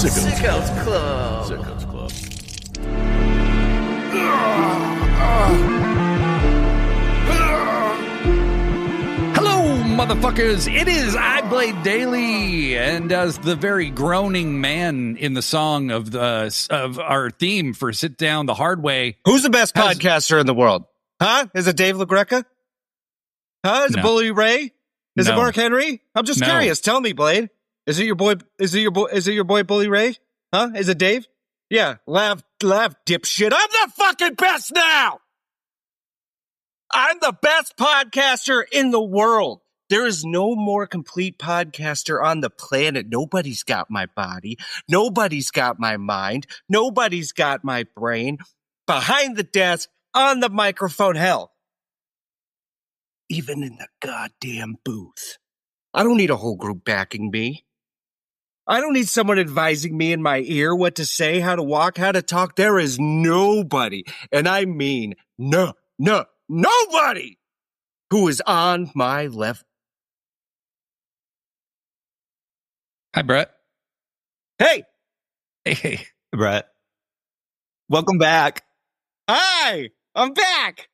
Sickos Club. Sickos Club. Hello, motherfuckers. It is I Blade Daily, and as the very groaning man in the song of our theme for Sit Down the Hard Way. Who's the best podcaster in the world? Huh? Is it Dave LaGreca? Huh? Is it Bully Ray? Is it Mark Henry? I'm just curious. Tell me, Blade. Is it your boy? Is it your boy Bully Ray? Huh? Is it Dave? Yeah. Laugh, dipshit. I'm the fucking best now. I'm the best podcaster in the world. There is no more complete podcaster on the planet. Nobody's got my body. Nobody's got my mind. Nobody's got my brain. Behind the desk, on the microphone, hell, even in the goddamn booth. I don't need a whole group backing me. I don't need someone advising me in my ear what to say, how to walk, how to talk. There is nobody, and I mean nobody who is on my level. Hi, Brett. Hey, Brett. Welcome back. Hi, I'm back.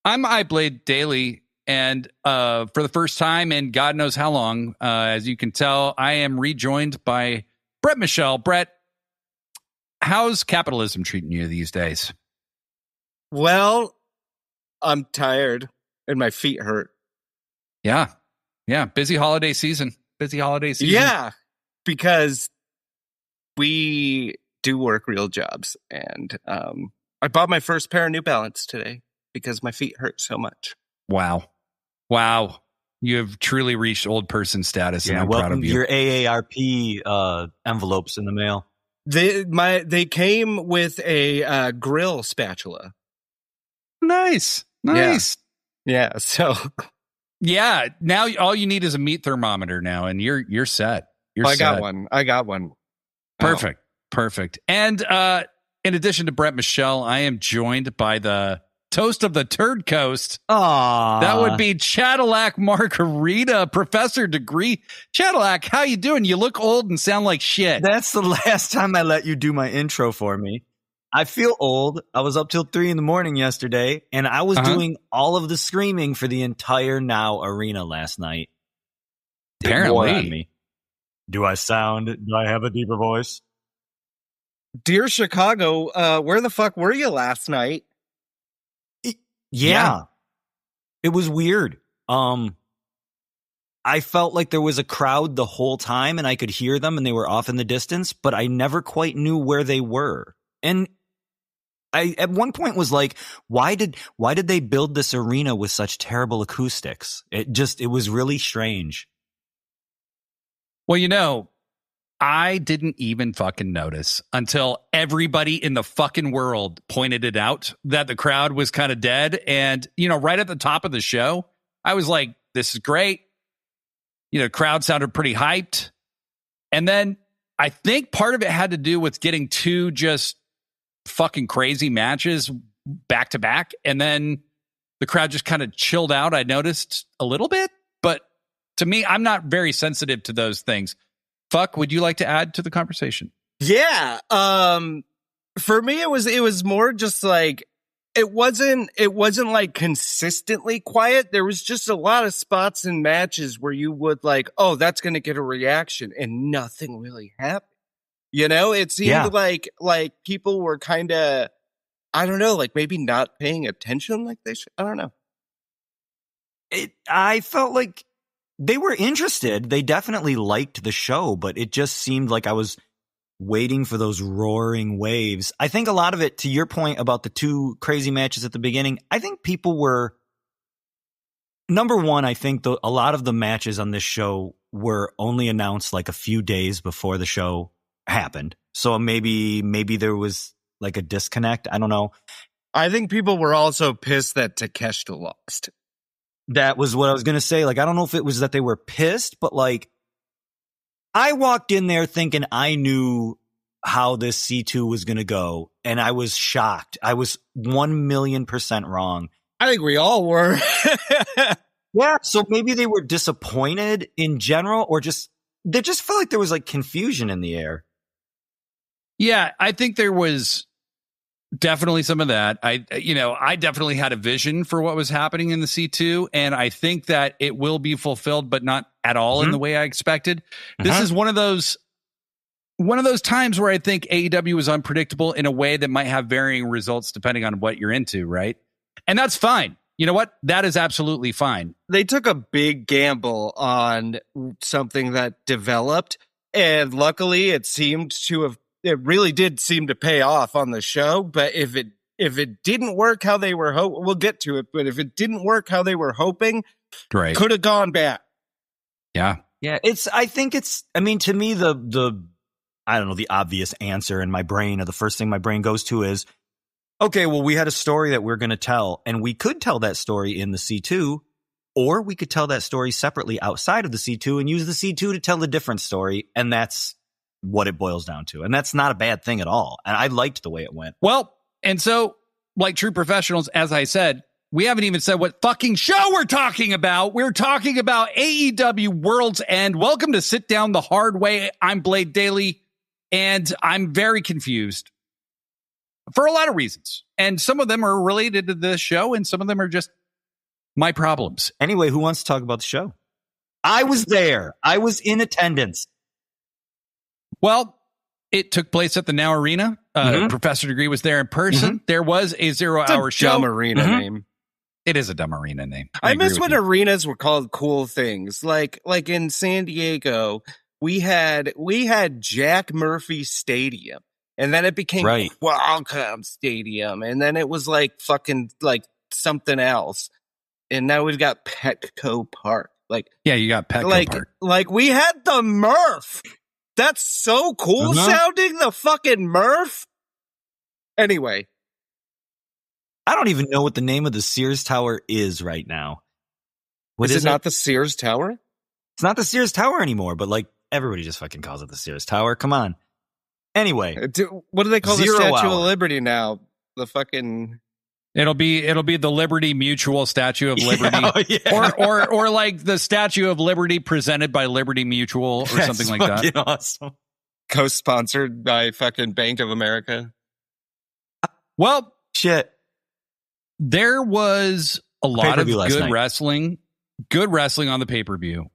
I'm I Blade Daily, and for the first time in God knows how long, as you can tell, I am rejoined by Brett Michelle. Brett, how's capitalism treating you these days? Well, I'm tired and my feet hurt. Yeah. Busy holiday season. Yeah, because we do work real jobs, and I bought my first pair of New Balance today because my feet hurt so much. Wow. You have truly reached old person status, and I'm proud of you. Your AARP envelopes in the mail. They came with a grill spatula. Nice. Yeah. So yeah, now all you need is a meat thermometer now, and you're set. I got one. Perfect. And in addition to Brett Michelle, I am joined by the toast of the Turd Coast. That would be Cadillac Margarita, Professor Degree. Cadillac, how you doing? You look old and sound like shit. That's the last time I let you do my intro for me. I feel old. I was up till 3 a.m. yesterday, and I was doing all of the screaming for the entire Now Arena last night. Apparently. Do I have a deeper voice? Dear Chicago, where the fuck were you last night? Yeah. It was weird. I felt like there was a crowd the whole time, and I could hear them, and they were off in the distance, but I never quite knew where they were. And I at one point was like, why did they build this arena with such terrible acoustics? It was really strange. Well, I didn't even fucking notice until everybody in the fucking world pointed it out that the crowd was kind of dead. And, right at the top of the show, I was like, this is great. Crowd sounded pretty hyped. And then I think part of it had to do with getting two just fucking crazy matches back to back. And then the crowd just kind of chilled out. I noticed a little bit, but to me, I'm not very sensitive to those things. Fuck, would you like to add to the conversation? Yeah. For me, it was more just like, it wasn't like consistently quiet. There was just a lot of spots in matches where you would like, oh, that's going to get a reaction, and nothing really happened. It seemed like people were kind of, I don't know, like maybe not paying attention like they should. I don't know. I felt like they were interested. They definitely liked the show, but it just seemed like I was waiting for those roaring waves. I think a lot of it, to your point about the two crazy matches at the beginning, I think people were, number one, I think a lot of the matches on this show were only announced like a few days before the show happened. So maybe there was like a disconnect. I don't know. I think people were also pissed that Takeshita lost. That was what I was going to say. Like, I don't know if it was that they were pissed, but like, I walked in there thinking I knew how this C2 was going to go, and I was shocked. I was 1,000,000% wrong. I think we all were. Yeah, so maybe they were disappointed in general, or they just felt like there was like confusion in the air. Yeah, I think there was definitely some of that. I definitely had a vision for what was happening in the C2, and I think that it will be fulfilled, but not at all in the way I expected. This is one of those times where I think AEW is unpredictable in a way that might have varying results depending on what you're into, right? And that's fine. You know what? That is absolutely fine. They took a big gamble on something that developed, and luckily it really did seem to pay off on the show. But if it didn't work how they were we'll get to it. But if it didn't work how they were hoping, right, could have gone bad. Yeah. I mean, to me, the I don't know, the obvious answer in my brain, or the first thing my brain goes to is, okay, well, we had a story that we're going to tell, and we could tell that story in the C2, or we could tell that story separately outside of the C2 and use the C2 to tell a different story. And that's what it boils down to. And that's not a bad thing at all. And I liked the way it went. Well, and so, like true professionals, as I said, we haven't even said what fucking show we're talking about. We're talking about AEW Worlds End. Welcome to Sit Down the Hard Way. I'm Blade Daly, and I'm very confused for a lot of reasons. And some of them are related to the show, and some of them are just my problems. Anyway, who wants to talk about the show? I was there. I was in attendance. Well, it took place at the Now Arena. Professor Degree was there in person. There was a 0-hour show. Dumb arena name. It is a dumb arena name. I miss when arenas were called cool things. Like in San Diego, we had Jack Murphy Stadium, and then it became Qualcomm Stadium, and then it was like fucking like something else, and now we've got Petco Park. You got Petco Park. Like we had the Murph. That's so cool sounding, the fucking Murph. Anyway. I don't even know what the name of the Sears Tower is right now. Is it not the Sears Tower? It's not the Sears Tower anymore, but like everybody just fucking calls it the Sears Tower. Come on. Anyway. What do they call the Statue of Liberty now? The fucking... It'll be the Liberty Mutual Statue of Liberty, or like the Statue of Liberty presented by Liberty Mutual, or something like that. Awesome. Co-sponsored by fucking Bank of America. Well, shit. There was a lot of good wrestling on the pay-per-view,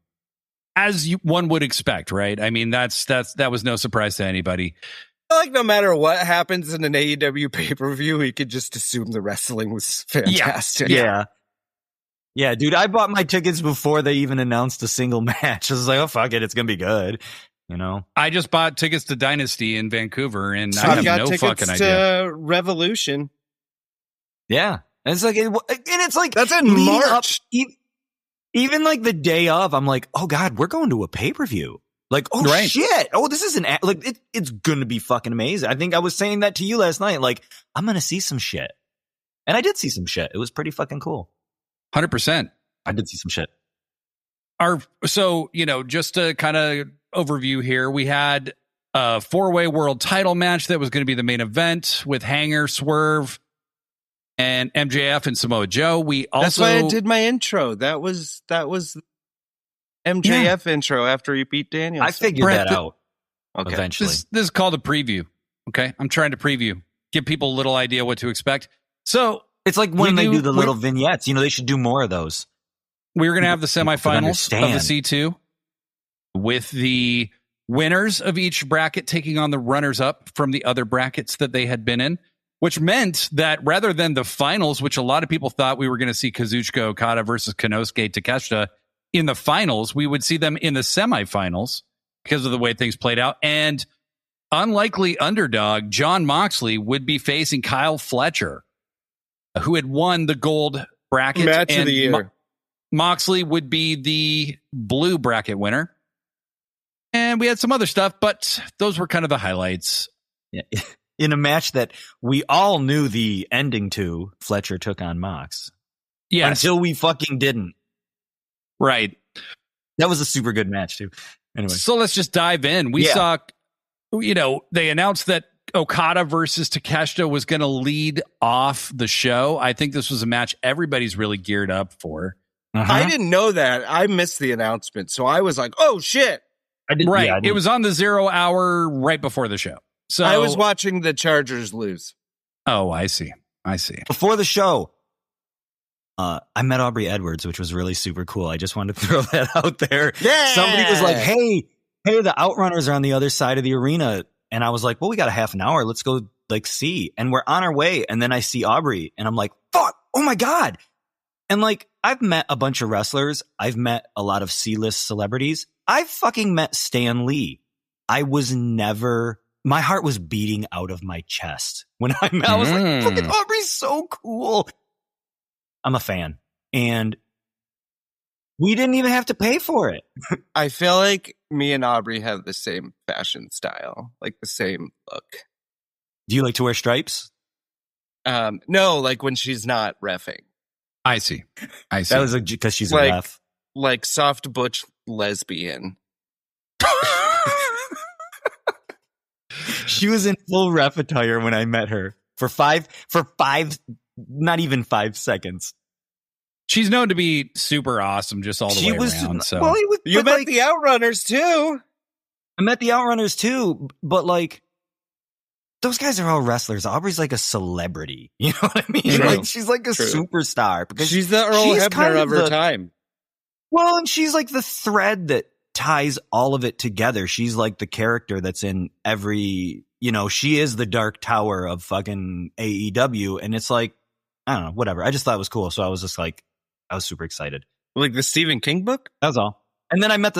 as one would expect, right? I mean, that was no surprise to anybody. Like no matter what happens in an AEW pay-per-view, we could just assume the wrestling was fantastic. Yeah, dude, I bought my tickets before they even announced a single match. I was like, oh, fuck it, it's going to be good. You know? I just bought tickets to Dynasty in Vancouver, and I have no fucking idea. Revolution. Yeah. And it's like that's in March. Even like the day of, I'm like, oh God, we're going to a pay-per-view. Like, oh shit. Oh, this is it's going to be fucking amazing. I think I was saying that to you last night. Like, I'm going to see some shit. And I did see some shit. It was pretty fucking cool. 100%. I did see some shit. So, just to kind of overview here, we had a 4-way world title match that was going to be the main event with Hanger, Swerve, and MJF and Samoa Joe. That's why I did my intro. That was MJF intro after he beat Daniel. I figured that out. Okay. Eventually. This is called a preview. Okay. I'm trying to preview, give people a little idea what to expect. So it's like when they do the little vignettes, they should do more of those. We were going to have the semifinals of the C2 with the winners of each bracket taking on the runners up from the other brackets that they had been in, which meant that rather than the finals, which a lot of people thought we were going to see Kazuchika Okada versus Konosuke Takeshita in the finals, we would see them in the semifinals because of the way things played out. And unlikely underdog Jon Moxley would be facing Kyle Fletcher, who had won the gold bracket. Match of the year. Moxley would be the blue bracket winner. And we had some other stuff, but those were kind of the highlights. Yeah. In a match that we all knew the ending to, Fletcher took on Mox. Yes. Until we fucking didn't. Right. That was a super good match, too. Anyway. So let's just dive in. We saw, they announced that Okada versus Takeshita was going to lead off the show. I think this was a match everybody's really geared up for. I didn't know that. I missed the announcement. So I was like, oh, shit. I didn't. Right. It was on the 0 hour right before the show. So I was watching the Chargers lose. Oh, I see. Before the show, I met Aubrey Edwards, which was really super cool. I just wanted to throw that out there. Yeah. Somebody was like, hey, the Outrunners are on the other side of the arena. And I was like, well, we got a half an hour. Let's go like see. And we're on our way. And then I see Aubrey and I'm like, fuck, oh my God. And like, I've met a bunch of wrestlers. I've met a lot of C-list celebrities. I fucking met Stan Lee. I was never, my heart was beating out of my chest when I met. I was like, fucking Aubrey's so cool. I'm a fan. And we didn't even have to pay for it. I feel like me and Aubrey have the same fashion style, like the same look. Do you like to wear stripes? No, like when she's not reffing. I see. That was because she's like, a ref. Like soft butch lesbian. She was in full ref attire when I met her for five, not even 5 seconds. She's known to be super awesome just all the way around. So well, you met the Outrunners too. I met the Outrunners too, but like those guys are all wrestlers. Aubrey's like a celebrity. You know what I mean? True. Like she's like a superstar because she's the Earl Hebner of her time. Well, and she's like the thread that ties all of it together. She's like the character that's in every, she is the Dark Tower of fucking AEW. And it's like, I don't know, whatever. I just thought it was cool. So I was just like, I was super excited. Like the Stephen King book? That was all. And then I met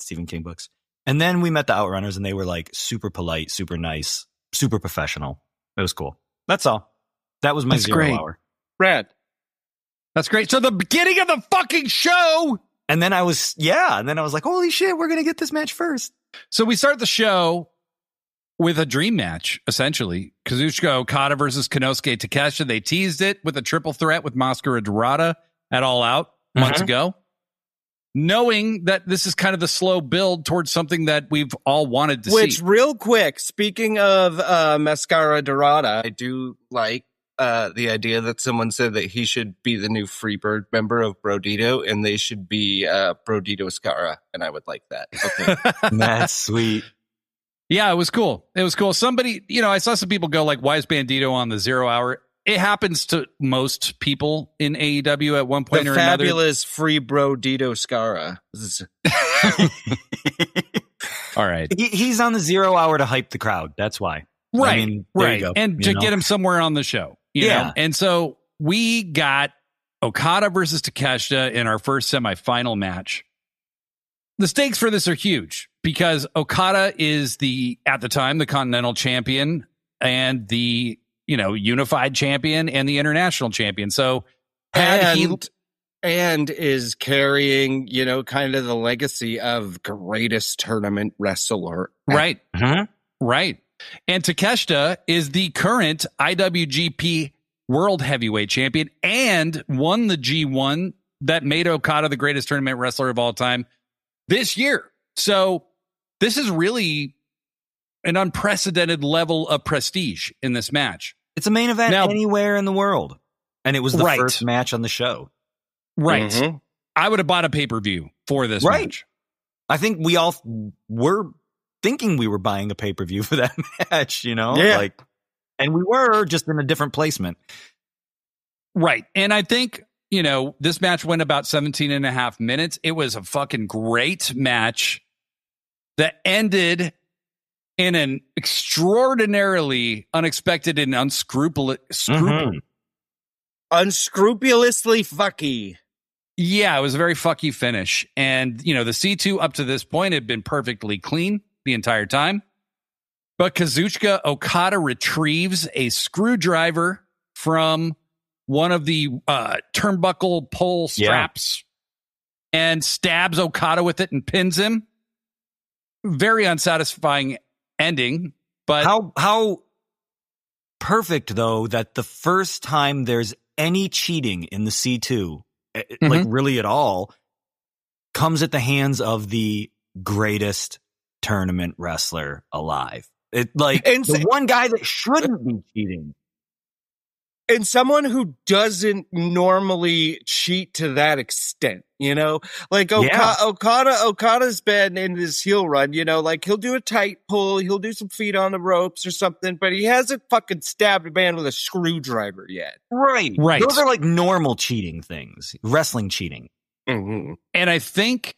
Stephen King books. And then we met the Outrunners and they were like super polite, super nice, super professional. It was cool. That's all. That was my zero hour. Brad. That's great. So the beginning of the fucking show. And then I was like, holy shit, we're going to get this match first. So we start the show with a dream match, essentially. Kazuchika Okada versus Konosuke Takeshita. They teased it with a triple threat with Mascara Dorada at All Out months ago. Knowing that this is kind of the slow build towards something that we've all wanted to see. Which, real quick, speaking of Mascara Dorada, I do like the idea that someone said that he should be the new Freebird member of Brodito, and they should be Brodito Scara, and I would like that. Okay. That's sweet. Yeah, it was cool. Somebody, I saw some people go like, why is Bandito on the 0 hour? It happens to most people in AEW at one point or another. The fabulous free Brodito Scara. All right. He's on the 0 hour to hype the crowd. That's why. Right. I mean, there you go, and to get him somewhere on the show. You know? And so we got Okada versus Takeshita in our first semifinal match. The stakes for this are huge because Okada is at the time, the Continental Champion and the, unified champion and the international champion. So and is carrying, kind of the legacy of greatest tournament wrestler. Right. Right. And Takeshita is the current IWGP World Heavyweight Champion and won the G1 that made Okada the greatest tournament wrestler of all time this year. So this is really an unprecedented level of prestige in this match. It's a main event anywhere in the world. And it was the first match on the show. Right. Mm-hmm. I would have bought a pay-per-view for this match. I think we all were thinking we were buying a pay-per-view for that match, Yeah. And we were just in a different placement. Right. And I think, this match went about 17 and a half minutes. It was a fucking great match that ended in an extraordinarily unexpected and unscrupulously fucky. Yeah, it was a very fucky finish. And, the C2 up to this point had been perfectly clean the entire time. But Kazuchika Okada retrieves a screwdriver from one of the turnbuckle pole straps and stabs Okada with it and pins him. Very unsatisfying ending, but how perfect though that the first time there's any cheating in the C2, like really at all, comes at the hands of the greatest tournament wrestler alive. The one guy that shouldn't be cheating. and someone who doesn't normally cheat to that extent, like Okada's been in this heel run, like he'll do a tight pull, he'll do some feet on the ropes or something, but he hasn't fucking stabbed a man with a screwdriver yet. Right. Those are like normal cheating things, wrestling cheating. Mm-hmm. And I think,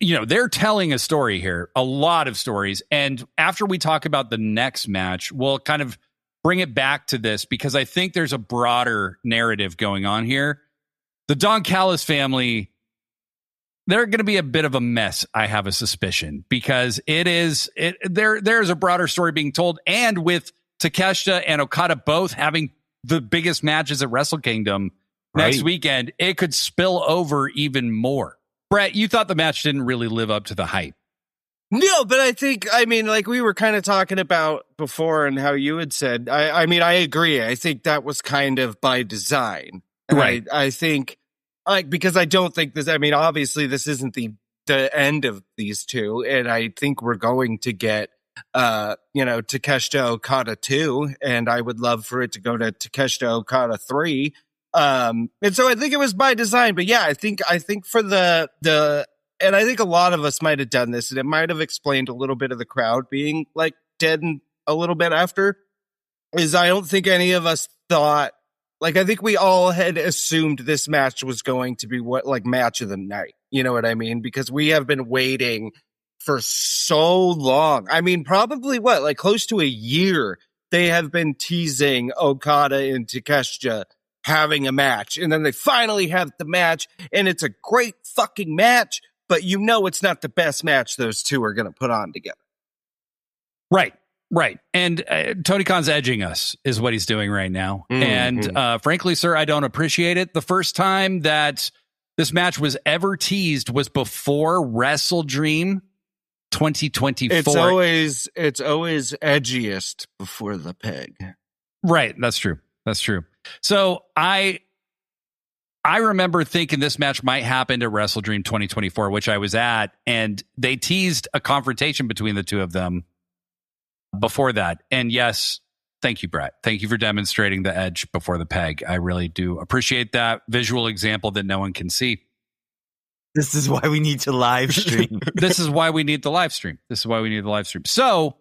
they're telling a story here, a lot of stories. And after we talk about the next match, we'll kind of bring it back to this because I think there's a broader narrative going on here. The Don Callis family, they're going to be a bit of a mess, I have a suspicion, because there's a broader story being told. And with Takeshita and Okada both having the biggest matches at Wrestle Kingdom next weekend, it could spill over even more. Brett, you thought the match didn't really live up to the hype. No, but like we were kind of talking about before and how you had said, I agree. I think that was kind of by design. Right. I think, because I don't think this, obviously this isn't the end of these two. And I think we're going to get, Takeshita Okada 2. And I would love for it to go to Takeshita Okada 3. And so I think it was by design, but yeah, I think for the and I think a lot of us might have done this, and it might have explained a little bit of the crowd being like dead and a little bit after. Is I don't think any of us thought, I think we all had assumed this match was going to be match of the night. You know what I mean? Because we have been waiting for so long. Probably close to a year. They have been teasing Okada and Takeshita having a match, and then they finally have the match, and it's a great fucking match. But it's not the best match those two are going to put on together. Right. And Tony Khan's edging us is what he's doing right now. Mm-hmm. And frankly, sir, I don't appreciate it. The first time that this match was ever teased was before Wrestle Dream 2024. It's always edgiest before the peg. Right. That's true. So I remember thinking this match might happen at Wrestle Dream 2024, which I was at, and they teased a confrontation between the two of them before that. And yes, thank you, Brett. Thank you for demonstrating the edge before the peg. I really do appreciate that visual example that no one can see. This is why we need to live stream. This is why we need the live stream. So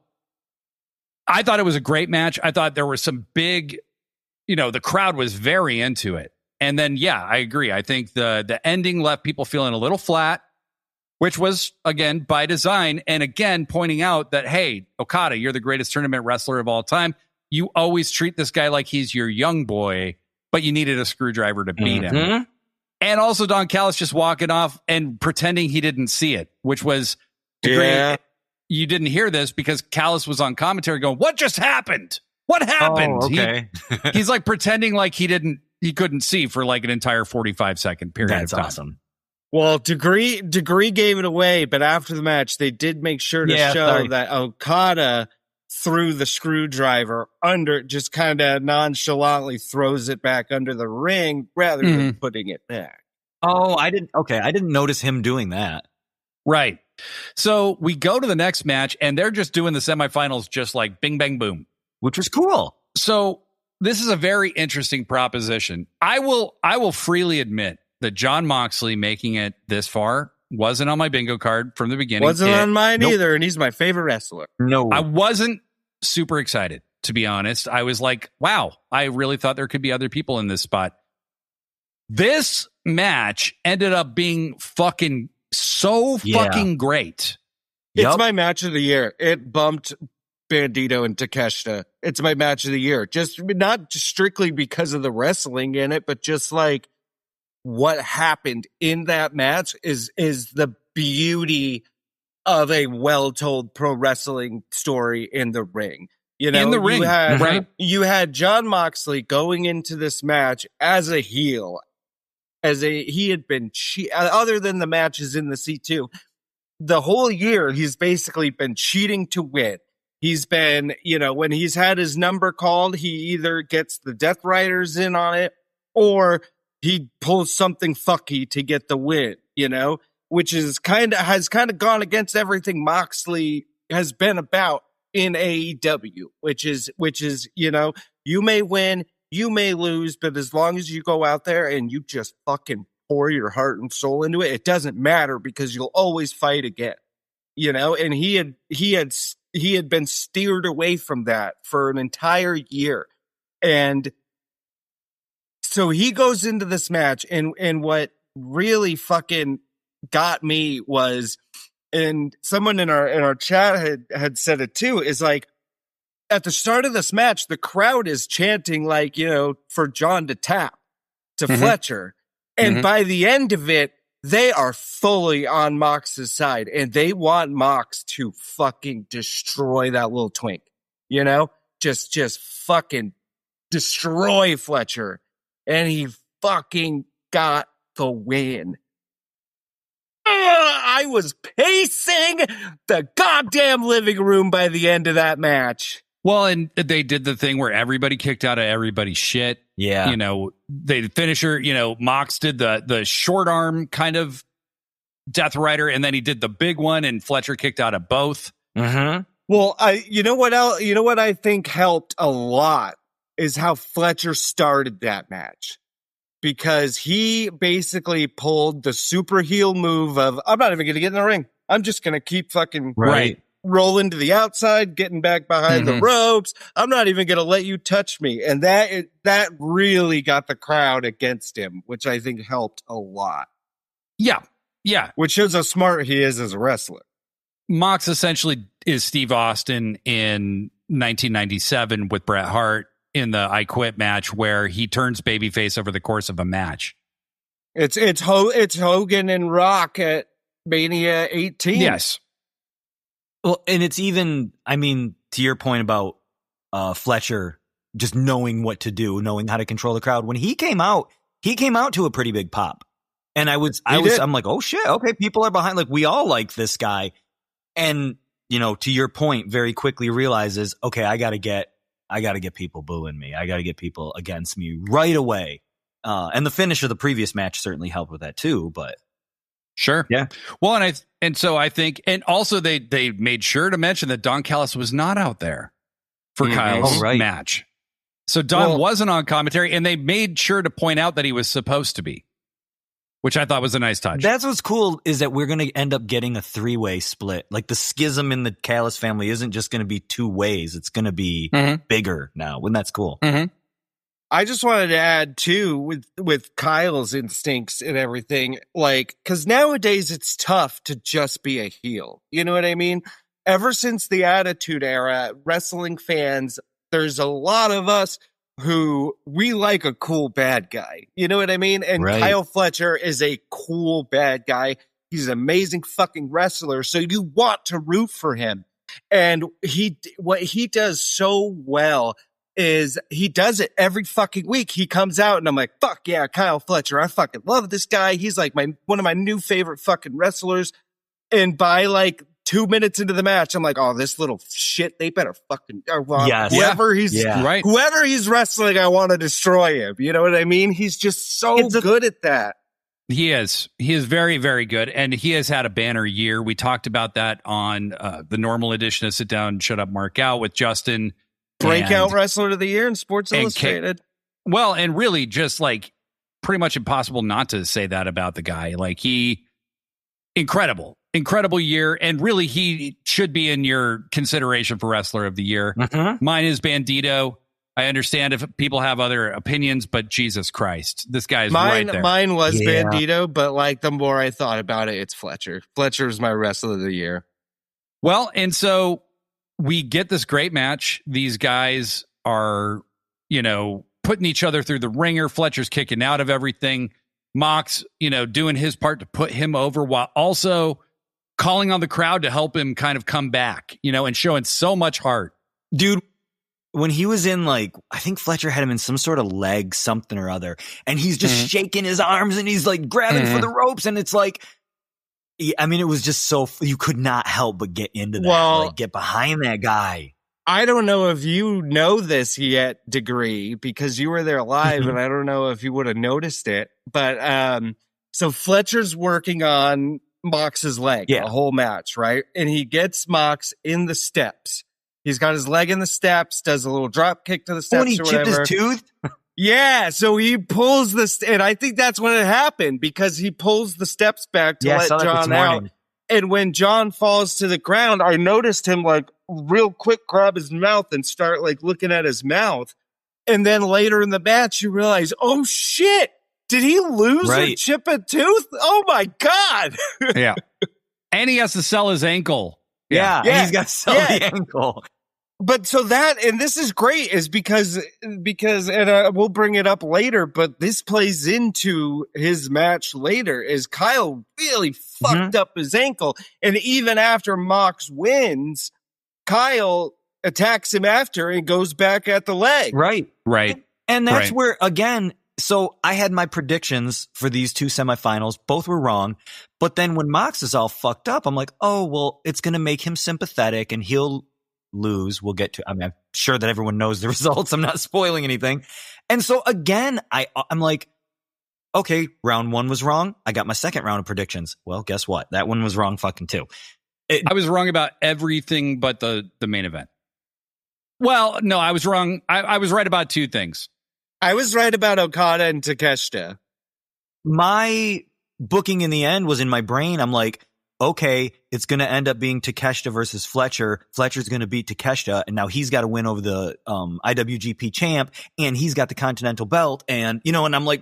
I thought it was a great match. I thought there was some big, the crowd was very into it. And then, yeah, I agree. I think the ending left people feeling a little flat, which was, again, by design. And again, pointing out that, hey, Okada, you're the greatest tournament wrestler of all time. You always treat this guy like he's your young boy, but you needed a screwdriver to beat him. And also Don Callis just walking off and pretending he didn't see it, which was great. You didn't hear this because Callis was on commentary going, what just happened? What happened? Oh, okay. He's pretending like he couldn't see for an entire 45-second period. That's of time. Awesome. Well, Degree gave it away, but after the match, they did make sure to show that Okada threw the screwdriver under, just kind of nonchalantly throws it back under the ring rather than putting it back. Oh, I didn't notice him doing that. Right. So we go to the next match, and they're just doing the semifinals just like bing, bang, boom. Which was cool. So this is a very interesting proposition. I will freely admit that Jon Moxley making it this far wasn't on my bingo card from the beginning. Wasn't on mine either, and he's my favorite wrestler. No. I wasn't super excited, to be honest. I was like, wow, I really thought there could be other people in this spot. This match ended up being fucking fucking great. It's my match of the year. It bumped Bandito and Takeshita. It's my match of the year. Just not just strictly because of the wrestling in it, but just what happened in that match is the beauty of a well-told pro wrestling story in the ring. In the ring, right? You had Jon Moxley going into this match as a heel, he had been other than the matches in the C2, the whole year he's basically been cheating to win. He's been, when he's had his number called, he either gets the Death Riders in on it or he pulls something fucky to get the win, which has kind of gone against everything Moxley has been about in AEW, which is, you may win, you may lose, but as long as you go out there and you just fucking pour your heart and soul into it, it doesn't matter because you'll always fight again. You know, and he had been steered away from that for an entire year. And so he goes into this match, and what really fucking got me was, and someone in our chat had said it too, is like, at the start of this match, the crowd is chanting, like, you know, for John to tap to Fletcher. And by the end of it, they are fully on Mox's side, and they want Mox to fucking destroy that little twink, you know, just fucking destroy Fletcher. And he fucking got the win. I was pacing the goddamn living room by the end of that match. Well, and they did the thing where everybody kicked out of everybody's shit. Yeah. You know, they finisher, you know, Mox did the short arm kind of Death Rider, and then he did the big one, and Fletcher kicked out of both. Well, you know what I think helped a lot is how Fletcher started that match. Because he basically pulled the super heel move of, I'm not even going to get in the ring. I'm just going to keep fucking rolling to the outside, getting back behind the ropes. I'm not even going to let you touch me. And that really got the crowd against him, which I think helped a lot. Yeah. Yeah. Which shows how smart he is as a wrestler. Mox essentially is Steve Austin in 1997 with Bret Hart in the I Quit match, where he turns babyface over the course of a match. It's Hogan and Rock at Mania 18. Yes. Well, and it's even, I mean, to your point about Fletcher just knowing what to do, knowing how to control the crowd. When he came out to a pretty big pop. And I'm like, oh shit, okay, people are behind. Like, we all like this guy. And, you know, to your point, very quickly realizes, okay, I gotta get people booing me. I gotta get people against me right away. And the finish of the previous match certainly helped with that too, but sure. Yeah. Well, so I think, and also they made sure to mention that Don Callis was not out there for Kyle's match. So Don wasn't on commentary, and they made sure to point out that he was supposed to be, which I thought was a nice touch. That's what's cool, is that we're going to end up getting a 3-way split. Like, the schism in the Callis family isn't just going to be 2 ways. It's going to be bigger now, and that's cool. I just wanted to add too, with Kyle's instincts and everything, like, because nowadays it's tough to just be a heel. You know what I mean? Ever since the Attitude Era, wrestling fans, there's a lot of us who we like a cool bad guy. You know what I mean? And Kyle Fletcher is a cool bad guy. He's an amazing fucking wrestler. So you want to root for him. And what he does so well is he does it every fucking week. He comes out and I'm like, fuck yeah, Kyle Fletcher. I fucking love this guy. He's like one of my new favorite fucking wrestlers. And by like 2 minutes into the match, I'm like, oh, this little shit, they better fucking, whoever he's wrestling, I want to destroy him. You know what I mean? He's just so good at that. He is very, very good. And he has had a banner year. We talked about that on the normal edition of Sit Down, Shut Up, Mark Out with Justin. Breakout wrestler of the year in Sports Illustrated. Well, and really just like pretty much impossible not to say that about the guy. Like, incredible year. And really, he should be in your consideration for Wrestler of the Year. Mine is Bandito. I understand if people have other opinions, but Jesus Christ, this guy is right there. Mine was Bandito, but like the more I thought about it, it's Fletcher. Fletcher is my Wrestler of the Year. Well, and so we get this great match. These guys are, you know, putting each other through the ringer. Fletcher's kicking out of everything. Mox, you know, doing his part to put him over while also calling on the crowd to help him kind of come back, you know, and showing so much heart. Dude, when he was in, like, I think Fletcher had him in some sort of leg, something or other, and he's just shaking his arms and he's like grabbing for the ropes, and it's like, I mean, it was just so, you could not help but get into that, like, get behind that guy. I don't know if you know this yet, Degree, because you were there live, and I don't know if you would have noticed it, but so Fletcher's working on Mox's leg the whole match, right? And he gets Mox in the steps, He's got his leg in the steps, does a little drop kick to the steps. When he chipped his tooth? Yeah, so he pulls and I think that's when it happened, because he pulls the steps back to let John out. And when John falls to the ground, I noticed him like real quick grab his mouth and start like looking at his mouth. And then later in the match, you realize, oh shit, did he lose or chip a tooth? Oh my God. Yeah. And he has to sell his ankle. Yeah. And he's got to sell the ankle. But so and this is great, is because and we'll bring it up later, but this plays into his match later, is Kyle really fucked up his ankle. And even after Mox wins, Kyle attacks him after and goes back at the leg. Right. And that's where, again, so I had my predictions for these two semifinals. Both were wrong. But then when Mox is all fucked up, I'm like, oh, well, it's going to make him sympathetic and he'll lose. We'll get to, I mean, I'm sure that everyone knows the results. I'm not spoiling anything. And so again, I'm like, okay, round one was wrong. I got my second round of predictions. Well, guess what? That one was wrong fucking too. I was wrong about everything but the main event. Well, no, I was wrong. I was right about two things. I was right about Okada and Takeshita. My booking in the end was in my brain. I'm like, okay, it's going to end up being Takeshita versus Fletcher. Fletcher's going to beat Takeshita, and now he's got to win over the IWGP champ, and he's got the Continental belt. And, you know, and I'm like,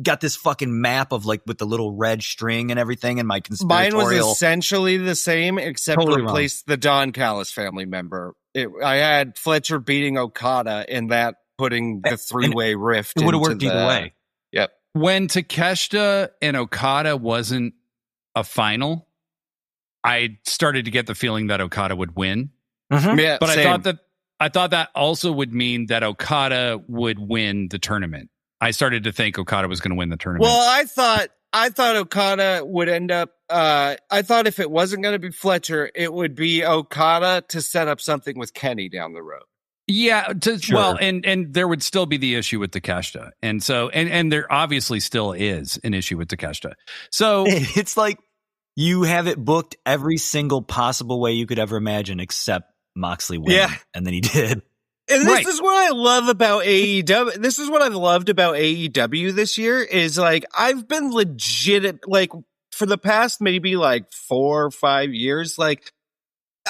got this fucking map of like with the little red string and everything, and my conspiratorial. Mine was essentially the same, except totally replaced the Don Callis family member. I had Fletcher beating Okada, and that putting the three-way rift. It would have worked either way. Yep. When Takeshita and Okada wasn't a final, I started to get the feeling that Okada would win. Mm-hmm. Yeah, but same. I thought that also would mean that Okada would win the tournament. I started to think Okada was going to win the tournament. Well, I thought Okada would end up. I thought if it wasn't going to be Fletcher, it would be Okada to set up something with Kenny down the road. Yeah, well, and there would still be the issue with Takeshita, and so and there obviously still is an issue with Takeshita. So it's like you have it booked every single possible way you could ever imagine, except Moxley winning, and then he did. And this is what I love about AEW. This is what I've loved about AEW this year is like I've been legit like for the past maybe like 4 or 5 years, like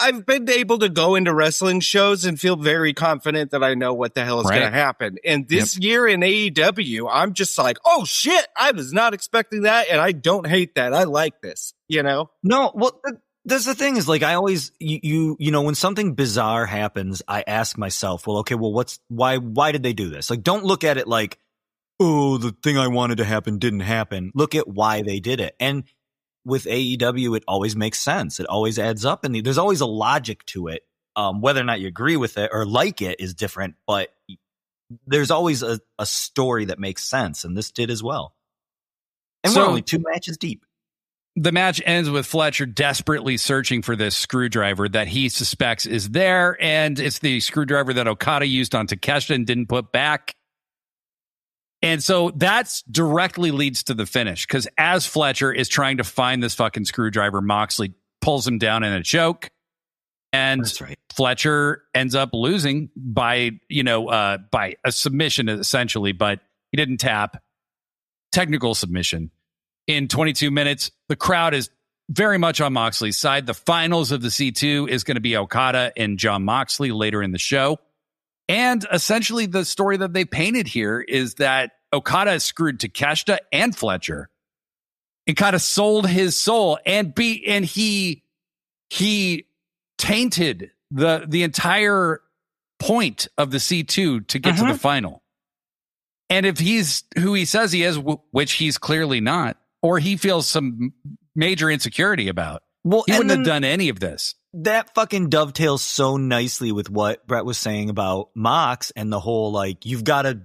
I've been able to go into wrestling shows and feel very confident that I know what the hell is going to happen. And this year in AEW, I'm just like, oh shit, I was not expecting that. And I don't hate that. I like this, you know? No, well, that's the thing is like, I always, you know, when something bizarre happens, I ask myself, well, okay, well, why did they do this? Like, don't look at it like, oh, the thing I wanted to happen didn't happen. Look at why they did it. And with AEW, it always makes sense. It always adds up, and there's always a logic to it. Whether or not you agree with it or like it is different, but there's always a story that makes sense, and this did as well. And we're only 2 matches deep. The match ends with Fletcher desperately searching for this screwdriver that he suspects is there, and it's the screwdriver that Okada used on Takeshita and didn't put back. And so that's directly leads to the finish, because as Fletcher is trying to find this fucking screwdriver, Moxley pulls him down in a choke, and Fletcher ends up losing by a submission essentially, but he didn't tap. Technical submission in 22 minutes. The crowd is very much on Moxley's side. The finals of the C2 is going to be Okada and Jon Moxley later in the show. And essentially the story that they painted here is that Okada screwed Takeshita and Fletcher and kind of sold his soul and he tainted the entire point of the C2 to get to the final. And if he's who he says he is, which he's clearly not, or he feels some major insecurity about, he wouldn't have done any of this. That fucking dovetails so nicely with what Brett was saying about Mox and the whole, like, you've got to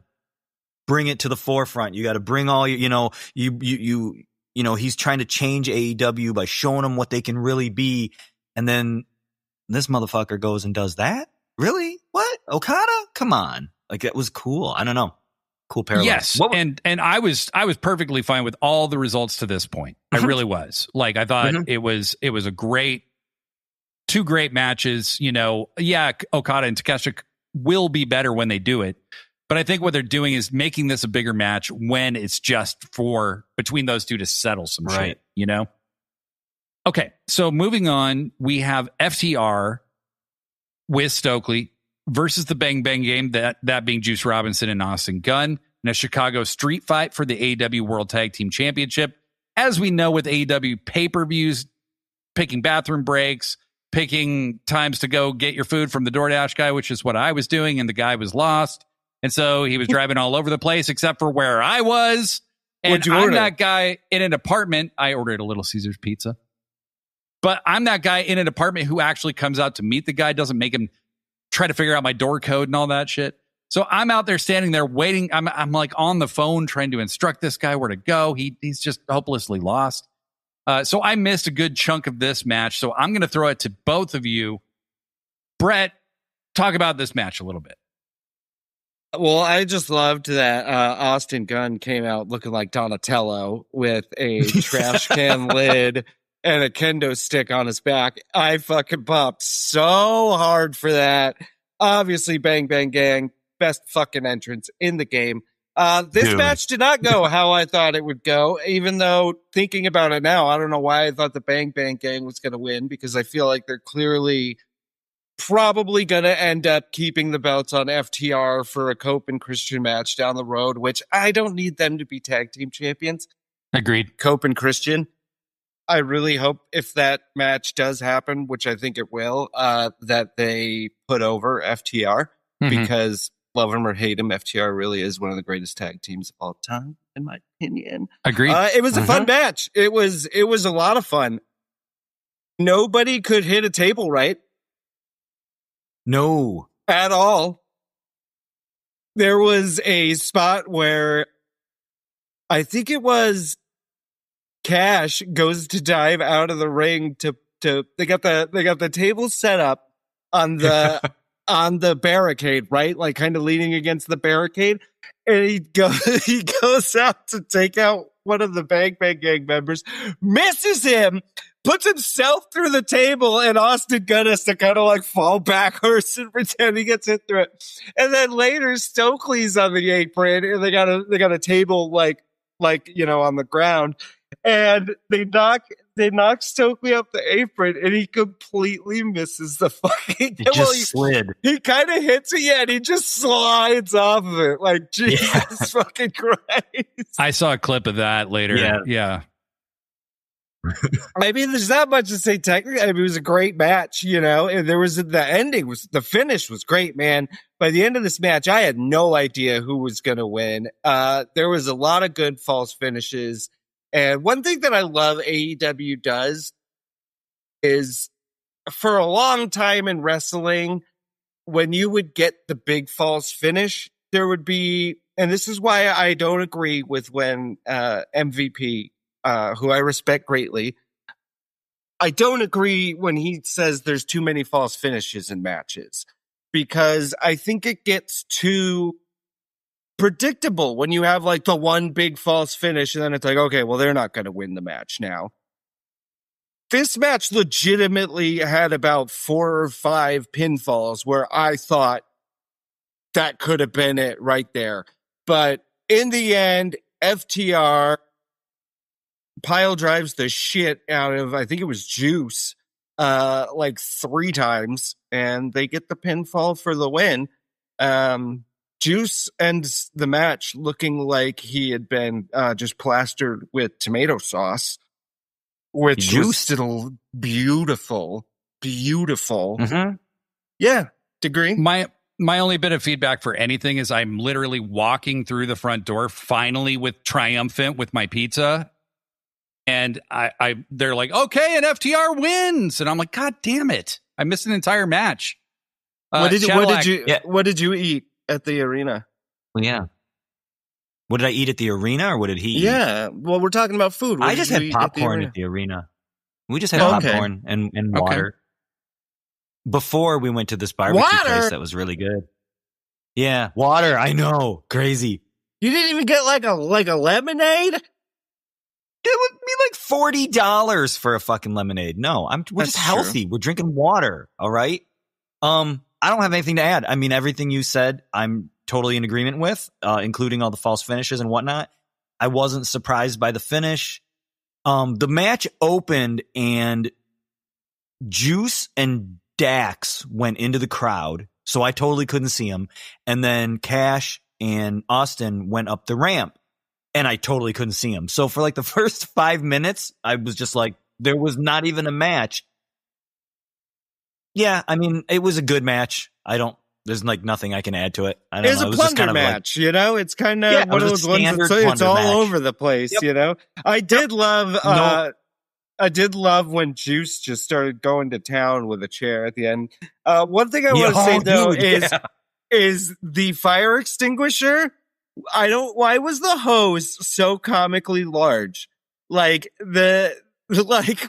bring it to the forefront. You got to bring all your, you know, he's trying to change AEW by showing them what they can really be. And then this motherfucker goes and does that. Really? What? Okada? Come on. Like, that was cool. I don't know. Cool parallel. Yes. And I was perfectly fine with all the results to this point. I really was. Like, I thought it was a great two great matches. Okada and Takeshita will be better when they do it. But I think what they're doing is making this a bigger match when it's just for between those two to settle some shit, Okay, so moving on, we have FTR with Stokely versus the Bang Bang Game, that being Juice Robinson and Austin Gunn, in a Chicago street fight for the AEW World Tag Team Championship. As we know with AEW pay-per-views, picking bathroom breaks, picking times to go get your food from the DoorDash guy, which is what I was doing, and the guy was lost. And so he was driving all over the place except for where I was. And I'm that guy in an apartment. I ordered a Little Caesars pizza. But I'm that guy in an apartment who actually comes out to meet the guy, doesn't make him try to figure out my door code and all that shit. So I'm out there standing there waiting. I'm like on the phone trying to instruct this guy where to go. He's just hopelessly lost. So I missed a good chunk of this match. So I'm going to throw it to both of you. Brett, talk about this match a little bit. Well, I just loved that Austin Gunn came out looking like Donatello with a trash can lid and a kendo stick on his back. I fucking popped so hard for that. Obviously, Bang Bang Gang, best fucking entrance in the game. This match did not go how I thought it would go, even though thinking about it now, I don't know why I thought the Bang Bang Gang was going to win, because I feel like they're clearly probably going to end up keeping the belts on FTR for a Cope and Christian match down the road, which I don't need them to be tag team champions. Agreed. Cope and Christian. I really hope if that match does happen, which I think it will, that they put over FTR, because love him or hate him, FTR really is one of the greatest tag teams of all time, in my opinion. Agreed. It was a fun match. It was a lot of fun. Nobody could hit a table right. No. At all. There was a spot where I think it was Cash goes to dive out of the ring to they got the table set up on the on the barricade, right? Like kind of leaning against the barricade. And he goes out to take out one of the Bang Bang Gang members, misses him, puts himself through the table, and Austin Gunn has to kind of like fall backwards and pretend he gets hit through it. And then later, Stokely's on the apron, and they got a table like on the ground, and they knock Stokely up the apron, and he completely misses the fucking. He slid. He kind of hits it, and he just slides off of it. Like Jesus fucking Christ! I saw a clip of that later. Yeah. I mean, there's not much to say technically. I mean, it was a great match, and there was the finish was great, man. By the end of this match, I had no idea who was going to win. There was a lot of good false finishes. And one thing that I love AEW does is, for a long time in wrestling, when you would get the big false finish, there would be, and this is why I don't agree with when MVP, who I respect greatly, I don't agree when he says there's too many false finishes in matches, because I think it gets too predictable when you have like the one big false finish and then it's like, okay, well, they're not going to win the match now. This match legitimately had about 4 or 5 pinfalls where I thought that could have been it right there. But in the end, FTR pile drives the shit out of, I think it was Juice, like 3 times, and they get the pinfall for the win. Juice ends the match looking like he had been just plastered with tomato sauce, which was still beautiful. Yeah, degree. My only bit of feedback for anything is I'm literally walking through the front door, finally with triumphant with my pizza. And they're like, okay, and FTR wins. And I'm like, God damn it. I missed an entire match. What did you eat at the arena? Well, yeah. What did I eat at the arena, or what did he eat? Yeah. Well, we're talking about food. I just had popcorn at the arena. We just had popcorn and water. Before we went to this barbecue place that was really good. Yeah. Water. I know. Crazy. You didn't even get like a lemonade? it would be like $40 for a fucking lemonade. No, we're just healthy. We're drinking water. All right. I don't have anything to add. I mean, everything you said, I'm totally in agreement with, including all the false finishes and whatnot. I wasn't surprised by the finish. The match opened and Juice and Dax went into the crowd, so I totally couldn't see them. And then Cash and Austin went up the ramp, and I totally couldn't see them. So for like the first 5 minutes, I was just like, there was not even a match. Yeah, I mean, it was a good match. There's like nothing I can add to it. I don't know. It was a plunder match, you know? It's kind of one of those ones that's it's all over the place, you know? I did love when Juice just started going to town with a chair at the end. One thing I want to say though is the fire extinguisher. Why was the hose so comically large? Like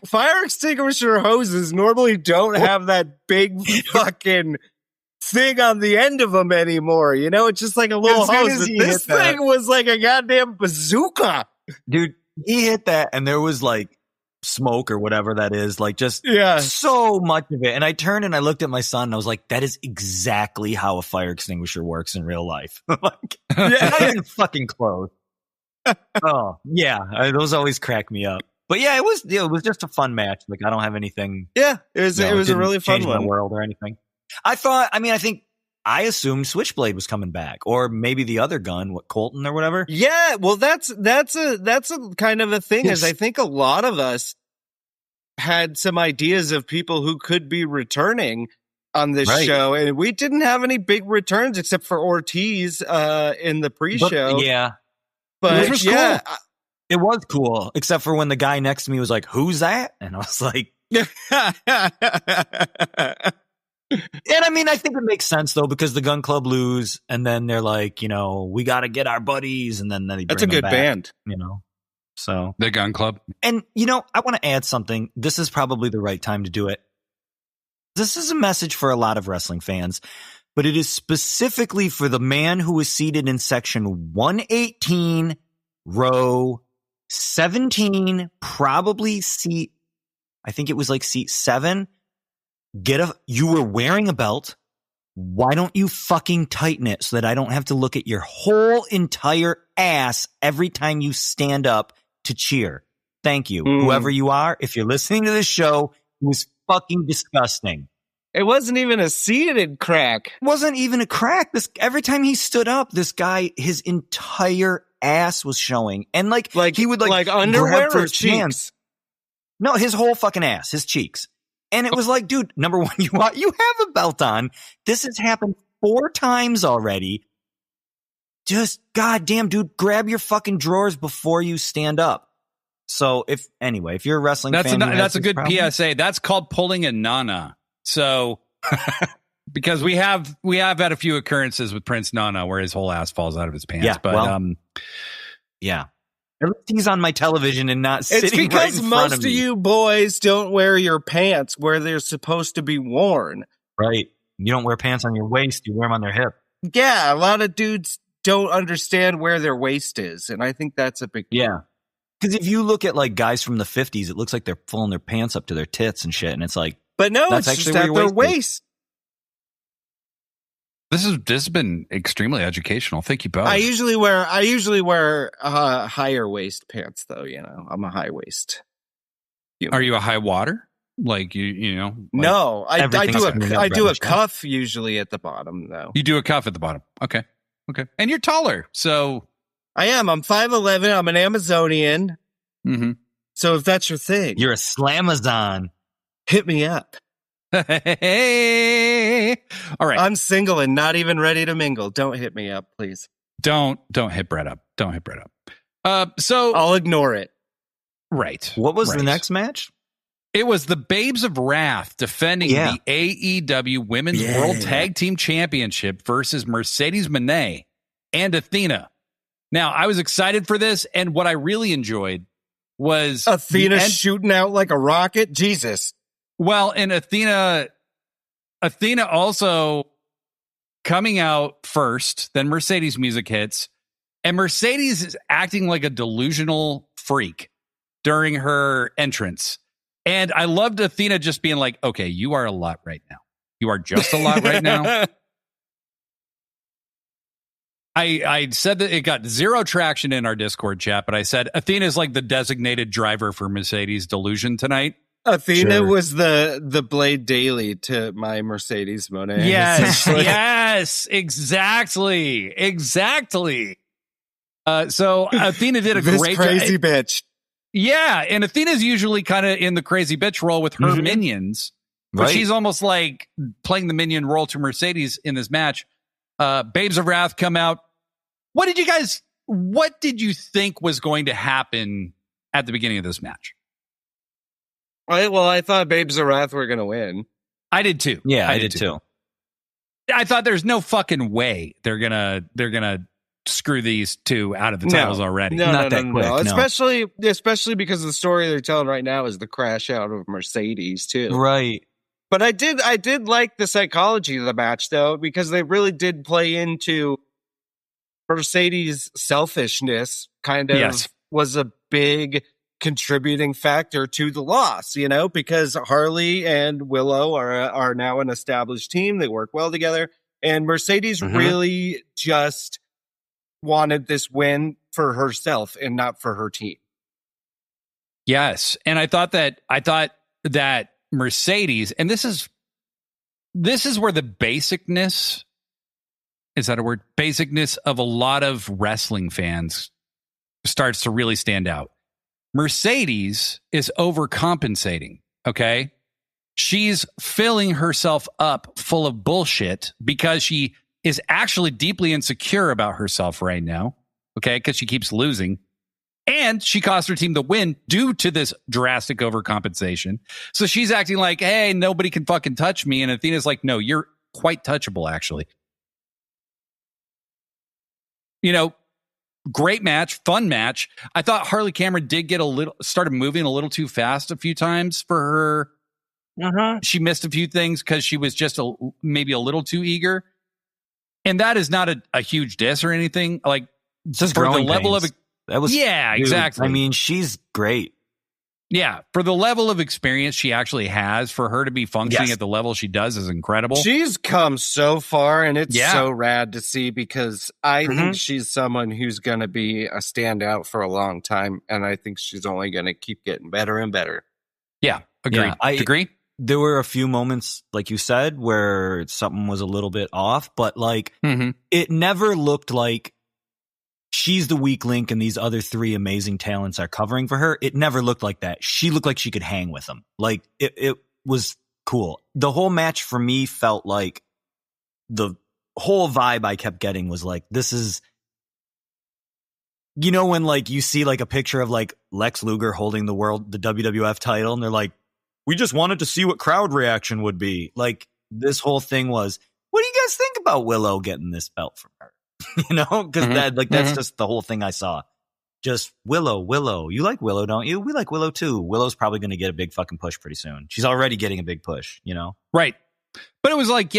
fire extinguisher hoses normally don't have that big fucking thing on the end of them anymore. You know, it's just like a little hose. But this thing was like a goddamn bazooka. Dude, he hit that and there was like smoke or whatever that is, like just so much of it. And I turned and I looked at my son and I was like, that is exactly how a fire extinguisher works in real life. Like, not even fucking close. Oh, yeah. Those always crack me up. But yeah, it was just a fun match. Like, I don't have anything. Yeah, it was a really fun one. My world or anything. I assumed Switchblade was coming back, or maybe the other gun, Colton or whatever. Yeah, well, that's a kind of a thing. Is I think a lot of us had some ideas of people who could be returning on this show, and we didn't have any big returns except for Ortiz in the pre-show. But cool. It was cool, except for when the guy next to me was like, "Who's that?" And I was like. And I mean, I think it makes sense though, because the Gun Club lose, and then they're like, we got to get our buddies, and then they bring them back, band, So the Gun Club, and I want to add something. This is probably the right time to do it. This is a message for a lot of wrestling fans, but it is specifically for the man who was seated in section 118, row 17, probably seat. I think it was like seat 7. You were wearing a belt. Why don't you fucking tighten it so that I don't have to look at your whole entire ass every time you stand up to cheer? Thank you. Whoever you are, if you're listening to this show, it was fucking disgusting. It wasn't even a seated crack. It wasn't even a crack. Every time he stood up, this guy, his entire ass was showing. And like he would like underwear for cheeks. No, his whole fucking ass, his cheeks. And it was like, dude, number one, you have a belt on. This has happened 4 times already. Just goddamn, dude, grab your fucking drawers before you stand up. So if you're a wrestling fan, that's a good PSA. That's called pulling a Nana. So because we have had a few occurrences with Prince Nana where his whole ass falls out of his pants. Yeah, but yeah. At least he's on my television and not sitting right in front of me. It's because most of you boys don't wear your pants where they're supposed to be worn. Right. You don't wear pants on your waist. You wear them on their hip. Yeah. A lot of dudes don't understand where their waist is. And I think that's a big problem. Yeah. Because if you look at like guys from the 50s, it looks like they're pulling their pants up to their tits and shit. And it's like, but no, it's just at their waist. This has been extremely educational. Thank you both. I usually wear higher waist pants though. I'm a high waist. Are you a high water? Like like no, I do a cuff usually at the bottom though. You do a cuff at the bottom. Okay. And you're taller, so I am. I'm 5'11". I'm an Amazonian. Mm-hmm. So if that's your thing, you're a Slamazon. Hit me up. Hey, all right. I'm single and not even ready to mingle. Don't hit me up, please. Don't hit Brett up. Don't hit Brett up. So I'll ignore it. Right. What was the next match? It was the Babes of Wrath defending the AEW Women's World Tag Team Championship versus Mercedes Moné and Athena. Now, I was excited for this, and what I really enjoyed was Athena shooting out like a rocket. Jesus. Well, and Athena also coming out first, then Mercedes music hits, and Mercedes is acting like a delusional freak. during her entrance. And I loved Athena just being like, okay, you are a lot right now. You are just a lot right now. I said that it got zero traction in our Discord chat, but I said Athena is like the designated driver for Mercedes delusion tonight. Athena was the Blade Daily to my Mercedes Monet. Yes, yes, exactly. So Athena did a great crazy bitch. Yeah, and Athena's usually kind of in the crazy bitch role with her minions, but she's almost like playing the minion role to Mercedes in this match. Babes of Wrath come out. What did you think was going to happen at the beginning of this match? Well, I thought Babes of Wrath were going to win. I did too. Yeah, I did too. I thought there's no fucking way they're gonna screw these two out of the titles already. Not that quick. Especially because the story they're telling right now is the crash out of Mercedes too. Right. But I did like the psychology of the match though, because they really did play into Mercedes' selfishness. Kind of was a big contributing factor to the loss, because Harley and Willow are now an established team. They work well together, and Mercedes really just wanted this win for herself and not for her team. Yes, and I thought that Mercedes, and this is where the basicness, is that a word? Basicness of a lot of wrestling fans starts to really stand out. Mercedes is overcompensating, okay? She's filling herself up full of bullshit because she is actually deeply insecure about herself right now, okay? Because she keeps losing. And she cost her team the win due to this drastic overcompensation. So she's acting like, hey, nobody can fucking touch me. And Athena's like, no, you're quite touchable, actually. Great match, fun match. I thought Harley Cameron did started moving a little too fast a few times for her. She missed a few things because she was just maybe a little too eager. And that is not a huge diss or anything. Like, just for growing the level pains. Exactly. I mean, she's great. Yeah, for the level of experience she actually has, for her to be functioning at the level she does is incredible. She's come so far, and it's so rad to see, because I think she's someone who's going to be a standout for a long time, and I think she's only going to keep getting better and better. Yeah, agreed. Yeah, I agree. There were a few moments, like you said, where something was a little bit off, but it never looked like she's the weak link and these other three amazing talents are covering for her. It never looked like that. She looked like she could hang with them. Like, it was cool. The whole match for me felt like the whole vibe I kept getting was like, this is, when like you see like a picture of like Lex Luger holding the WWF title, and they're like, we just wanted to see what crowd reaction would be. Like, this whole thing was, what do you guys think about Willow getting this belt from her? Because that's just the whole thing I saw. Just Willow. You like Willow, don't you? We like Willow too. Willow's probably going to get a big fucking push pretty soon. She's already getting a big push, Right. But it was like,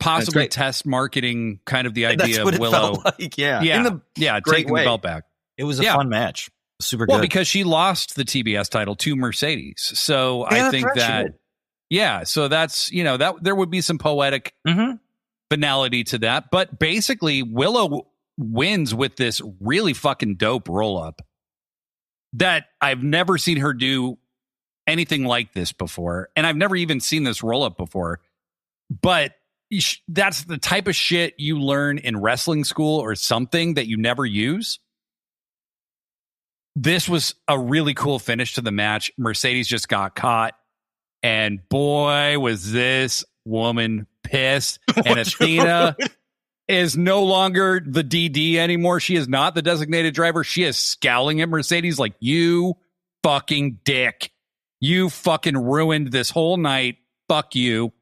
possibly test marketing, kind of the idea of Willow. Felt like, taking the belt back. It was a fun match. Super good. Well, because she lost the TBS title to Mercedes. So I think that, so that's, that there would be some poetic finality to that. But basically, Willow wins with this really fucking dope roll up that I've never seen her do anything like this before. And I've never even seen this roll up before. But that's the type of shit you learn in wrestling school or something that you never use. This was a really cool finish to the match. Mercedes just got caught. And boy, was this woman pissed. And Athena is no longer the DD anymore. She is not the designated driver. She is scowling at Mercedes like, you fucking dick. You fucking ruined this whole night. Fuck you.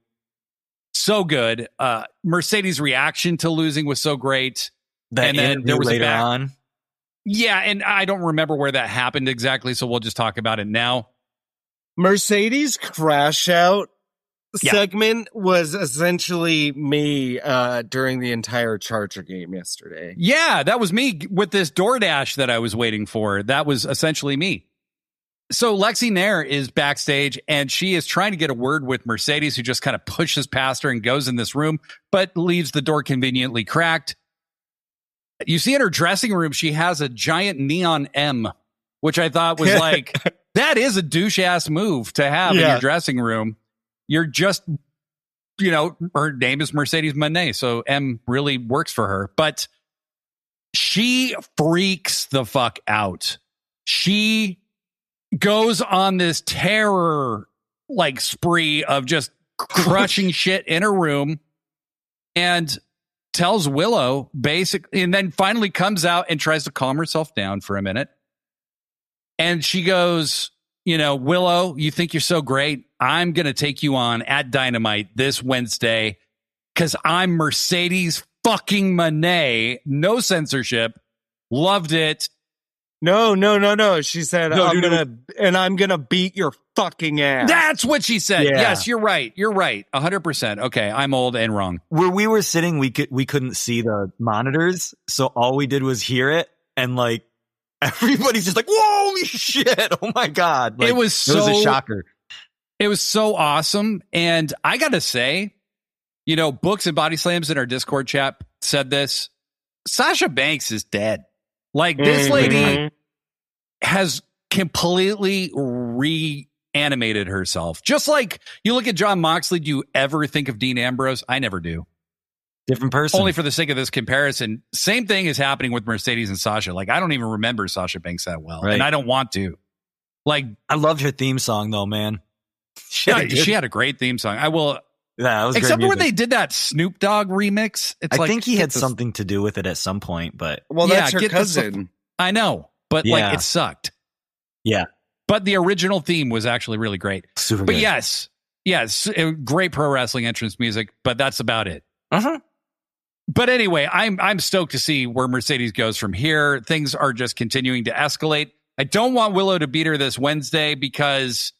So good. Mercedes' reaction to losing was so great. And then there was later on. Yeah, and I don't remember where that happened exactly, so we'll just talk about it now. Mercedes' crash out segment was essentially me during the entire Charger game yesterday. Yeah, that was me with this DoorDash that I was waiting for. That was essentially me. So Lexi Nair is backstage, and she is trying to get a word with Mercedes, who just kind of pushes past her and goes in this room, but leaves the door conveniently cracked. You see in her dressing room, she has a giant neon M, which I thought was like, that is a douche-ass move to have in your dressing room. You're just, her name is Mercedes Moné, so M really works for her. But she freaks the fuck out. She goes on this terror spree of just crushing shit in her room and tells Willow basically, and then finally comes out and tries to calm herself down for a minute. And she goes, Willow, you think you're so great. I'm going to take you on at Dynamite this Wednesday because I'm Mercedes fucking Moné. No censorship. Loved it. No. She said, I'm gonna beat your fucking ass. That's what she said. Yeah. Yes, you're right. 100%. Okay, I'm old and wrong. Where we were sitting, we couldn't see the monitors, so all we did was hear it, and everybody's just like, "Whoa, holy shit! Oh my god!" It was a shocker. It was so awesome, and I gotta say, Books and Body Slams in our Discord chat said this. Sasha Banks is dead. This lady has completely reanimated herself. Just like you look at Jon Moxley, do you ever think of Dean Ambrose? I never do. Different person. Only for the sake of this comparison. Same thing is happening with Mercedes and Sasha. I don't even remember Sasha Banks that well. Right. And I don't want to. I loved her theme song though, man. She had a great theme song. I will... Yeah, it was except great where they did that Snoop Dogg remix. I think he had something to do with it at some point, but that's her cousin. I know, but it sucked. Yeah, but the original theme was actually really great. Super but good. yes, great pro wrestling entrance music. But that's about it. Uh-huh. But anyway, I'm stoked to see where Mercedes goes from here. Things are just continuing to escalate. I don't want Willow to beat her this Wednesday because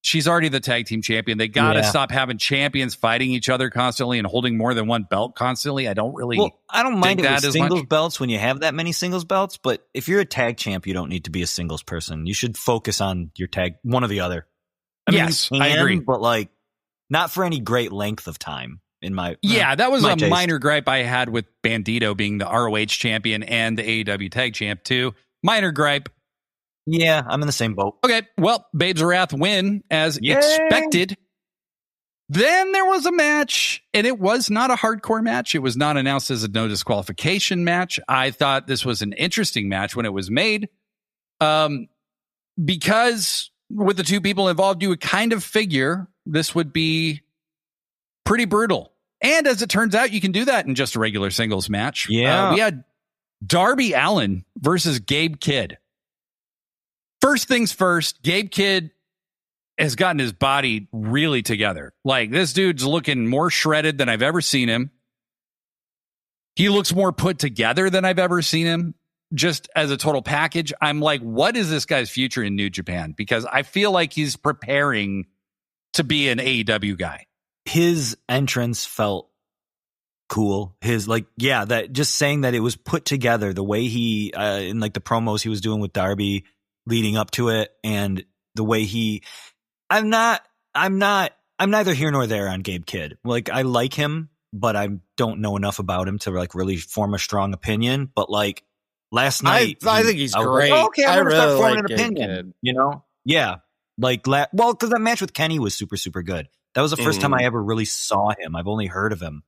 she's already the tag team champion. They got to stop having champions fighting each other constantly and holding more than one belt constantly. I don't mind it with singles belts when you have that many singles belts, but if you're a tag champ, you don't need to be a singles person. You should focus on your tag, one or the other. I agree. But not for any great length of time in my that was a taste. minor gripe I had with Bandito being the ROH champion and the AEW tag champ too. Minor gripe. Yeah, I'm in the same boat. Okay, well, Babes of Wrath win as expected. Then there was a match, and it was not a hardcore match. It was not announced as a no disqualification match. I thought this was an interesting match when it was made, because with the two people involved, you would kind of figure this would be pretty brutal. And as it turns out, you can do that in just a regular singles match. Yeah. We had Darby Allin versus Gabe Kidd. First things first, Gabe Kidd has gotten his body really together. This dude's looking more shredded than I've ever seen him. He looks more put together than I've ever seen him. Just as a total package, I'm like, what is this guy's future in New Japan? Because I feel like he's preparing to be an AEW guy. His entrance felt cool. That just saying that it was put together, the way he, in the promos he was doing with Darby leading up to it, and the way I'm neither here nor there on Gabe Kidd. I like him, but I don't know enough about him to really form a strong opinion. But last night, I think he's great. Okay, I'm gonna start forming an opinion. Yeah, because that match with Kenny was super, super good. That was the first time I ever really saw him. I've only heard of him,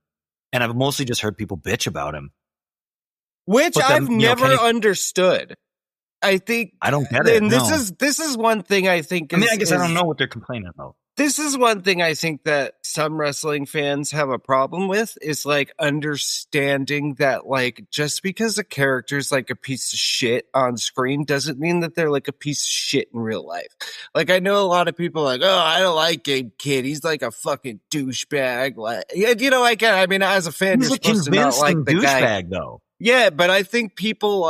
and I've mostly just heard people bitch about him, which I've never understood. I think I don't get it. And this is one thing I think. I guess I don't know what they're complaining about. This is one thing I think that some wrestling fans have a problem with is understanding that just because a character's a piece of shit on screen doesn't mean that they're a piece of shit in real life. I know a lot of people oh, I don't like Gabe Kidd. He's a fucking douchebag. I get. I mean, as a fan, he's you're supposed to not like the guy. Though. Yeah, but I think people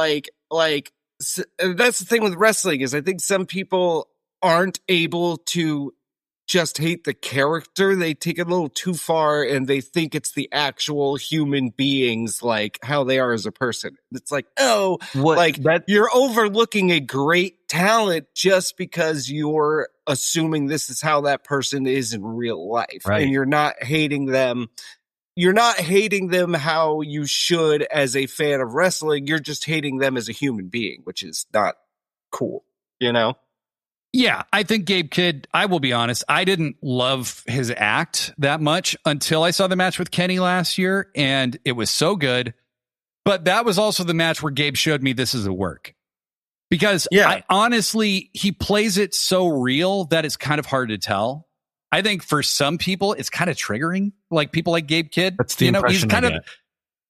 that's the thing with wrestling is I think some people aren't able to just hate the character. They take it a little too far and they think it's the actual human beings, like how they are as a person. It's like, oh, you're overlooking a great talent just because you're assuming this is how that person is in real life. Right. And you're not hating them. You're not hating them how you should as a fan of wrestling. You're just hating them as a human being, which is not cool, you know? Yeah, I think Gabe Kidd, I will be honest, I didn't love his act that much until I saw the match with Kenny last year, and it was so good. But that was also the match where Gabe showed me this is a work. Because I honestly, he plays it so real that it's kind of hard to tell. I think for some people, it's kind of triggering. Like people like Gabe Kidd. That's the impression he's kind of,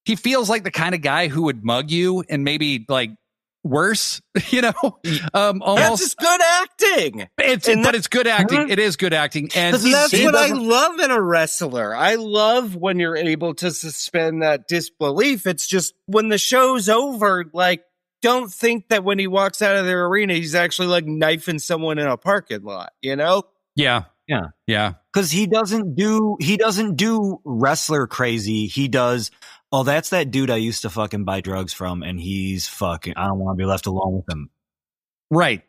he feels like the kind of guy who would mug you and maybe like worse, almost. That's just good acting. But it's good acting. It is good acting. And that's what I love in a wrestler. I love when you're able to suspend that disbelief. It's just when the show's over, like, don't think that when he walks out of their arena, he's actually like knifing someone in a parking lot, you know? Yeah. Because he doesn't do wrestler crazy. He does, oh, that's that dude I used to fucking buy drugs from, and he's fucking, I don't want to be left alone with him. Right.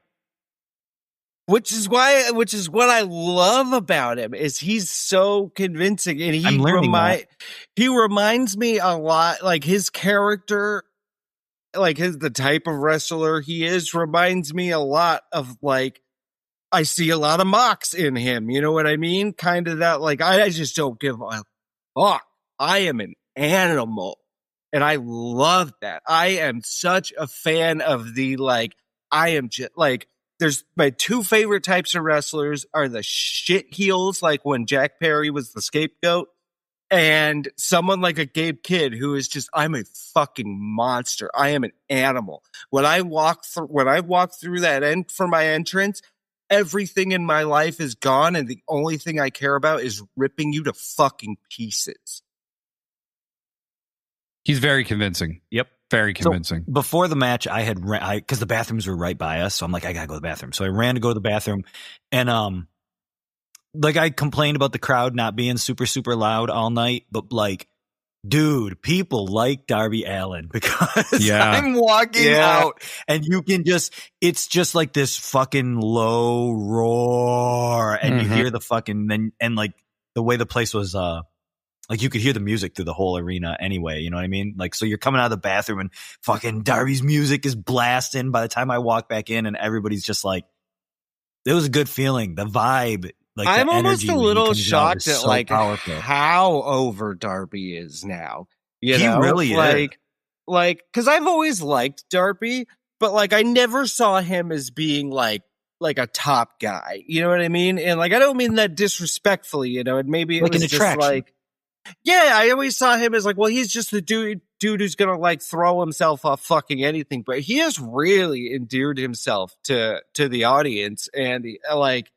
Which is what I love about him is he's so convincing, and he reminds me a lot, like his character, like the type of wrestler he is reminds me a lot of, like, I see a lot of Mox in him. You know what I mean? Kind of that, like, I just don't give a fuck. I am an animal. And I love that. I am such a fan of the, like, I am just, like, there's my two favorite types of wrestlers are the shit heels, like when Jack Perry was the scapegoat, and someone like a Gabe Kidd who is just, I'm a fucking monster. I am an animal. When I walk through that end for my entrance, everything in my life is gone, and the only thing I care about is ripping you to fucking pieces. He's very convincing. Yep. Very convincing. So before the match, I had because the bathrooms were right by us, so I'm like, I gotta go to the bathroom. So I ran to go to the bathroom, and like I complained about the crowd not being super, super loud all night, but like, dude, people like Darby Allin because I'm walking out and you can it's just like this fucking low roar, and you hear the fucking, and like the way the place was, like you could hear the music through the whole arena anyway, you know what I mean? Like, so you're coming out of the bathroom and fucking Darby's music is blasting by the time I walk back in, and everybody's just like, it was a good feeling. The vibe. Like I'm almost a little shocked at, so like, powerful. how over Darby is now. You know? He really is. Like, because I've always liked Darby, but like I never saw him as being like a top guy. You know what I mean? And like I don't mean that disrespectfully. You know, and maybe it like was an just attraction. like, yeah, I always saw him as like, well, he's just the dude who's gonna like throw himself off fucking anything. But he has really endeared himself to the audience, and like.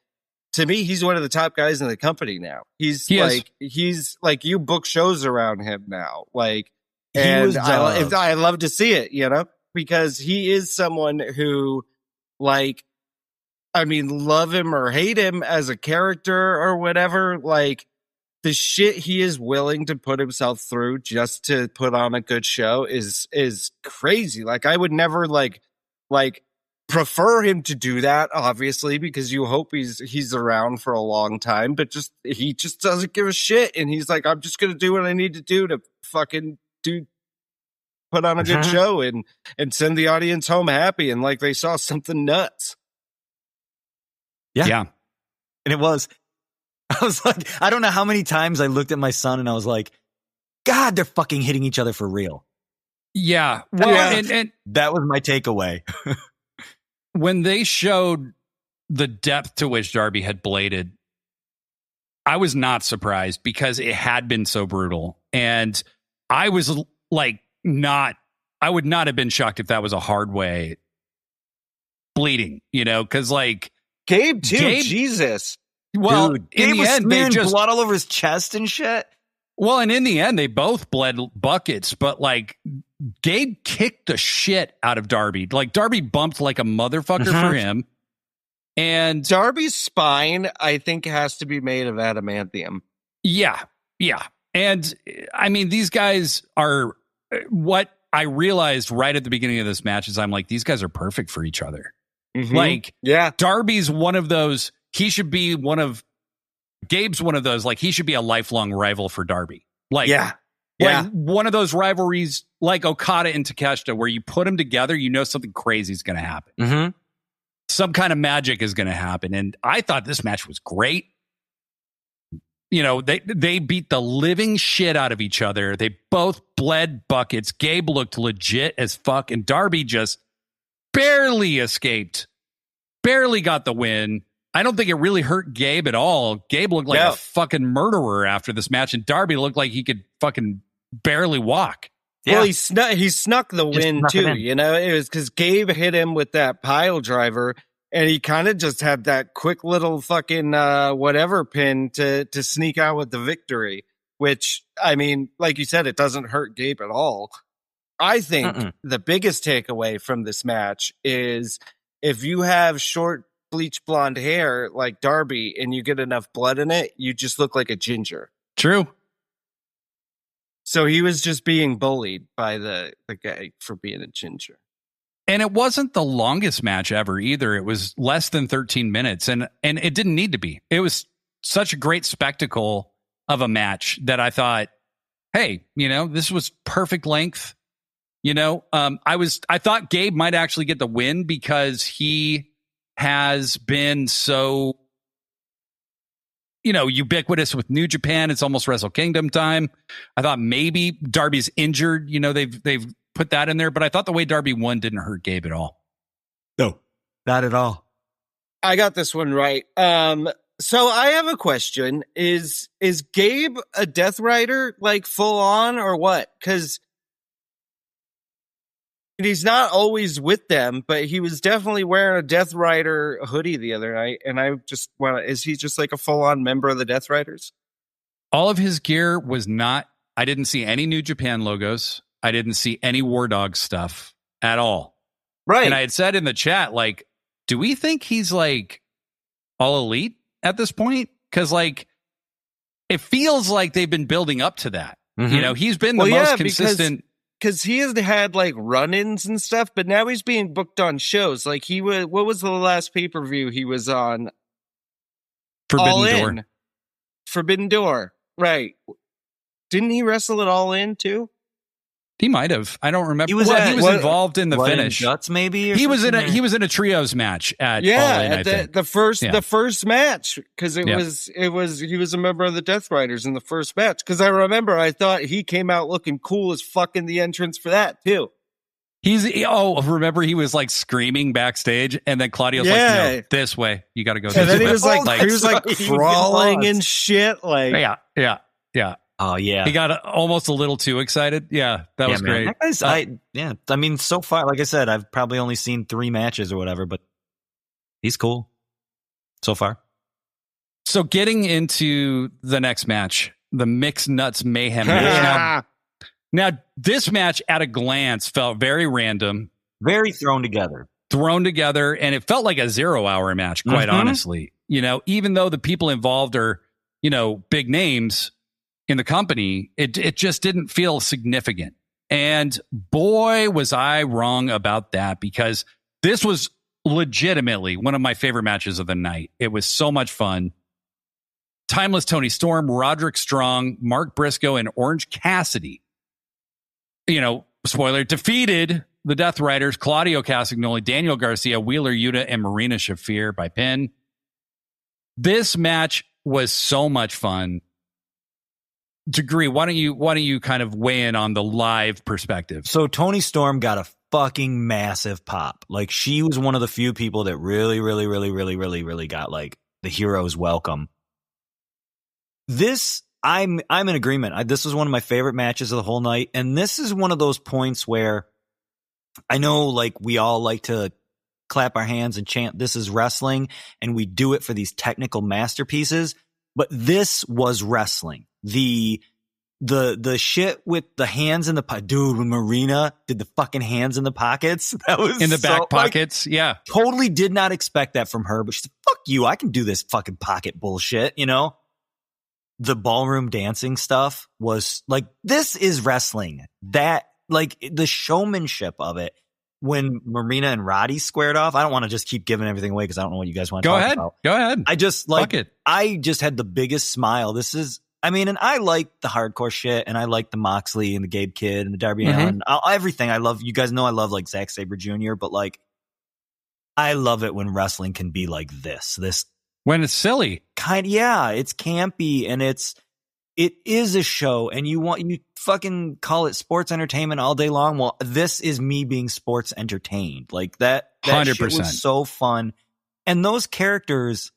To me, he's one of the top guys in the company now. He's like you book shows around him now. Like, and I love to see it, you know, because he is someone who, like, I mean, love him or hate him as a character or whatever, like the shit he is willing to put himself through just to put on a good show is crazy. Like, I would never like prefer him to do that, obviously, because you hope he's around for a long time, but he just doesn't give a shit, and he's like, I'm just gonna do what I need to do to fucking put on a good show and send the audience home happy and like they saw something nuts. Yeah. And I was like, I don't know how many times I looked at my son and I was like, God, they're fucking hitting each other for real. Yeah. Well, and that was my takeaway. When they showed the depth to which Darby had bladed, I was not surprised because it had been so brutal. And I was like, I would not have been shocked if that was a hard way bleeding, you know, because like Gabe too, Jesus. Well, dude, in the end, they just blood all over his chest and shit. Well, and in the end, they both bled buckets, but like Gabe kicked the shit out of Darby. Like Darby bumped like a motherfucker for him. And Darby's spine, I think, has to be made of adamantium. Yeah. And I mean, these guys are what I realized right at the beginning of this match is I'm like, these guys are perfect for each other. Mm-hmm. Like, yeah, Darby's one of those. He should be Gabe's one of those. Like, he should be a lifelong rival for Darby. Like, like one of those rivalries like Okada and Takeshita, where you put them together, you know something crazy is going to happen. Mm-hmm. Some kind of magic is going to happen. And I thought this match was great. You know, they beat the living shit out of each other. They both bled buckets. Gabe looked legit as fuck, and Darby just barely escaped, barely got the win. I don't think it really hurt Gabe at all. Gabe looked like a fucking murderer after this match, and Darby looked like he could fucking barely walk. Yeah. Well, he snuck the win too. You know, it was because Gabe hit him with that pile driver, and he kind of just had that quick little fucking whatever pin to sneak out with the victory. Which, I mean, like you said, it doesn't hurt Gabe at all. I think the biggest takeaway from this match is if you have short bleach blonde hair like Darby and you get enough blood in it, you just look like a ginger. True. So he was just being bullied by the guy for being a ginger. And it wasn't the longest match ever either. It was less than 13 minutes, and it didn't need to be. It was such a great spectacle of a match that I thought, hey, you know, this was perfect length. You know, I thought Gabe might actually get the win because he has been so, you know, ubiquitous with New Japan. It's almost Wrestle Kingdom time. I thought maybe Darby's injured. You know, they've put that in there, but I thought the way Darby won didn't hurt Gabe at all. No, not at all. I got this one right. So I have a question. Is Gabe a Death Rider, like full on, or what? Because he's not always with them, but he was definitely wearing a Death Rider hoodie the other night. And I just want to, is he just like a full on member of the Death Riders? All of his gear was not, I didn't see any New Japan logos. I didn't see any War Dog stuff at all. Right. And I had said in the chat, like, do we think he's like all elite at this point? Because like, it feels like they've been building up to that. Mm-hmm. You know, he's been the most consistent. Because he has had like run-ins and stuff, but now he's being booked on shows. Like what was the last pay-per-view he was on? Forbidden Door. Right. Didn't he wrestle it All In too? He might have. I don't remember. He was involved in the finish. Guts, maybe. He was in a trios match at All In. I think the first match, because he was a member of the Death Riders in the first match. Because I remember, I thought he came out looking cool as fuck in the entrance for that too. Remember he was like screaming backstage, and then Claudio's like, "No, this way. You got to go." And this then way. he was like crawling and shit. Like yeah. Oh yeah, he got almost a little too excited. Yeah, that was great. That guy's, I mean, so far, like I said, I've probably only seen 3 matches or whatever, but he's cool so far. So getting into the next match, the Mixed Nuts Mayhem match. Now, this match at a glance felt very random, very thrown together, and it felt like a 0-hour match. Quite honestly, you know, even though the people involved are, you know, big names in the company, it just didn't feel significant. And boy, was I wrong about that, because this was legitimately one of my favorite matches of the night. It was so much fun. Timeless Tony Storm, Roderick Strong, Mark Briscoe, and Orange Cassidy, you know, spoiler, defeated the Death Riders, Claudio Castagnoli, Daniel Garcia, Wheeler Yuta, and Marina Shafir by pin. This match was so much fun. Degree, why don't you kind of weigh in on the live perspective? So Tony Storm got a fucking massive pop. Like, she was one of the few people that really got like the hero's welcome. This, I'm in agreement. This was one of my favorite matches of the whole night, and this is one of those points where I know, like, we all like to clap our hands and chant, "This is wrestling," and we do it for these technical masterpieces. But this was wrestling. The the shit with the hands in the dude, when Marina did the fucking hands in the pockets, that was in the back like, pockets. Yeah. Totally did not expect that from her, but she said, fuck you. I can do this fucking pocket bullshit, you know? The ballroom dancing stuff was like, this is wrestling. That, like, the showmanship of it. When Marina and Roddy squared off, I don't want to just keep giving everything away because I don't know what you guys want to talk about. Go ahead. I just I just had the biggest smile. And I like the hardcore shit, and I like the Moxley and the Gabe Kidd and the Darby Allin, everything. I love, you guys know I love like Zack Sabre Jr., but like, I love it when wrestling can be like this when it's silly, it's campy, and it is a show, and you fucking call it sports entertainment all day long. Well, this is me being sports entertained. Like that 100%. Shit was so fun. And those characters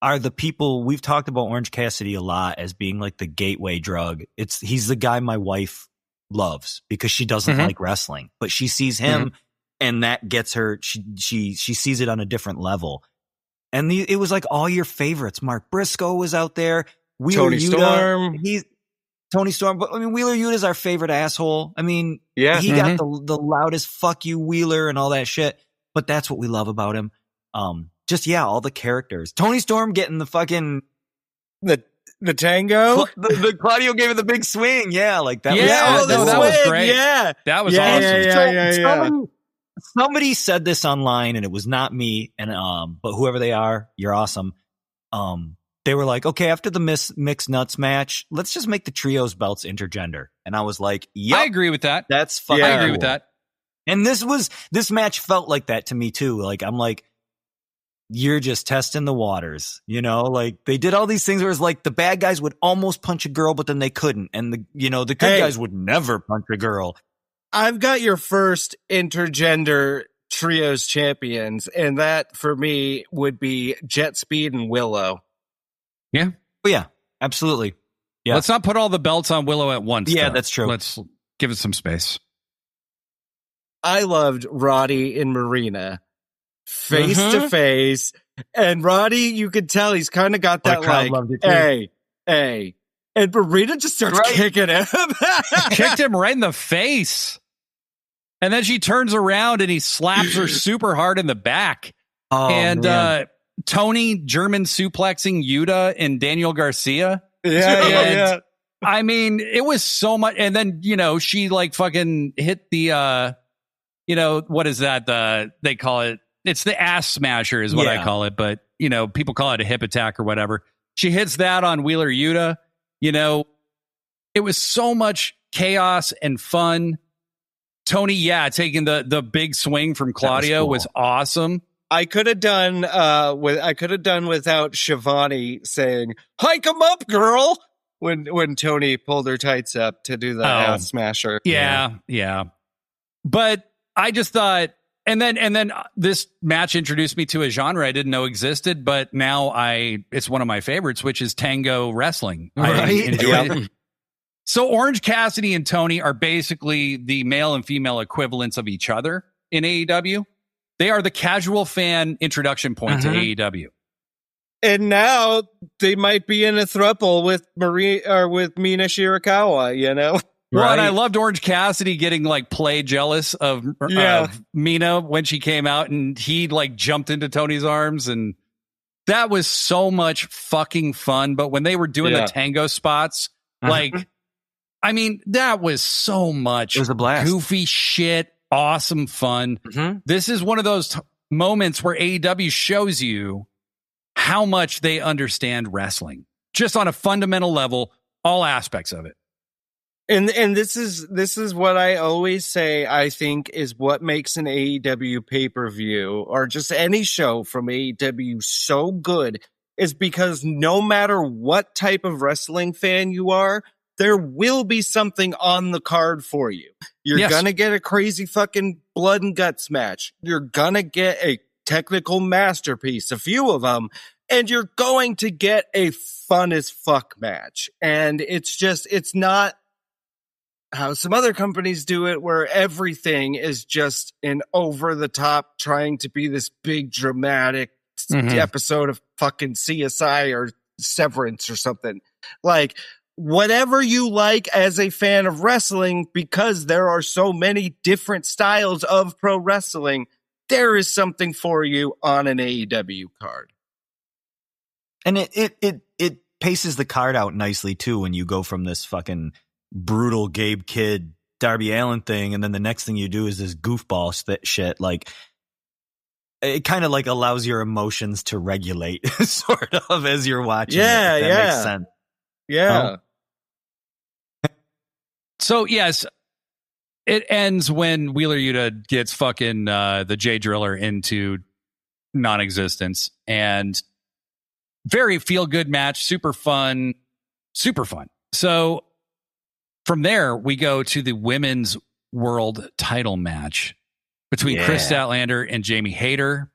are the people. We've talked about Orange Cassidy a lot as being like the gateway drug. He's the guy my wife loves because she doesn't like wrestling, but she sees him and that gets her, she sees it on a different level. And it was like all your favorites. Mark Briscoe was out there. Tony Storm. Tony Storm. But I mean, Wheeler Yuta's our favorite asshole. I mean, he got the loudest fuck you Wheeler and all that shit. But that's what we love about him. All the characters. Tony Storm getting the fucking the tango. The Claudio gave it the big swing. Yeah, like that. That was great. Yeah, that was awesome. Somebody said this online, and it was not me. And but whoever they are, you're awesome. They were like, okay, after the mixed nuts match, let's just make the trios belts intergender. And I was like, yep, I agree with that. That's fucking I agree with that. And this match felt like that to me too. Like, I'm like, you're just testing the waters, you know? Like, they did all these things where it's like the bad guys would almost punch a girl, but then they couldn't. And the good guys would never punch a girl. I've got your first intergender trios champions, and that for me would be Jet Speed and Willow. Yeah. Oh, yeah, absolutely. Yeah. Let's not put all the belts on Willow at once. Yeah, though. that's true. Let's give it some space. I loved Roddy and Marina face to face. And Roddy, you could tell he's kind of got that like, hey. And Marina just starts kicking him. Kicked him right in the face. And then she turns around and he slaps her super hard in the back. Oh, and Tony German suplexing Yuta and Daniel Garcia. Yeah. I mean, it was so much. And then, she like fucking hit the, what is that? They call it, it's the ass smasher is what I call it. But, people call it a hip attack or whatever. She hits that on Wheeler Yuta. It was so much chaos and fun. Tony, taking the big swing from Claudio was awesome. I could have done without Shivani saying, "Hike 'em up, girl," when Tony pulled her tights up to do the ass smasher. Yeah. But I just thought, and then this match introduced me to a genre I didn't know existed, but now it's one of my favorites, which is tango wrestling. Right? I enjoy it. So Orange Cassidy and Tony are basically the male and female equivalents of each other in AEW. They are the casual fan introduction point to AEW. And now they might be in a throuple with Mina Shirakawa, Well, and I loved Orange Cassidy getting like play jealous of Mina when she came out and he like jumped into Tony's arms, and that was so much fucking fun. But when they were doing the tango spots, like, I mean, that was so much. It was a blast. Goofy shit, awesome fun. This is one of those moments where AEW shows you how much they understand wrestling, just on a fundamental level, all aspects of it. And this is what I always say, I think, is what makes an AEW pay-per-view or just any show from AEW so good is because no matter what type of wrestling fan you are, there will be something on the card for you. You're gonna get a crazy fucking blood and guts match. You're gonna get a technical masterpiece, a few of them, and you're going to get a fun as fuck match. And it's not how some other companies do it, where everything is just an over the top trying to be this big dramatic episode of fucking CSI or Severance or something. Like, whatever you like as a fan of wrestling, because there are so many different styles of pro wrestling, there is something for you on an AEW card. And it paces the card out nicely too when you go from this fucking brutal Gabe Kidd Darby Allin thing, and then the next thing you do is this goofball shit. Like, it kind of like allows your emotions to regulate sort of as you're watching. Yeah, if that makes sense. Yeah. So yes, it ends when Wheeler Yuta gets fucking the Jay Driller into non-existence, and very feel good match, super fun. So from there, we go to the women's world title match between Chris Statlander and Jamie Hayter.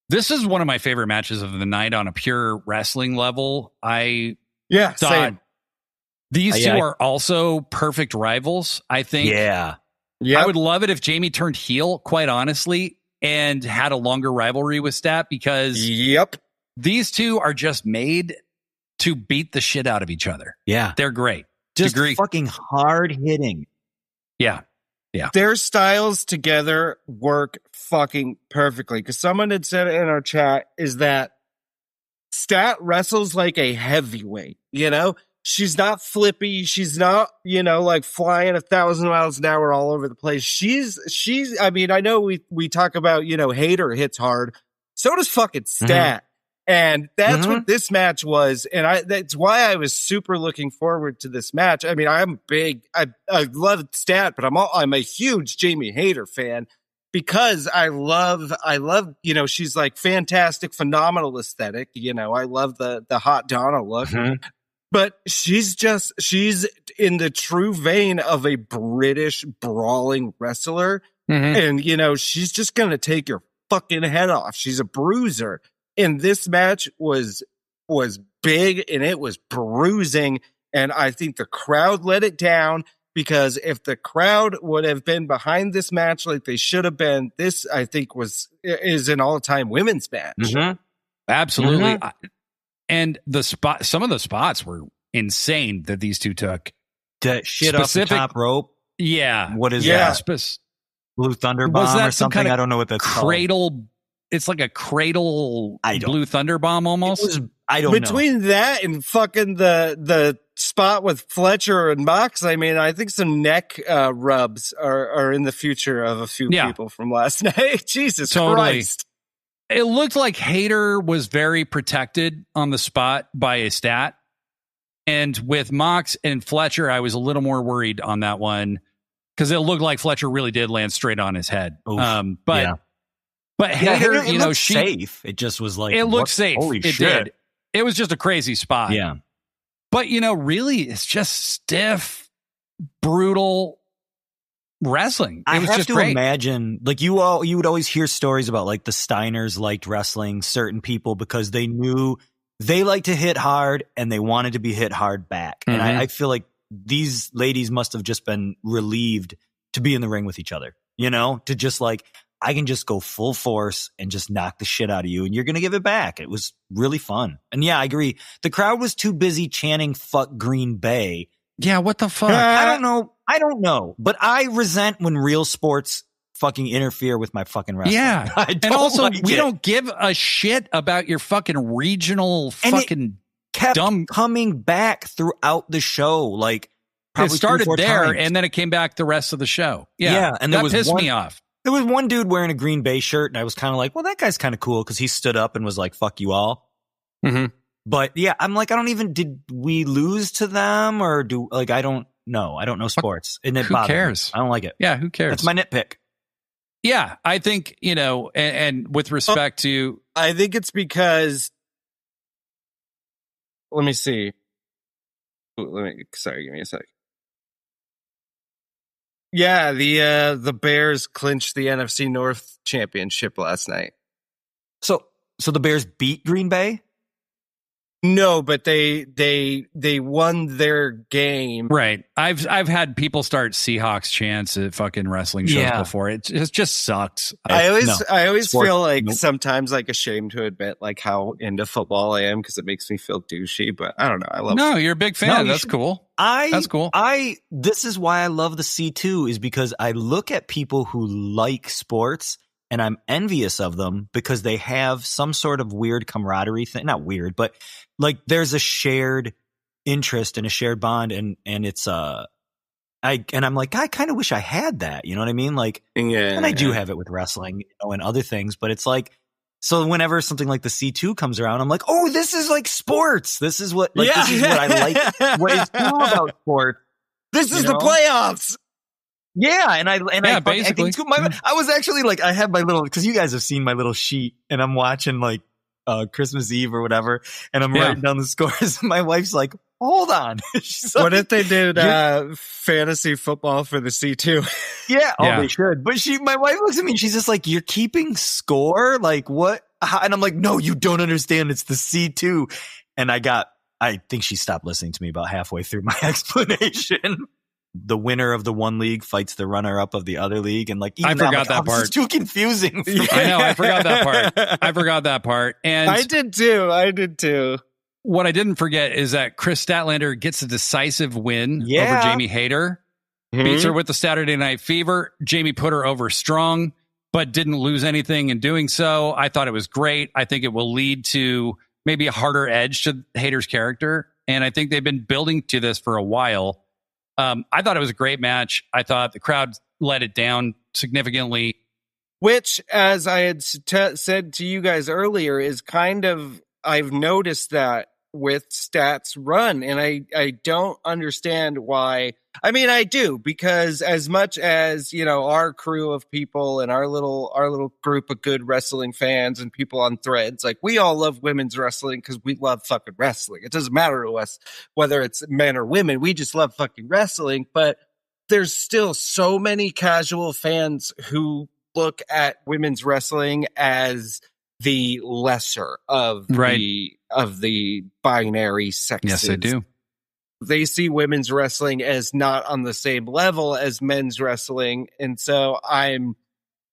This is one of my favorite matches of the night on a pure wrestling level. I thought same. These two are also perfect rivals, I think. Yeah. I would love it if Jamie turned heel, quite honestly, and had a longer rivalry with Stat, because these two are just made to beat the shit out of each other. Yeah. They're great. Just fucking hard hitting. Yeah. Their styles together work fucking perfectly. Because someone had said in our chat is that Stat wrestles like a heavyweight, you know? She's not flippy. She's not, like flying 1,000 miles an hour all over the place. She's, I mean, I know we talk about, Hayter hits hard. So does fucking Stat. And that's what this match was. And that's why I was super looking forward to this match. I mean, I'm big, I love Stat, but I'm a huge Jamie Hayter fan, because I love, she's like fantastic, phenomenal aesthetic. I love the hot Donna look. But she's in the true vein of a British brawling wrestler. And, she's just going to take your fucking head off. She's a bruiser. And this match was big, and it was bruising. And I think the crowd let it down, because if the crowd would have been behind this match like they should have been, this, I think, is an all-time women's match. Absolutely. And some of the spots were insane that these two took. To shit off the top rope. Yeah. What is that? Blue Thunder Bomb or something? Kind of I don't know what that's cradle. Called. It's like a cradle Blue Thunder Bomb almost. I don't know. Between that and fucking the spot with Fletcher and Mox, I mean, I think some neck rubs are in the future of a few people from last night. Jesus Christ. It looked like Hayter was very protected on the spot by a Stat. And with Mox and Fletcher, I was a little more worried on that one, because it looked like Fletcher really did land straight on his head. But Hayter, she safe. It just was like, it looked safe. Holy shit. Did. It was just a crazy spot. Yeah. But, really, it's just stiff, brutal wrestling. It was just great. Imagine, like, you would always hear stories about, like, the Steiners liked wrestling certain people because they knew they liked to hit hard and they wanted to be hit hard back. And I feel like these ladies must have just been relieved to be in the ring with each other, to just like, I can just go full force and just knock the shit out of you, and you're going to give it back. It was really fun. And yeah, I agree. The crowd was too busy chanting "fuck Green Bay." Yeah, what the fuck? I don't know. But I resent when real sports fucking interfere with my fucking wrestling. Yeah. And also, we don't give a shit about your fucking regional fucking kept coming back throughout the show. Like, it started there, times. And then it came back the rest of the show. Yeah. And that pissed me off. There was one dude wearing a Green Bay shirt, and I was kind of like, well, that guy's kind of cool, because he stood up and was like, fuck you all. But yeah, I'm like, did we lose to them, or I don't know. I don't know sports. And who cares? I don't like it. Yeah, who cares? That's my nitpick. Yeah, I think, and with respect to... I think it's because... Let me see. Sorry, give me a sec. Yeah, the Bears clinched the NFC North championship last night. So the Bears beat Green Bay? No, but they won their game. Right. I've had people start Seahawks chants at fucking wrestling shows before. It just sucks. I always feel like sometimes like ashamed to admit like how into football I am because it makes me feel douchey. But I don't know. I love. No, you're a big fan. That's cool. That's cool. This is why I love the C2 is because I look at people who like sports. And I'm envious of them because they have some sort of weird camaraderie thing. Not weird, but like there's a shared interest and a shared bond. And it's, I'm like, I kind of wish I had that. You know what I mean? Like, and I do have it with wrestling, and other things, but it's like, so whenever something like the C2 comes around, I'm like, oh, this is like sports. This is what, this is what I like. What is cool about sports. This is the playoffs. Yeah, and I basically. I was actually like, I had my little, because you guys have seen my little sheet, and I'm watching like Christmas Eve or whatever, and I'm writing down the scores. And my wife's like, hold on. She's what if they did fantasy football for the C2? Yeah, they should. But my wife looks at me and she's just like, you're keeping score? Like what? And I'm like, no, you don't understand. It's the C2. And I think she stopped listening to me about halfway through my explanation. The winner of the one league fights the runner up of the other league. And like, I forgot that part. This is too confusing. I know. I forgot that part. And I did too. What I didn't forget is that Chris Statlander gets a decisive win over Jamie Hayter. Beats her with the Saturday Night Fever. Jamie put her over strong, but didn't lose anything in doing so. I thought it was great. I think it will lead to maybe a harder edge to Hayter's character. And I think they've been building to this for a while. I thought it was a great match. I thought the crowd let it down significantly. Which, as I had said to you guys earlier, is kind of, I've noticed that with Stat's run. And I don't understand why. I mean, I do, because as much as, our crew of people and our little group of good wrestling fans and people on threads, like we all love women's wrestling because we love fucking wrestling. It doesn't matter to us whether it's men or women. We just love fucking wrestling. But there's still so many casual fans who look at women's wrestling as the lesser of the binary sexes. Yes, they do. They see women's wrestling as not on the same level as men's wrestling. And so I'm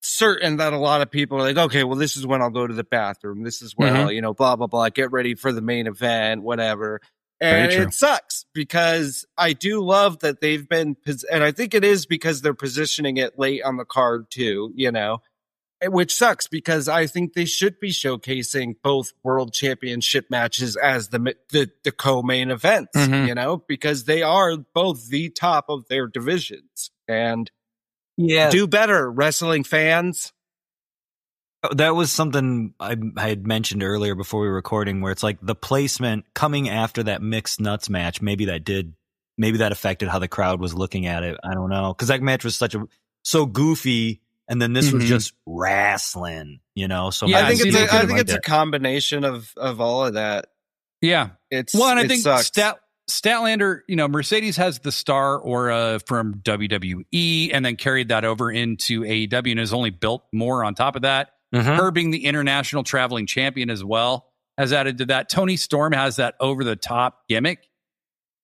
certain that a lot of people are like, okay, well, this is when I'll go to the bathroom. This is when I'll, blah, blah, blah, get ready for the main event, whatever. And it sucks because I do love that they've been, and I think it is because they're positioning it late on the card too, which sucks because I think they should be showcasing both world championship matches as the co-main events, because they are both the top of their divisions. And do better, wrestling fans. That was something I had mentioned earlier before we were recording, where it's like the placement coming after that mixed nuts match. Maybe that affected how the crowd was looking at it. I don't know, because that match was so goofy. And then this was just wrestling, So I think it's a combination of all of that. Yeah, I think sucks. Statlander, Mercedes has the star aura from WWE, and then carried that over into AEW, and has only built more on top of that. Her being the international traveling champion as well has added to that. Toni Storm has that over the top gimmick,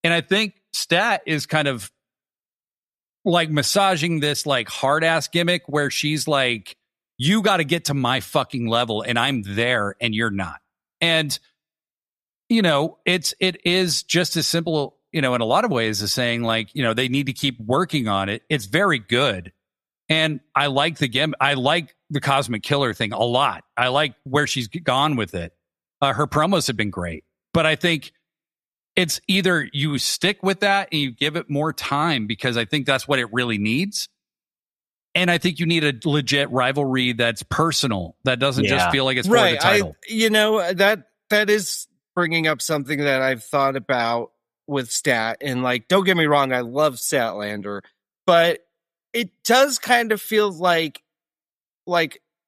and I think Stat is kind of like massaging this like hard ass gimmick where she's like, you got to get to my fucking level and I'm there and you're not. And, it is just as simple, in a lot of ways as saying like, they need to keep working on it. It's very good. And I like the gimmick. I like the Cosmic Killer thing a lot. I like where she's gone with it. Her promos have been great, but I think it's either you stick with that and you give it more time, because I think that's what it really needs. And I think you need a legit rivalry that's personal, that doesn't just feel like it's for the title. That is bringing up something that I've thought about with Stat. And like, don't get me wrong, I love Statlander, but it does kind of feel like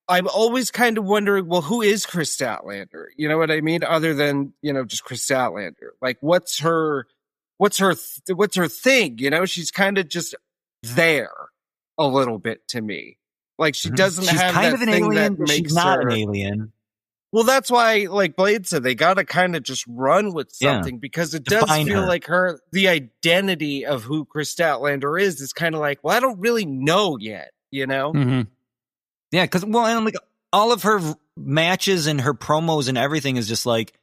I'm always kind of wondering, well, who is Chris Statlander? You know what I mean? Other than, just Chris Statlander. Like, what's her thing? She's kind of just there a little bit to me. Like, she doesn't have kind that of an thing alien, that makes she's not her an alien. Well, that's why, like Blade said, they got to kind of just run with something because it does feel like the identity of who Chris Statlander is kind of like, well, I don't really know yet, you know? Mm-hmm. Yeah, because, well, and like all of her matches and her promos and everything is just like,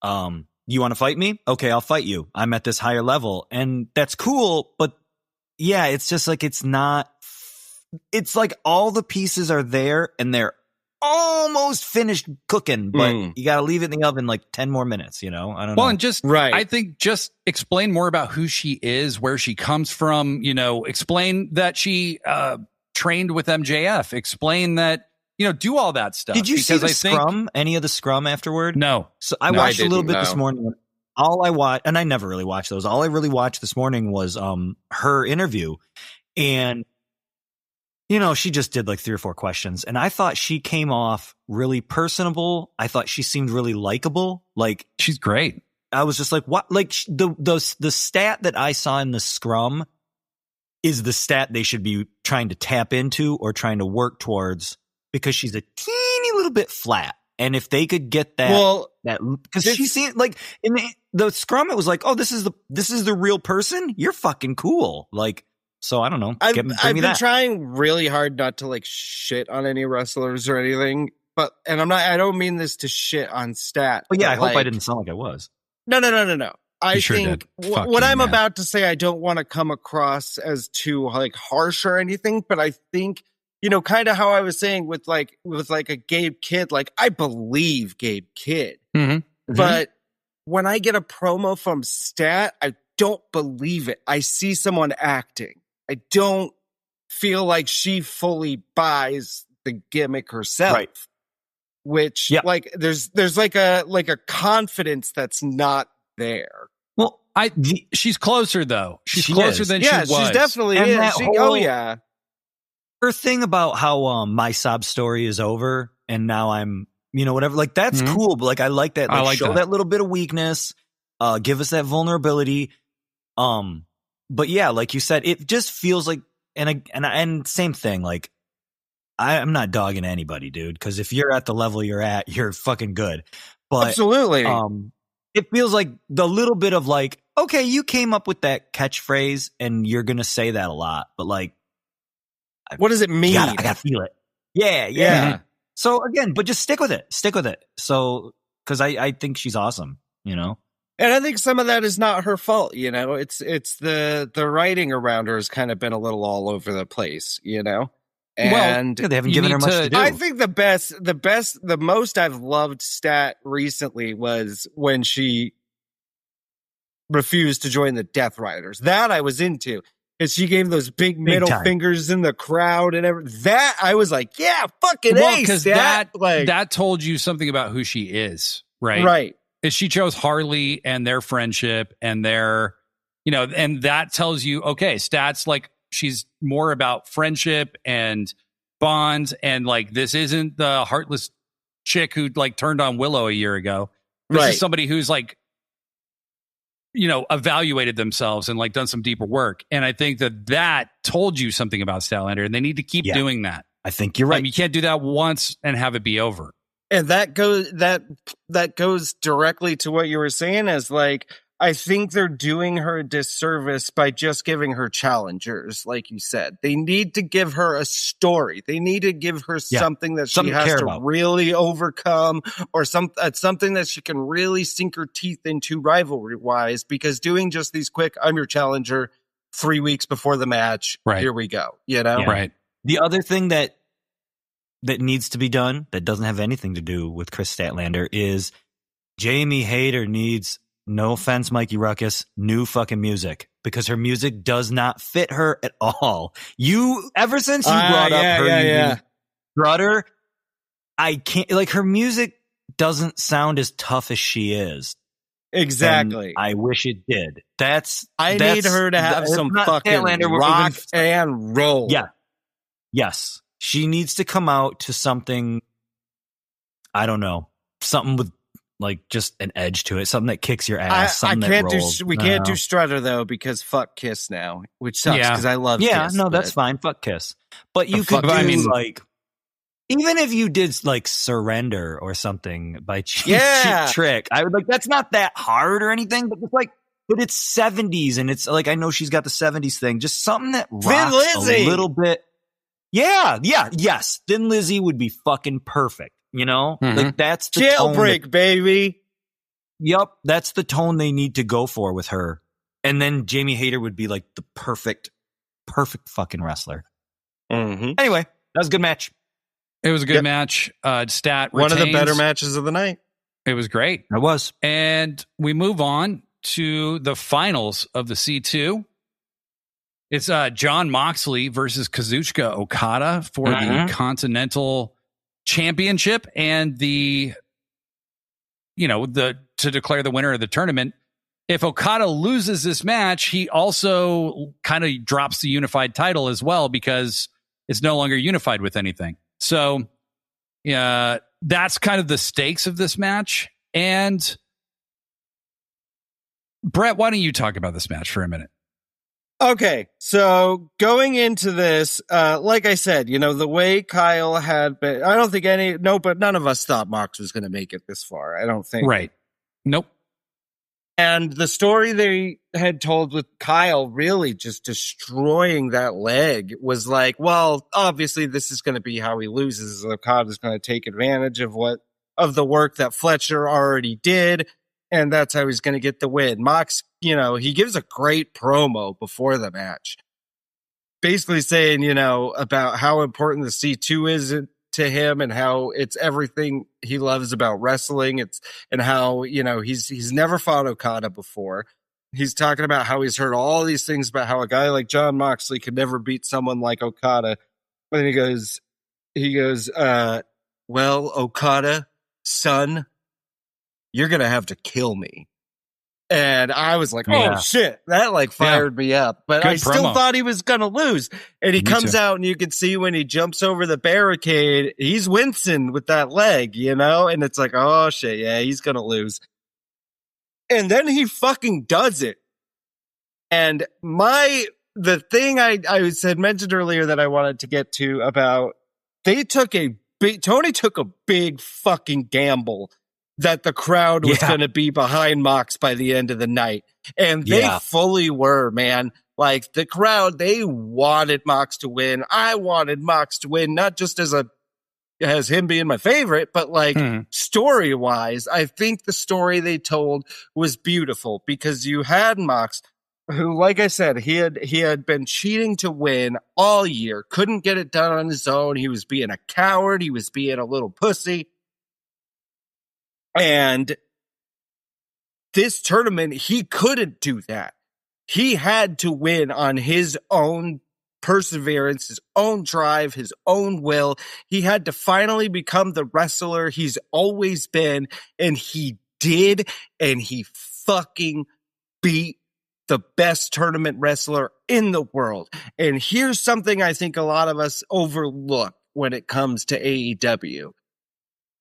you want to fight me? Okay, I'll fight you. I'm at this higher level. And that's cool, but yeah, it's just like, it's like all the pieces are there and they're almost finished cooking, but you got to leave it in the oven like 10 more minutes, you know? I don't know. Well, and I think just explain more about who she is, where she comes from, you know, explain that she trained with MJF, explain that, you know, do all that stuff. Did you see the scrum? Any of the scrum afterward? No. So I watched a little bit this morning. All I watched, and I never really watched those. All I really watched this morning was her interview. And you know, she just did like 3 or 4 questions, and I thought she came off really personable. I thought she seemed really likable. Like, she's great. I was just like, what? Like the stat that I saw in the scrum is the stat they should be trying to tap into or trying to work towards, because she's a teeny little bit flat. And if they could get that, because she seemed like in the scrum, it was like, oh, this is the real person. You're fucking cool. Like. So I don't know. I've been trying really hard not to like shit on any wrestlers or anything, and I don't mean this to shit on Stat. Well, yeah, I hope I didn't sound like I was. No. I think what I'm about to say, I don't want to come across as too like harsh or anything, but I think, you know, kind of how I was saying with like a Gabe Kidd, like I believe Gabe Kidd, but when I get a promo from Stat, I don't believe it. I see someone acting. I don't feel like she fully buys the gimmick herself, right. Which like there's like a confidence that's not there. Well, she's closer though. She's closer than she was. She's definitely is. Her thing about how my sob story is over and now I'm, you know, whatever. Like that's cool, but like I like that. Like, I like show that little bit of weakness. Give us that vulnerability. But yeah, like you said, it just feels like, and same thing. Like I'm not dogging anybody, dude, because if you're at the level you're at, you're fucking good. But absolutely, it feels like the little bit of like, okay, you came up with that catchphrase and you're gonna say that a lot, but like, what does it mean? I gotta feel it. Yeah. So again, but just stick with it. So because I think she's awesome, you know. And I think some of that is not her fault, you know. It's the writing around her has kind of been a little all over the place, you know. And they haven't given her much to do. I think the most I've loved Stat recently was when she refused to join the Death Riders. That I was into. Because she gave those big middle fingers in the crowd and everything. That I was like, yeah, fucking A, because that told you something about who she is, right? Right. Is she chose Harley and their friendship and their, you know, and that tells you, okay, Stat's like, she's more about friendship and bonds. And like, this isn't the heartless chick who like turned on Willow a year ago. This is somebody who's like, you know, evaluated themselves and like done some deeper work. And I think that told you something about Statlander, and they need to keep doing that. I think you're right. You can't do that once and have it be over. And that goes directly to what you were saying, as like, I think they're doing her a disservice by just giving her challengers, like you said. They need to give her a story. They need to give her something that she has to really overcome, or something that she can really sink her teeth into rivalry-wise, because doing just these quick, I'm your challenger, 3 weeks before the match, here we go, you know? Yeah. Right. The other thing that needs to be done that doesn't have anything to do with Chris Statlander is Jamie Hayter needs, no offense, Mikey Ruckus, new fucking music, because her music does not fit her at all. Ever since you brought up her Strutter, I can't, like, her music doesn't sound as tough as she is. Exactly. And I wish it did. I need her to have some fucking rock and roll. Yeah. Yes. She needs to come out to something, I don't know, something with like just an edge to it, something that kicks your ass. We can't do Strutter though, because fuck Kiss now, which sucks because I love Kiss. Yeah, no, that's fine. Fuck Kiss. But you could do like Even if you did like Surrender or something by Cheap Trick, I would like, that's not that hard or anything, but it's like, but it's 70s and it's like, I know she's got the 70s thing, just something that rocks a little bit. Yeah. Yes. Thin Lizzy would be fucking perfect. You know, like that's the Jailbreak, baby. Yep. That's the tone they need to go for with her. And then Jamie Hayter would be like the perfect fucking wrestler. Anyway, that was a good match. It was a good match. Stat one retains. of the better matches of the night. It was great. It was. And we move on to the finals of the C2. It's Jon Moxley versus Kazuchika Okada for the Continental Championship and to declare the winner of the tournament. If Okada loses this match, he also kind of drops the unified title as well because it's no longer unified with anything. So, that's kind of the stakes of this match. And Brett, why don't you talk about this match for a minute? Okay, so going into this, like I said, the way Kyle had been, I don't think but none of us thought Mox was going to make it this far. I don't think. Right. Nope. And the story they had told with Kyle really just destroying that leg was like, well, obviously this is going to be how he loses. Okada's going to take advantage of the work that Fletcher already did. And that's how he's going to get the win. Mox, he gives a great promo before the match. Basically saying, about how important the C2 is to him and how it's everything he loves about wrestling. And how, he's never fought Okada before. He's talking about how he's heard all these things about how a guy like Jon Moxley could never beat someone like Okada. And he goes, well, Okada, son, you're going to have to kill me. And I was like, oh shit, that fired me up, but I still thought he was going to lose. And he comes out and you can see when he jumps over the barricade, he's wincing with that leg, and it's like, oh shit. Yeah, he's going to lose. And then he fucking does it. And the thing I had mentioned earlier that I wanted to get to about, Tony took a big fucking gamble that the crowd was going to be behind Mox by the end of the night. And they fully were, man. Like, the crowd, they wanted Mox to win. I wanted Mox to win, not just as him being my favorite, but story-wise, I think the story they told was beautiful because you had Mox, who, like I said, he had been cheating to win all year, couldn't get it done on his own. He was being a coward. He was being a little pussy. And this tournament, he couldn't do that. He had to win on his own perseverance, his own drive, his own will. He had to finally become the wrestler he's always been. And he did. And he fucking beat the best tournament wrestler in the world. And here's something I think a lot of us overlook when it comes to AEW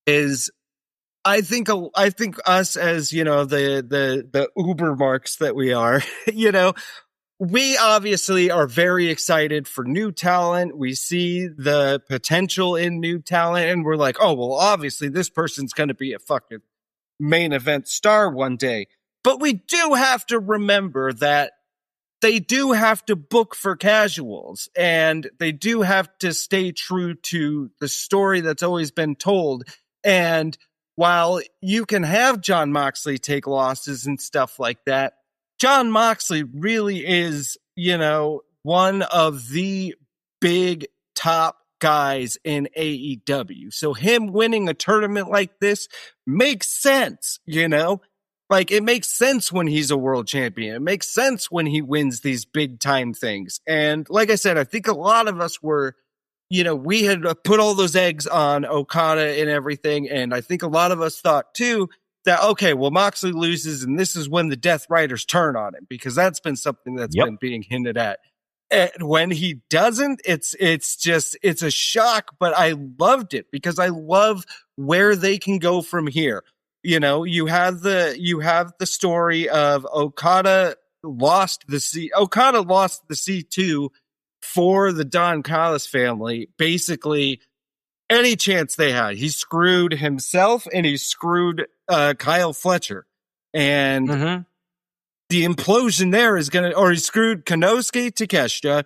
is I think us as, the Uber marks that we are, we obviously are very excited for new talent. We see the potential in new talent and we're like, oh, well, obviously this person's going to be a fucking main event star one day. But we do have to remember that they do have to book for casuals and they do have to stay true to the story that's always been told. And while you can have Jon Moxley take losses and stuff like that, Jon Moxley really is, one of the big top guys in AEW. So him winning a tournament like this makes sense, Like, it makes sense when he's a world champion. It makes sense when he wins these big time things. And like I said, I think a lot of us were, we had put all those eggs on Okada and everything. And I think a lot of us thought too that, okay, well, Moxley loses and this is when the Death Riders turn on him because that's been something that's been being hinted at. And when he doesn't, it's a shock, but I loved it because I love where they can go from here. You have the story of Okada lost the C2 for the Don Callis family, basically any chance they had. He screwed himself and he screwed Kyle Fletcher. And the implosion there is going to, or he screwed Konosuke Takeshita,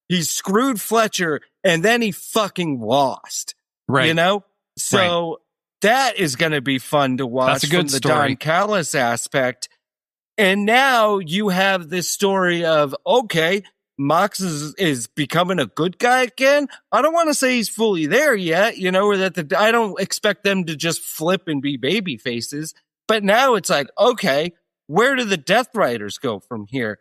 he screwed Fletcher, and then he fucking lost. Right. You know? So that is going to be fun to watch. That's a good from the story. Don Callis aspect. And now you have this story of, okay, Mox is becoming a good guy again. I don't want to say he's fully there yet, you know, or that I don't expect them to just flip and be baby faces. But now it's like, okay, where do the Death Riders go from here?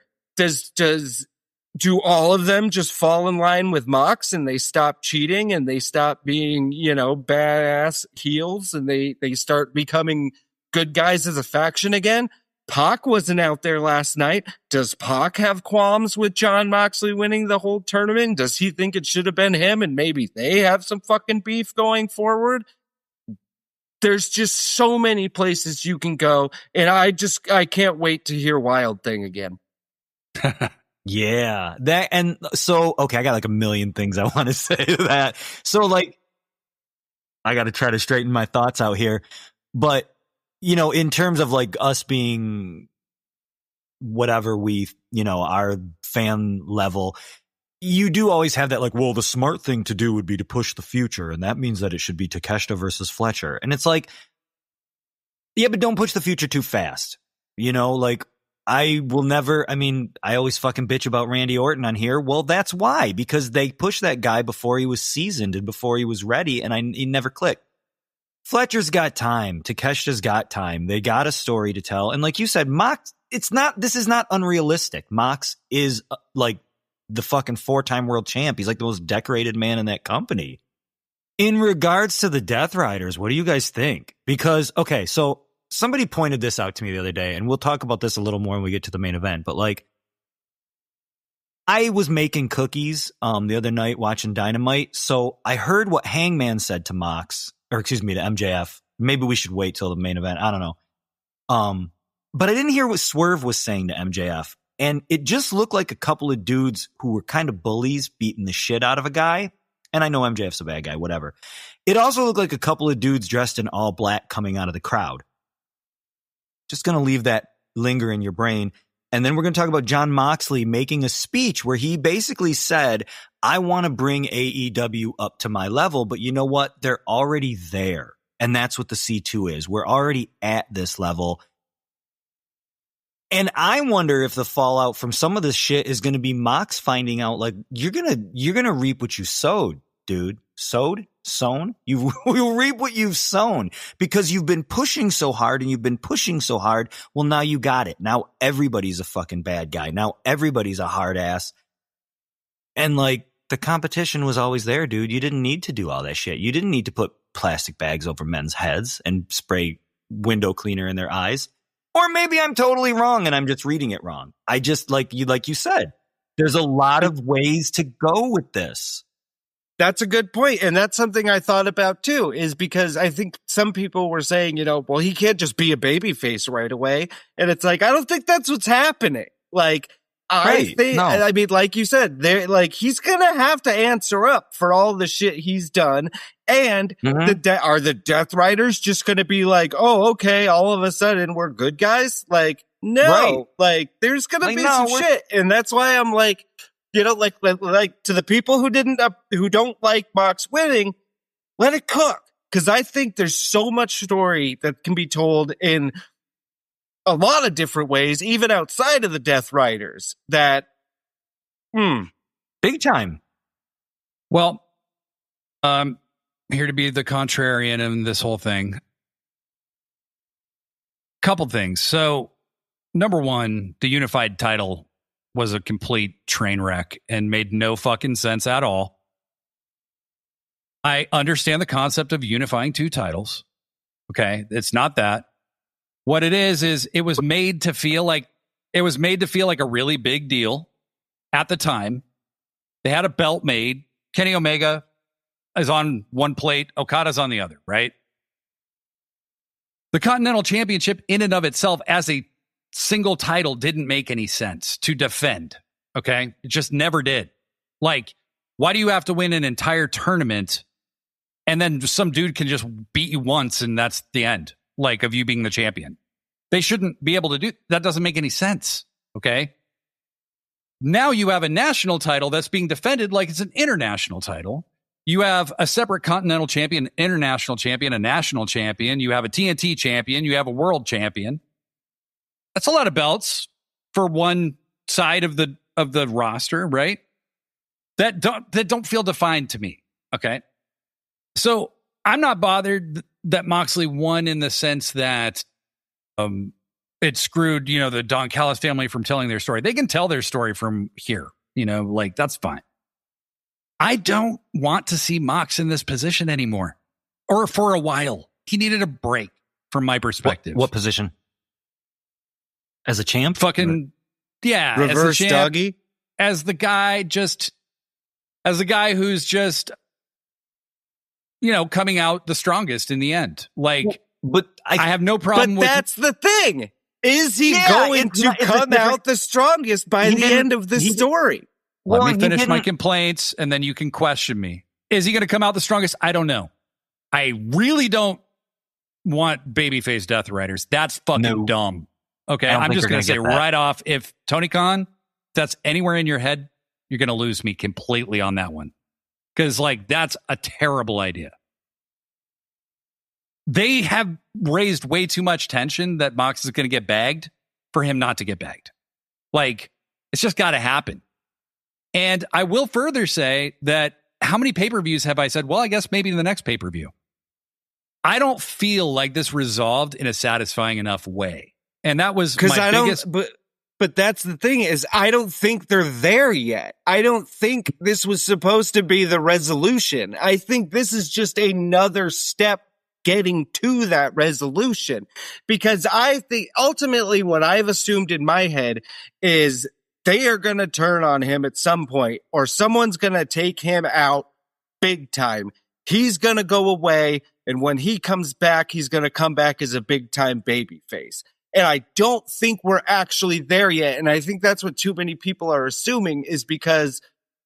Do all of them just fall in line with Mox and they stop cheating and they stop being, you know, badass heels and they start becoming good guys as a faction again? Pac wasn't out there last night. Does Pac have qualms with Jon Moxley winning the whole tournament? Does he think it should have been him and maybe they have some fucking beef going forward? There's just so many places you can go, and I can't wait to hear Wild Thing again. Yeah, that, and so, okay, I got like a million things I want to say to that. So like, I got to try to straighten my thoughts out here, but you know, in terms of like us being whatever we, you know, our fan level, you do always have that like, well, the smart thing to do would be to push the future. And that means that it should be Takeshita versus Fletcher. And it's like, yeah, but don't push the future too fast. You know, like I always fucking bitch about Randy Orton on here. Well, that's why, because they pushed that guy before he was seasoned and before he was ready. And he never clicked. Fletcher's got time. Takeshita's got time. They got a story to tell. And like you said, Mox, this is not unrealistic. Mox is like the fucking 4-time world champ. He's like the most decorated man in that company. In regards to the Death Riders, what do you guys think? Because, okay, so somebody pointed this out to me the other day, and we'll talk about this a little more when we get to the main event, but like, I was making cookies the other night watching Dynamite, so I heard what Hangman said to Mox, or excuse me, to MJF. Maybe we should wait till the main event. I don't know. But I didn't hear what Swerve was saying to MJF. And it just looked like a couple of dudes who were kind of bullies beating the shit out of a guy. And I know MJF's a bad guy, whatever. It also looked like a couple of dudes dressed in all black coming out of the crowd. Just going to leave that linger in your brain. And then we're going to talk about Jon Moxley making a speech where he basically said, I want to bring AEW up to my level, but you know what? They're already there. And that's what the C2 is. We're already at this level. And I wonder if the fallout from some of this shit is going to be Mox finding out, like, you're going to reap what you sowed, dude. Sown? You will reap what you've sown, because you've been pushing so hard and you've been pushing so hard. Well, now you got it. Now everybody's a fucking bad guy. Now everybody's a hard ass. And like, the competition was always there, dude. You didn't need to do all that shit. You didn't need to put plastic bags over men's heads and spray window cleaner in their eyes. Or maybe I'm totally wrong and I'm just reading it wrong. I just, like you said, there's a lot of ways to go with this. That's a good point. And that's something I thought about too, is because I think some people were saying, you know, well, he can't just be a babyface right away. And it's like, I don't think that's what's happening. Like, I think, I mean, like you said, he's going to have to answer up for all the shit he's done. And are the Death Riders just going to be like, oh, okay, all of a sudden we're good guys? Like, no, like there's going to be some shit. And that's why I'm like, you know, like to the people who don't like Mox winning, let it cook. Cause I think there's so much story that can be told in a lot of different ways, even outside of the Death Riders, that, big time. Well, here to be the contrarian in this whole thing. Couple things. So, number one, the unified title was a complete train wreck and made no fucking sense at all. I understand the concept of unifying two titles. Okay, it's not that. What it is it was made to feel like a really big deal at the time. They had a belt made. Kenny Omega is on one plate, Okada's on the other, right? The Continental Championship in and of itself as a single title didn't make any sense to defend, okay? It just never did. Like, why do you have to win an entire tournament And then some dude can just beat you once and that's the end, like, of you being the champion. They shouldn't be able to do that. Doesn't make any sense. Okay. Now you have a national title that's being defended like it's an international title. You have a separate continental champion, international champion, a national champion. You have a TNT champion. You have a world champion. That's a lot of belts for one side of the roster, right? That don't feel defined to me. Okay. So I'm not bothered that Moxley won in the sense that it screwed, the Don Callis family from telling their story. They can tell their story from here, like, that's fine. I don't want to see Mox in this position anymore, or for a while. He needed a break from my perspective. What position? As a champ? Fucking, yeah. Reverse as a champ, doggy? As the guy who's just, coming out the strongest in the end. Like, but I have no problem with. But that's the thing. Is he going to come out the strongest by the end of the story? Let me finish my complaints, and then you can question me. Is he going to come out the strongest? I don't know. I really don't want babyface Death Riders. That's fucking dumb. Okay, I'm just going to say right off, if Tony Khan, that's anywhere in your head, you're going to lose me completely on that one. Because, that's a terrible idea. They have raised way too much tension that Mox is going to get bagged for him not to get bagged. It's just got to happen. And I will further say that how many pay-per-views have I said, well, I guess maybe the next pay-per-view. I don't feel like this resolved in a satisfying enough way. And that was my biggest... But that's the thing is, I don't think they're there yet. I don't think this was supposed to be the resolution. I think this is just another step getting to that resolution. Because I think ultimately what I've assumed in my head is they are going to turn on him at some point, or someone's going to take him out big time. He's going to go away, and when he comes back, he's going to come back as a big time babyface. And I don't think we're actually there yet. And I think that's what too many people are assuming, is because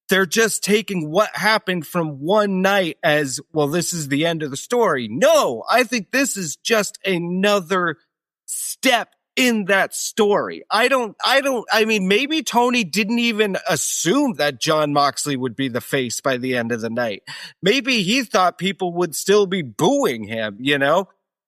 they're just taking what happened from one night as, well, this is the end of the story. No, I think this is just another step in that story. I mean, maybe Tony didn't even assume that Jon Moxley would be the face by the end of the night. Maybe he thought people would still be booing him,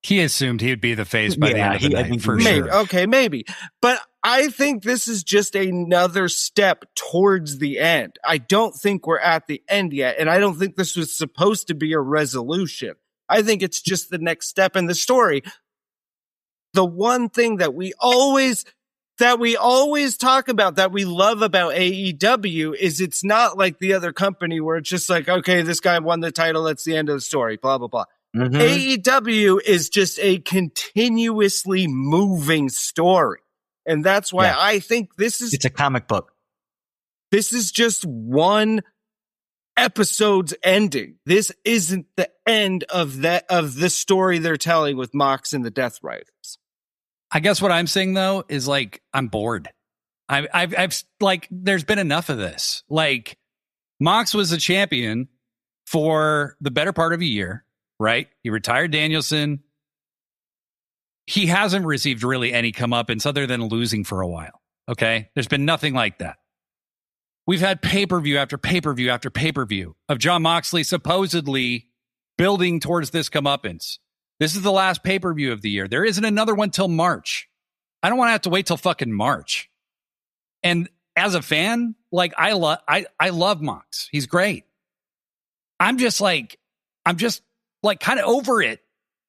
He assumed he'd be the face by the end of the night, for sure. Okay, maybe. But I think this is just another step towards the end. I don't think we're at the end yet, and I don't think this was supposed to be a resolution. I think it's just the next step in the story. The one thing that we always talk about, that we love about AEW, is it's not like the other company where it's just like, okay, this guy won the title, that's the end of the story, blah, blah, blah. Mm-hmm. AEW is just a continuously moving story. And that's why I think it's a comic book. This is just one episode's ending. This isn't the end of the story they're telling with Mox and the Death Riders. I guess what I'm saying though is I'm bored. I've there's been enough of this. Mox was a champion for the better part of a year. Right? He retired Danielson. He hasn't received really any comeuppance other than losing for a while. Okay? There's been nothing like that. We've had pay-per-view after pay-per-view after pay-per-view of Jon Moxley supposedly building towards this comeuppance. This is the last pay-per-view of the year. There isn't another one till March. I don't want to have to wait till fucking March. And as a fan, I love Mox. He's great. I'm just kind of over it,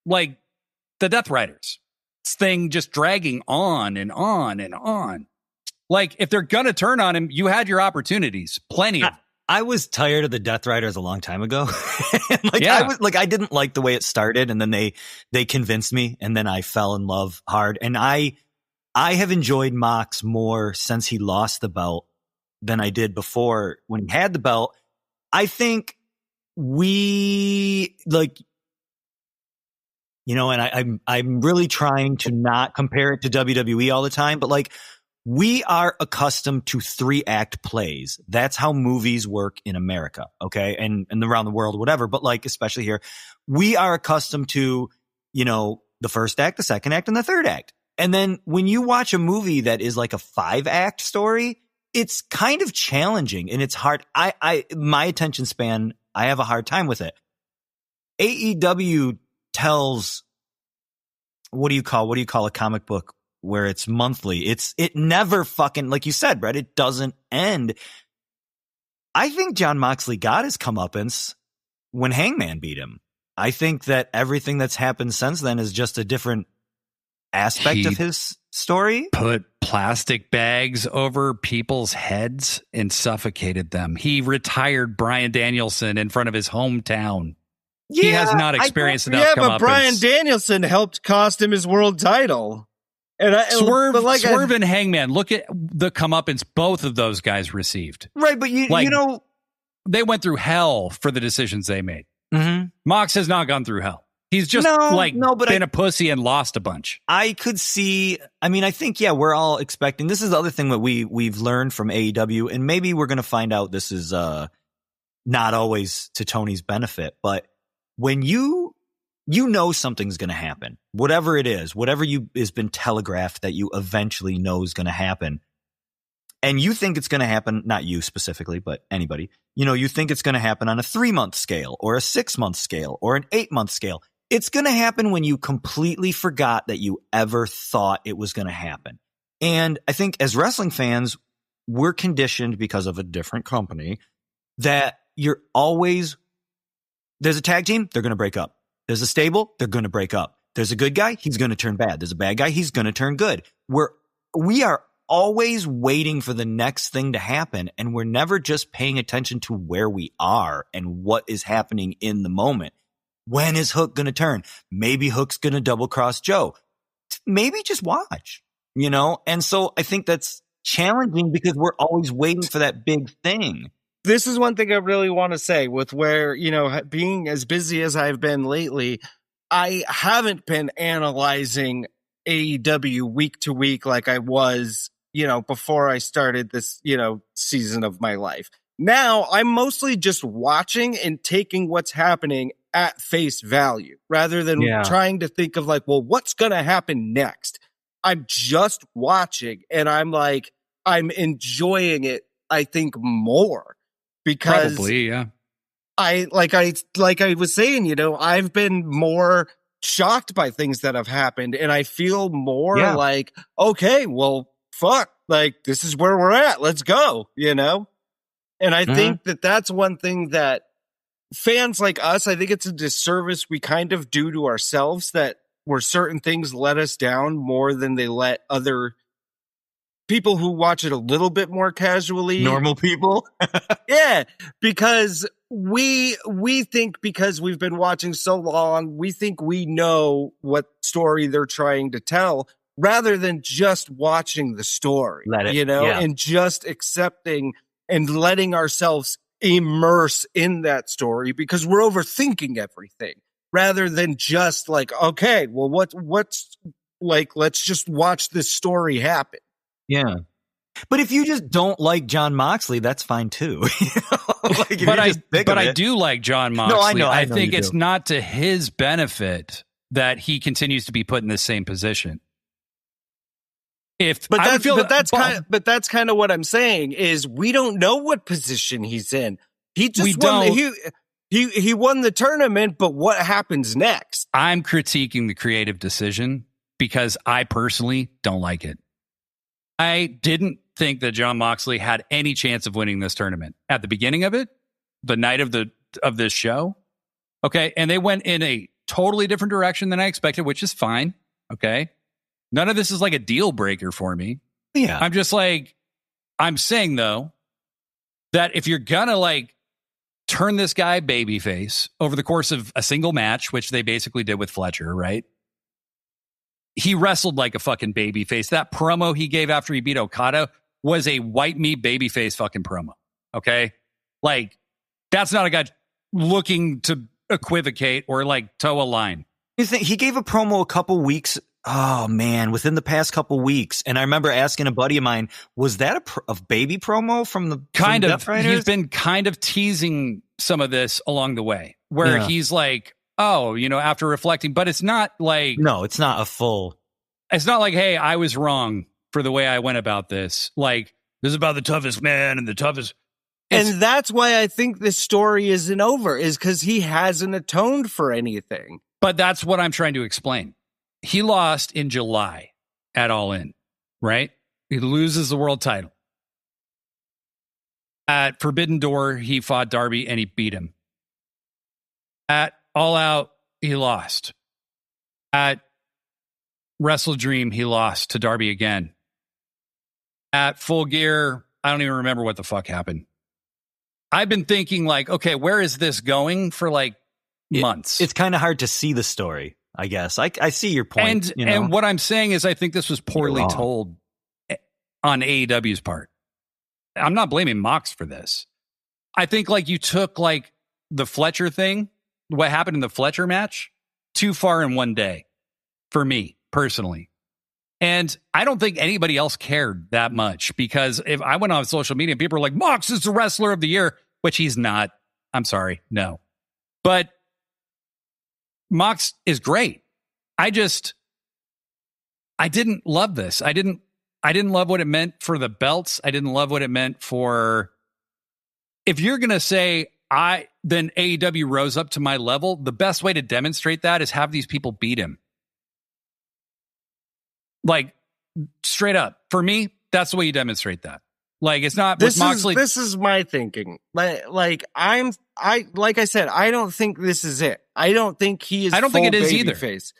the Death Riders thing just dragging on and on and on. If they're going to turn on him, you had your opportunities, plenty of them. I was tired of the Death Riders a long time ago. I didn't like the way it started, and then they convinced me, and then I fell in love hard. And I have enjoyed Mox more since he lost the belt than I did before when he had the belt. I think and I'm really trying to not compare it to WWE all the time, but we are accustomed to 3-act plays. That's how movies work in America. Okay. And around the world, whatever. But like, especially here, we are accustomed to, the first act, the second act, and the third act. And then when you watch a movie that is like a 5-act story, it's kind of challenging and it's hard. My attention span, I have a hard time with it. AEW tells, what do you call a comic book where it's monthly? It never fucking, like you said, Brett, it doesn't end. I think Jon Moxley got his comeuppance when Hangman beat him. I think that everything that's happened since then is just a different aspect of his story. Put plastic bags over people's heads and suffocated them. He retired Bryan Danielson in front of his hometown. He has not experienced enough comeuppance. Yeah, but Bryan Danielson helped cost him his world title. And Swerve and Hangman, look at the comeuppance both of those guys received. Right, but they went through hell for the decisions they made. Mm-hmm. Mox has not gone through hell. He's just been a pussy and lost a bunch. I could see. I mean, I think, we're all expecting. This is the other thing that we've learned from AEW, and maybe we're going to find out this is not always to Tony's benefit. But when you something's going to happen, whatever it is, whatever has been telegraphed that you eventually know is going to happen, and you think it's going to happen, not you specifically, but anybody, you think it's going to happen on a 3-month scale or a 6-month scale or an 8-month scale. It's going to happen when you completely forgot that you ever thought it was going to happen. And I think as wrestling fans, we're conditioned because of a different company that there's a tag team, they're going to break up. There's a stable, they're going to break up. There's a good guy, he's going to turn bad. There's a bad guy, he's going to turn good. We are always waiting for the next thing to happen, and we're never just paying attention to where we are and what is happening in the moment. When is Hook going to turn? Maybe Hook's going to double cross Joe. Maybe just watch, And so I think that's challenging because we're always waiting for that big thing. This is one thing I really want to say with where, being as busy as I've been lately, I haven't been analyzing AEW week to week like I was, before I started this, season of my life. Now I'm mostly just watching and taking what's happening at face value rather than trying to think of what's going to happen next. I'm just watching and I'm enjoying it, I think, more because probably, yeah. I was saying, I've been more shocked by things that have happened and I feel more okay, well, fuck, this is where we're at. Let's go, And I think that that's one thing that fans like us, I think it's a disservice we kind of do to ourselves that where certain things let us down more than they let other people who watch it a little bit more casually. Normal people. Yeah, because we think because we've been watching so long, we think we know what story they're trying to tell rather than just watching the story, and just accepting and letting ourselves immerse in that story because we're overthinking everything rather than just okay, well, what's let's just watch this story happen. Yeah. But if you just don't like Jon Moxley, that's fine too. I do like Jon Moxley. No, I know. I think it's not to his benefit that he continues to be put in the same position. That's kind of what I'm saying is we don't know what position he's in. He just he won the tournament, but what happens next? I'm critiquing the creative decision because I personally don't like it. I didn't think that Jon Moxley had any chance of winning this tournament at the beginning of it, the night of this show. Okay, and they went in a totally different direction than I expected, which is fine. Okay. None of this is like a deal breaker for me. Yeah. I'm just I'm saying though, that if you're gonna turn this guy babyface over the course of a single match, which they basically did with Fletcher, right? He wrestled like a fucking babyface. That promo he gave after he beat Okada was a white meat babyface fucking promo. Okay. That's not a guy looking to equivocate or toe a line. He gave a promo a couple weeks Oh man, within the past couple weeks. And I remember asking a buddy of mine, was that a baby promo from the kind of? Death Riders? He's been kind of teasing some of this along the way, where he's like, "Oh, after reflecting," but it's not like it's not a full. It's not like, "Hey, I was wrong for the way I went about this." Like, this is about the toughest man and the toughest. And that's why I think this story isn't over, is because he hasn't atoned for anything. But that's what I'm trying to explain. He lost in July at All In, right? He loses the world title. At Forbidden Door, he fought Darby and he beat him. At All Out, he lost. At Wrestle Dream, he lost to Darby again. At Full Gear, I don't even remember what the fuck happened. I've been thinking like, okay, where is this going for like months? It's kind of hard to see the story. I guess I see your point. And what I'm saying is I think this was poorly told on AEW's part. I'm not blaming Mox for this. I think like you took like the Fletcher thing, what happened in the Fletcher match, too far in one day for me personally. And I don't think anybody else cared that much, because if I went on social media, people were like, Mox is the wrestler of the year, which he's not. I'm sorry. No. But Mox is great. I didn't love this. I didn't love what it meant for the belts. I didn't love what it meant for, if you're going to say then AEW rose up to my level, the best way to demonstrate that is have these people beat him. Like, straight up. For me, that's the way you demonstrate that. Like, it's not with Moxley. This is my thinking. Like I said, I don't think this is it. I don't think he is. I don't think it is either. Face.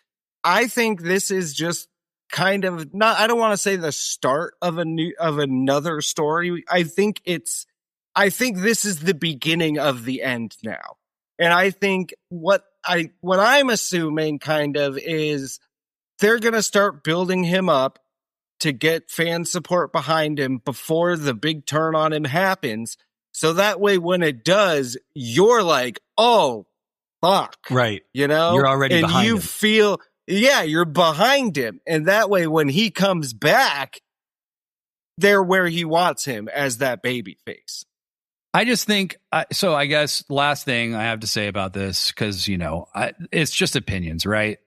I think this is just kind of not. I don't want to say the start of another story. I think this is the beginning of the end now. And I think what I'm assuming kind of is they're going to start building him up to get fan support behind him before the big turn on him happens. So that way, when it does, you're like, oh, fuck. Right. You're already behind him. And you feel, you're behind him. And that way, when he comes back, they're where he wants him as that baby face. I just think, so I guess last thing I have to say about this, because, it's just opinions, right?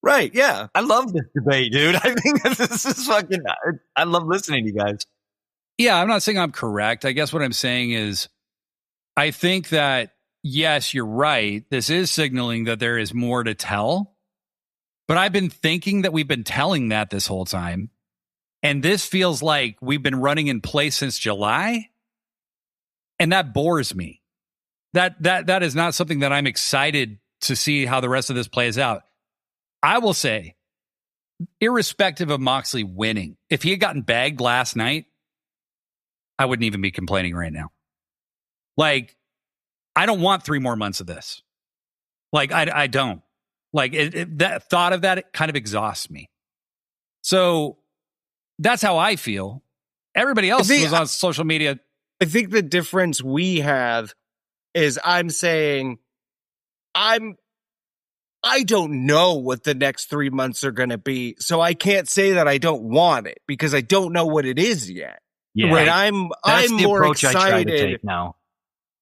Right, yeah. I love this debate, dude. I think this is fucking, I love listening to you guys. Yeah, I'm not saying I'm correct. I guess what I'm saying is, I think that, yes, you're right. This is signaling that there is more to tell. But I've been thinking that we've been telling that this whole time. And this feels like we've been running in place since July. And that bores me. That is not something that I'm excited to see how the rest of this plays out. I will say, irrespective of Moxley winning, if he had gotten bagged last night, I wouldn't even be complaining right now. Like, I don't want 3 more months of this. Like, I don't. Like, that thought of that, it kind of exhausts me. So that's how I feel. Everybody else was on social media. I think the difference we have is I'm saying I don't know what the next 3 months are going to be. So I can't say that I don't want it because I don't know what it is yet. Yeah. Right. I'm more excited I try to take now.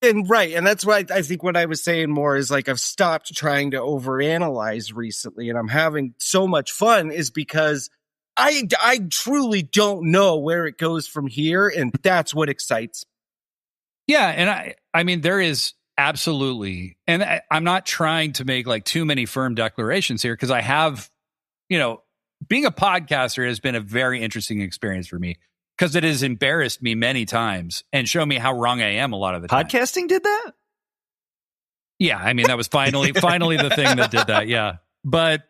And right. And that's why I think what I was saying more is like, I've stopped trying to overanalyze recently and I'm having so much fun is because I truly don't know where it goes from here. And that's what excites me. Yeah. And I mean, there is absolutely. And I'm not trying to make like too many firm declarations here because I have, being a podcaster has been a very interesting experience for me because it has embarrassed me many times and shown me how wrong I am a lot of the time. Podcasting did that? Yeah. I mean, that was finally the thing that did that. Yeah. But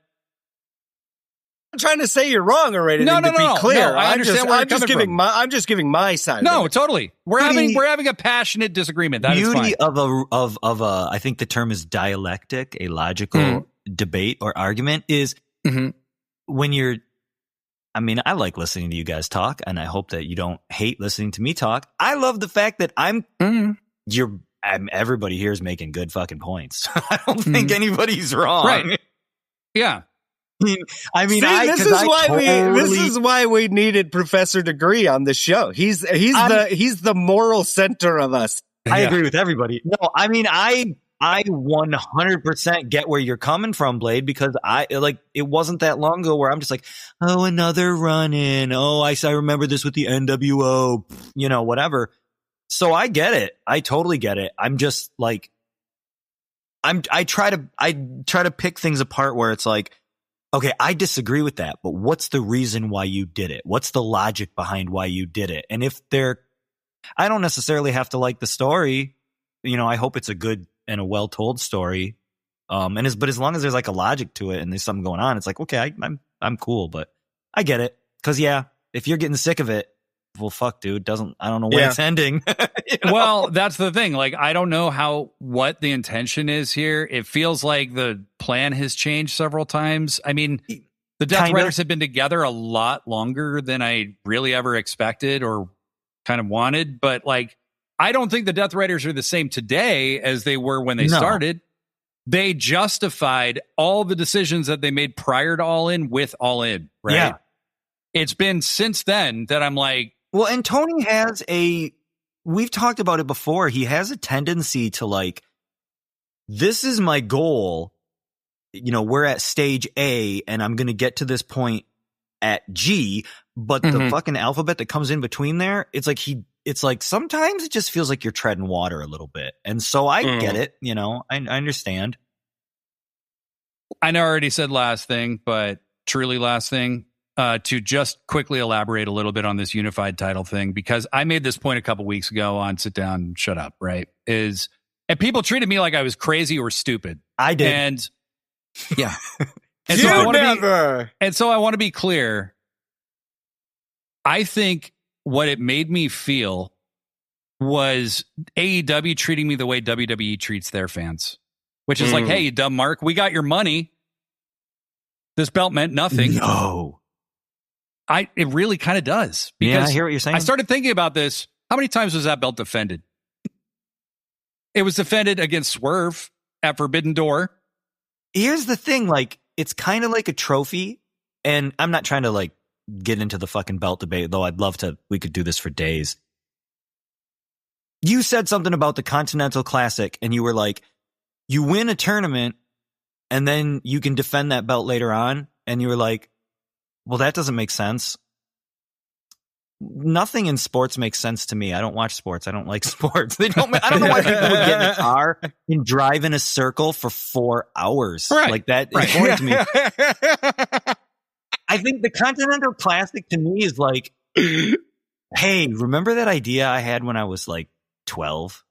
I'm trying to say you're wrong already. No, to be clear. No, I understand where you're coming from. I'm just giving my side. No, totally. We're having a passionate disagreement. That is fine. Beauty of a I think the term is dialectic, a logical debate or argument is when you're. I mean, I like listening to you guys talk, and I hope that you don't hate listening to me talk. I love the fact that everybody here is making good fucking points. I don't think anybody's wrong. Right. Yeah. This is why we needed Professor Degree on the show. He's the moral center of us. I agree with everybody. No, I mean, I 100% get where you're coming from, Blade, because it wasn't that long ago where I'm just like, oh, another run in. Oh, I remember this with the NWO, whatever. So I get it. I totally get it. I'm just like, I try to pick things apart where it's like, okay, I disagree with that, but what's the reason why you did it? What's the logic behind why you did it? And I don't necessarily have to like the story. I hope it's a good and a well-told story. But as long as there's like a logic to it and there's something going on, it's like, okay, I'm cool, but I get it. Cause if you're getting sick of it, well, fuck, dude, I don't know when it's ending. Well, that's the thing. Like, I don't know what the intention is here. It feels like the plan has changed several times. I mean, the Death Riders have been together a lot longer than I really ever expected or kind of wanted. But like, I don't think the Death Riders are the same today as they were when they started. They justified all the decisions that they made prior to All In with All In, right? Yeah. It's been since then that I'm like, well, and Tony we've talked about it before. He has a tendency to like, this is my goal. We're at stage A and I'm going to get to this point at G, but the fucking alphabet that comes in between there, it's like sometimes it just feels like you're treading water a little bit. And so I get it. I understand. I know I already said last thing, but truly last thing. To just quickly elaborate a little bit on this unified title thing, because I made this point a couple weeks ago on Sit Down and Shut Up, right? And people treated me like I was crazy or stupid. I did. And yeah. And so I want to be clear. I think what it made me feel was AEW treating me the way WWE treats their fans, which is like, hey, you dumb Mark, we got your money. This belt meant nothing. No. It really kind of does. Because I hear what you're saying. I started thinking about this. How many times was that belt defended? It was defended against Swerve at Forbidden Door. Here's the thing. Like, it's kind of like a trophy. And I'm not trying to like get into the fucking belt debate, though I'd love to. We could do this for days. You said something about the Continental Classic and you were like, you win a tournament and then you can defend that belt later on. And you were like, well, that doesn't make sense. Nothing in sports makes sense to me. I don't watch sports. I don't like sports. I don't know why people would get in a car and drive in a circle for 4 hours. Right. Like that is boring to me. I think the Continental Classic to me is like, hey, remember that idea I had when I was like 12?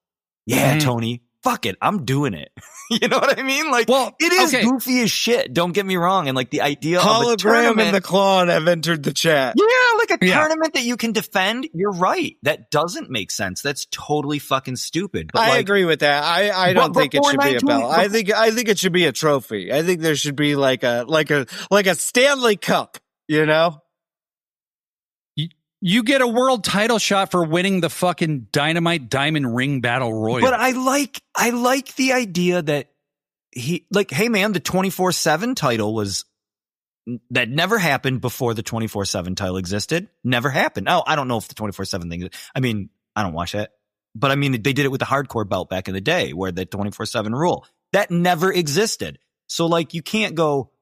Yeah, Tony. Fuck it, I'm doing it. You know what I mean? Like, it is goofy as shit. Don't get me wrong. And like the idea of a tournament, and the Claw have entered the chat. Yeah, like a tournament that you can defend. You're right. That doesn't make sense. That's totally fucking stupid. But I agree with that. I don't think it should be a belt. I think it should be a trophy. I think there should be like a Stanley Cup. You get a world title shot for winning the fucking Dynamite Diamond Ring Battle Royal. But I like the idea that hey man, the 24/7 title that never happened before the 24/7 title existed. Never happened. Oh, I don't know if the 24/7 thing, I mean, I don't watch that. But I mean, they did it with the hardcore belt back in the day where the 24/7 rule. That never existed. So like you can't go,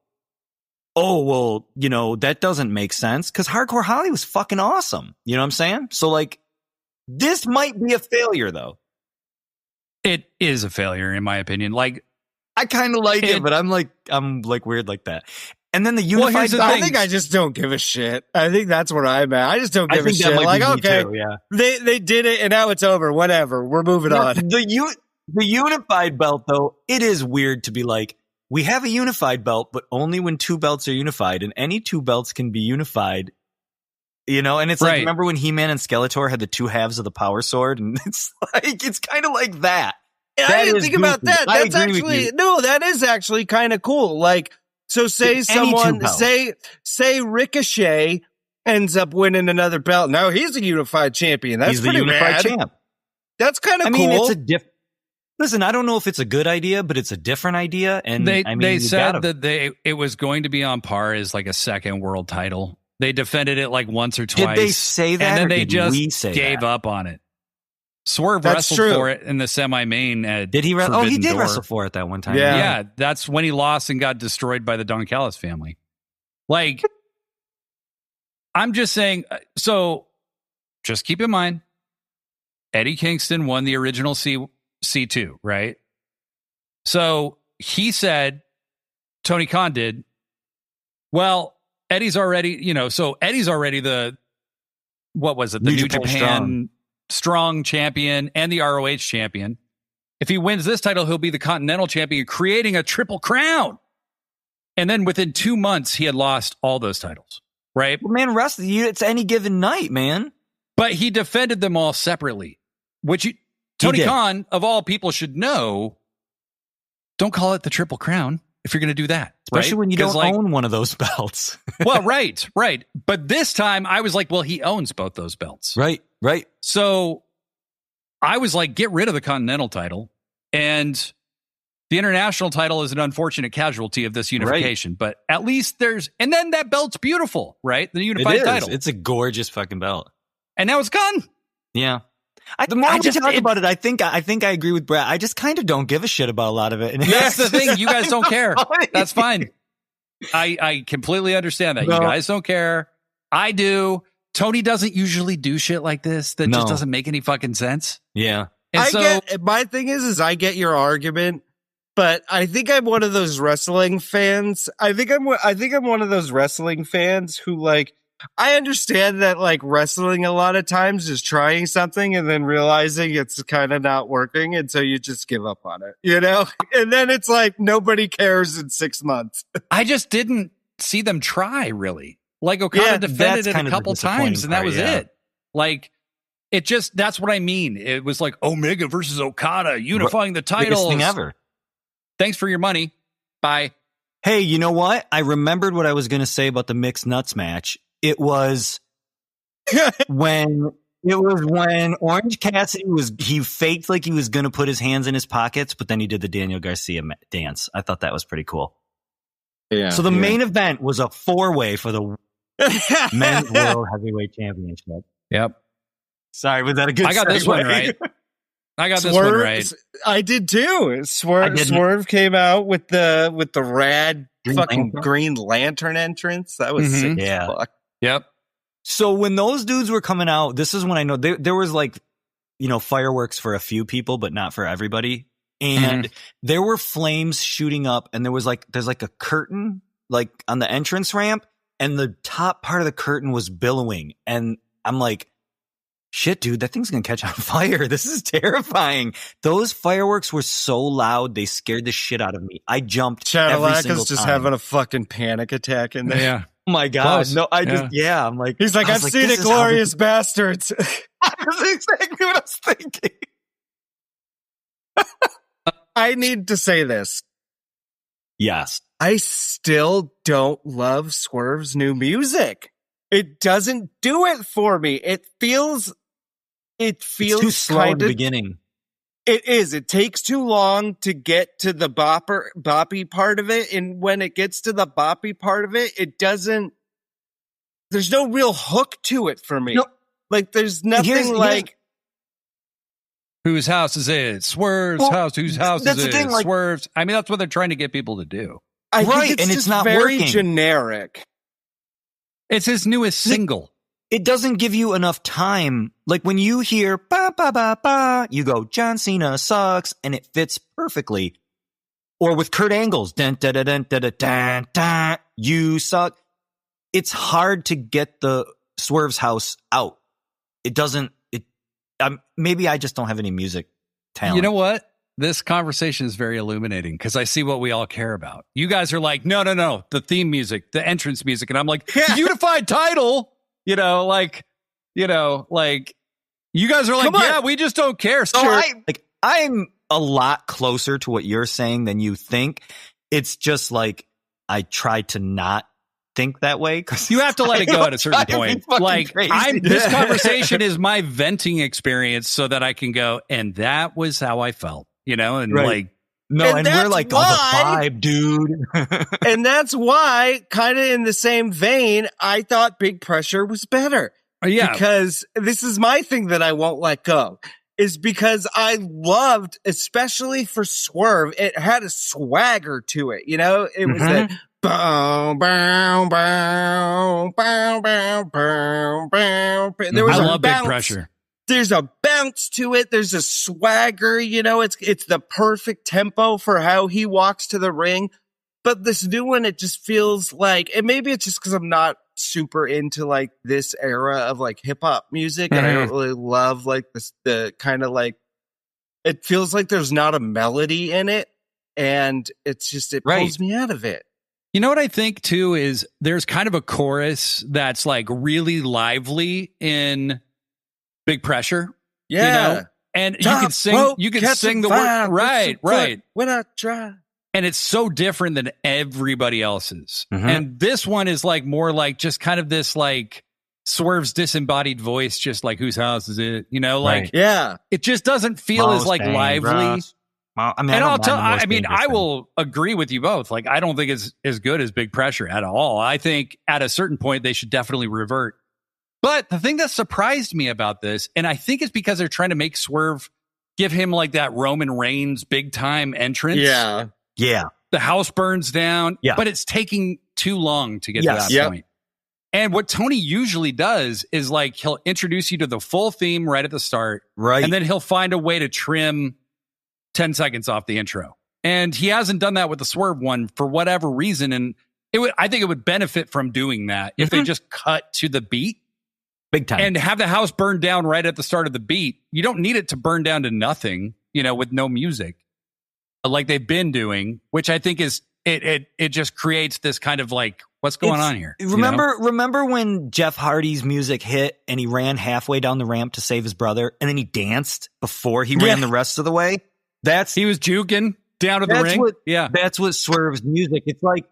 oh, well, that doesn't make sense because Hardcore Holly was fucking awesome. You know what I'm saying? So, like, this might be a failure, though. It is a failure, in my opinion. Like, I kind of like it, but I'm weird like that. And then the unified. I think I just don't give a shit. I think that's where I'm at. I just don't give a shit. Like, okay, too, yeah. They did it, and now it's over. Whatever. We're moving on. The unified belt, though, it is weird to be like, we have a unified belt, but only when two belts are unified, and any two belts can be unified. And it's like, remember when He-Man and Skeletor had the two halves of the power sword? And it's kind of like that. I didn't think about that. That is actually kind of cool. Like, so say someone, say Ricochet ends up winning another belt. Now he's a unified champion. That's pretty rad. Champ. That's kind of cool. I mean, it's a Listen, I don't know if it's a good idea, but it's a different idea. And they said that it was going to be on par as like a second world title. They defended it like once or twice. Did they say that? And then or they did just we say gave that? up on it. Swerve That's wrestled true. for it in the semi-main. Did he? Oh, he did Door. wrestle for it that one time. Yeah, that's when he lost and got destroyed by the Don Callis family. Like, I'm just saying. So, just keep in mind, Eddie Kingston won the original C2, right? So he said, Tony Khan did. Well, Eddie's already, so Eddie's already the, what was it? The New Japan Strong champion and the ROH champion. If he wins this title, he'll be the Continental champion, creating a triple crown. And then within 2 months, he had lost all those titles, right? Well, man, it's any given night, man. But he defended them all separately, which Tony Khan, of all people, should know. Don't call it the Triple Crown if you're going to do that. Especially right? when you don't own one of those belts. Well, right. But this time I was like, well, he owns both those belts. Right. So I was like, get rid of the Continental title. And the International title is an unfortunate casualty of this unification. Right. But at least and then that belt's beautiful, right? The unified title. It's a gorgeous fucking belt. And now it's gone. Yeah. The more we talk about it, I think I agree with Brad. I just kind of don't give a shit about a lot of it. And that's the thing. You guys don't care. That's fine. I completely understand that. No. You guys don't care. I do. Tony doesn't usually do shit like this that just doesn't make any fucking sense. Yeah. And my thing is I get your argument, but I think I'm one of those wrestling fans. I think I'm one of those wrestling fans who like, I understand that like wrestling a lot of times is trying something and then realizing it's kind of not working. And so you just give up on it, and then it's like, nobody cares in 6 months. I just didn't see them try really. Like Okada defended it a couple times and that was it. Like that's what I mean. It was like Omega versus Okada unifying the titles. Biggest thing ever. Thanks for your money. Bye. Hey, you know what? I remembered what I was going to say about the mixed nuts match. It was when Orange Cassidy he faked like he was going to put his hands in his pockets, but then he did the Daniel Garcia dance. I thought that was pretty cool. Yeah. So the main event was a 4-way for the Men's World Heavyweight Championship. Yep. Sorry, was that a good? I got this one right. This one right. I did too. Swerve came out with the rad Green Lantern entrance. That was sick. Yeah. Fuck. Yep. So when those dudes were coming out, this is when I know there was like, fireworks for a few people, but not for everybody. And there were flames shooting up, and there's like a curtain like on the entrance ramp, and the top part of the curtain was billowing. And I'm like, shit, dude, that thing's gonna catch on fire. This is terrifying. Those fireworks were so loud, they scared the shit out of me. I jumped. Cadillac just having a fucking panic attack in there. Yeah. Oh my God. Close. No, I'm like, he's like, I've seen it, Glorious Bastards. That's exactly what I was thinking. I need to say this. Yes. I still don't love Swerve's new music. It doesn't do it for me. It feels it's too slow in the beginning. It is. It takes too long to get to the boppy part of it. And when it gets to the boppy part of it, there's no real hook to it for me. No. Like there's nothing like. Whose house is it? Swerve's house. Whose house is it? Thing, like, Swerve's. I mean, that's what they're trying to get people to do. I think it's not very generic. It's his newest single. It doesn't give you enough time. Like when you hear ba ba ba ba, you go, John Cena sucks, and it fits perfectly. Or with Kurt Angle's dun dun dun dun dun dun dun, you suck. It's hard to get the Swerve's house out. It doesn't. Maybe I just don't have any music talent. You know what? This conversation is very illuminating because I see what we all care about. You guys are like, no, the theme music, the entrance music. And I'm like, unified title, you guys are like, yeah, we just don't care. So I'm a lot closer to what you're saying than you think. It's just like, I try to not think that way because you have to let it go at a certain point. Like this conversation is my venting experience so that I can go, and that was how I felt. and Right. like, no, and we're like, oh, the vibe, dude. And that's why, kind of in the same vein, I thought Big Pressure was better. yeah, Because this is my thing that I won't let go. Is because I loved, especially for Swerve, it had a swagger to it. It was that bow, bow, bow, bow, bow, bow, bow. There was I a love bounce. Big Pressure. There's a bounce to it. There's a swagger. It's the perfect tempo for how he walks to the ring. But this new one, it just feels like, and maybe it's just because I'm not super into like this era of like hip hop music, and I don't really love like the kind of like, it feels like there's not a melody in it, and it's just, it pulls me out of it. You know what I think too is there's kind of a chorus that's like really lively in Big Pressure. Yeah. And you can sing the word. Right. When I try. And it's so different than everybody else's. And this one is like more like just kind of this like Swerve's disembodied voice, just like whose house is it? Like, yeah, it just doesn't feel as like lively. Well, I will agree with you both. Like, I don't think it's as good as Big Pressure at all. I think at a certain point they should definitely revert. But the thing that surprised me about this, and I think it's because they're trying to make Swerve give him like that Roman Reigns big time entrance. Yeah. The house burns down, but it's taking too long to get to that point. And what Tony usually does is like he'll introduce you to the full theme right at the start. Right. And then he'll find a way to trim 10 seconds off the intro. And he hasn't done that with the Swerve one for whatever reason. And I think it would benefit from doing that if they just cut to the beat. Big time. And have the house burn down right at the start of the beat. You don't need it to burn down to nothing, with no music. Like they've been doing, which I think is it just creates this kind of like, what's going on here? Remember when Jeff Hardy's music hit and he ran halfway down the ramp to save his brother, and then he danced before he ran the rest of the way? He was juking down to the ring. That's what Swerve's music. It's like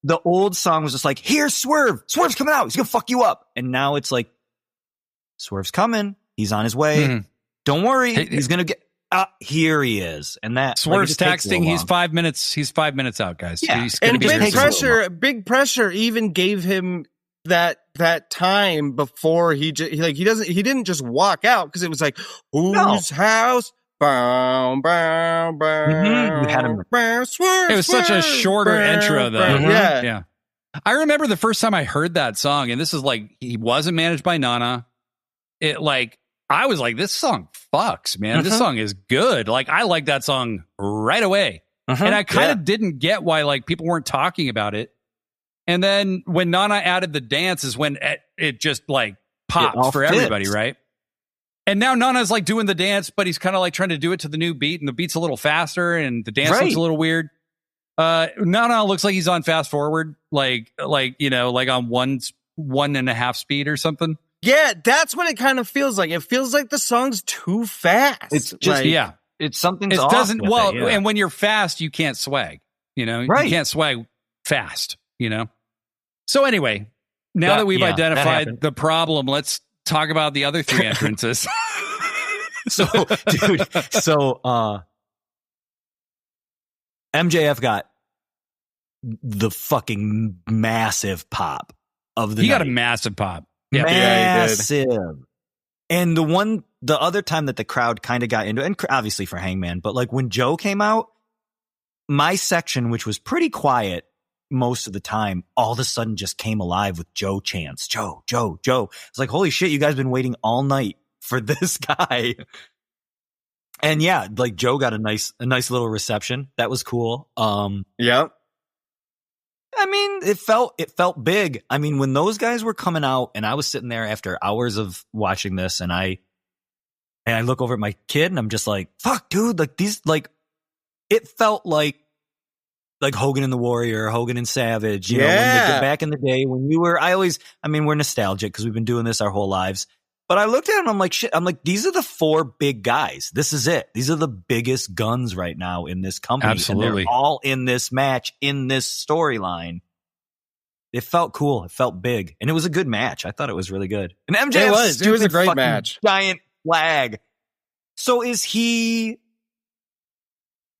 the old song was just like, here's Swerve. Swerve's coming out. He's gonna fuck you up. And now it's like, Swerve's coming. He's on his way. Don't worry. He's gonna get. Here he is, and that Swerve's texting. He's 5 minutes. He's 5 minutes out, guys. Yeah, and Big Pressure even gave him that time before he didn't just walk out, because it was like, whose house? Bow, bow, bow. It was such a shorter intro, though. Yeah. I remember the first time I heard that song, and this is like he wasn't managed by Nana. I was like, this song fucks, man. This song is good. Like, I like that song right away. And I kind of didn't get why, like, people weren't talking about it. And then when Nana added the dance is when it just, like, popped for everybody, right? And now Nana's, like, doing the dance, but he's kind of, like, trying to do it to the new beat, and the beat's a little faster, and the dance looks a little weird. Nana looks like he's on fast forward, like on 1.5 speed or something. Yeah, that's what it kind of feels like. It feels like the song's too fast. It's just it's something's off. And when you're fast, you can't swag. You can't swag fast. So anyway, now that we've identified the problem, let's talk about the other three entrances. MJF got the fucking massive pop of the night. He got a massive pop. Yeah, massive. He did. And the other time that the crowd kind of got into it, and obviously for Hangman, but like when Joe came out, my section, which was pretty quiet most of the time, all of a sudden just came alive with Joe chants. Joe, Joe, Joe. It's like, holy shit, you guys been waiting all night for this guy. And yeah, like Joe got a nice little reception. That was cool. Yep. I mean, it felt big. I mean, when those guys were coming out and I was sitting there after hours of watching this, and I look over at my kid and I'm just like, fuck, dude, like these, like, it felt like Hogan and the Warrior, Hogan and Savage, you know, back in the day when we're nostalgic because we've been doing this our whole lives. But I looked at it and I'm like, shit, these are the four big guys. This is it. These are the biggest guns right now in this company. Absolutely. And they're all in this match, in this storyline. It felt cool. It felt big. And it was a good match. I thought it was really good. And MJF, it was a great match. Giant flag. So is he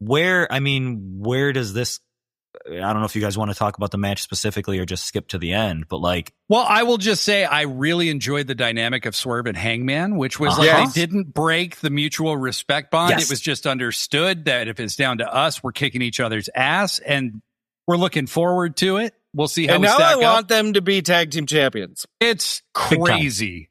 where does this, I don't know if you guys want to talk about the match specifically or just skip to the end, but like. Well, I will just say I really enjoyed the dynamic of Swerve and Hangman, which was like they didn't break the mutual respect bond. Yes. It was just understood that if it's down to us, we're kicking each other's ass, and we're looking forward to it. We'll see how we stack up. And now I want them to be tag team champions. It's crazy.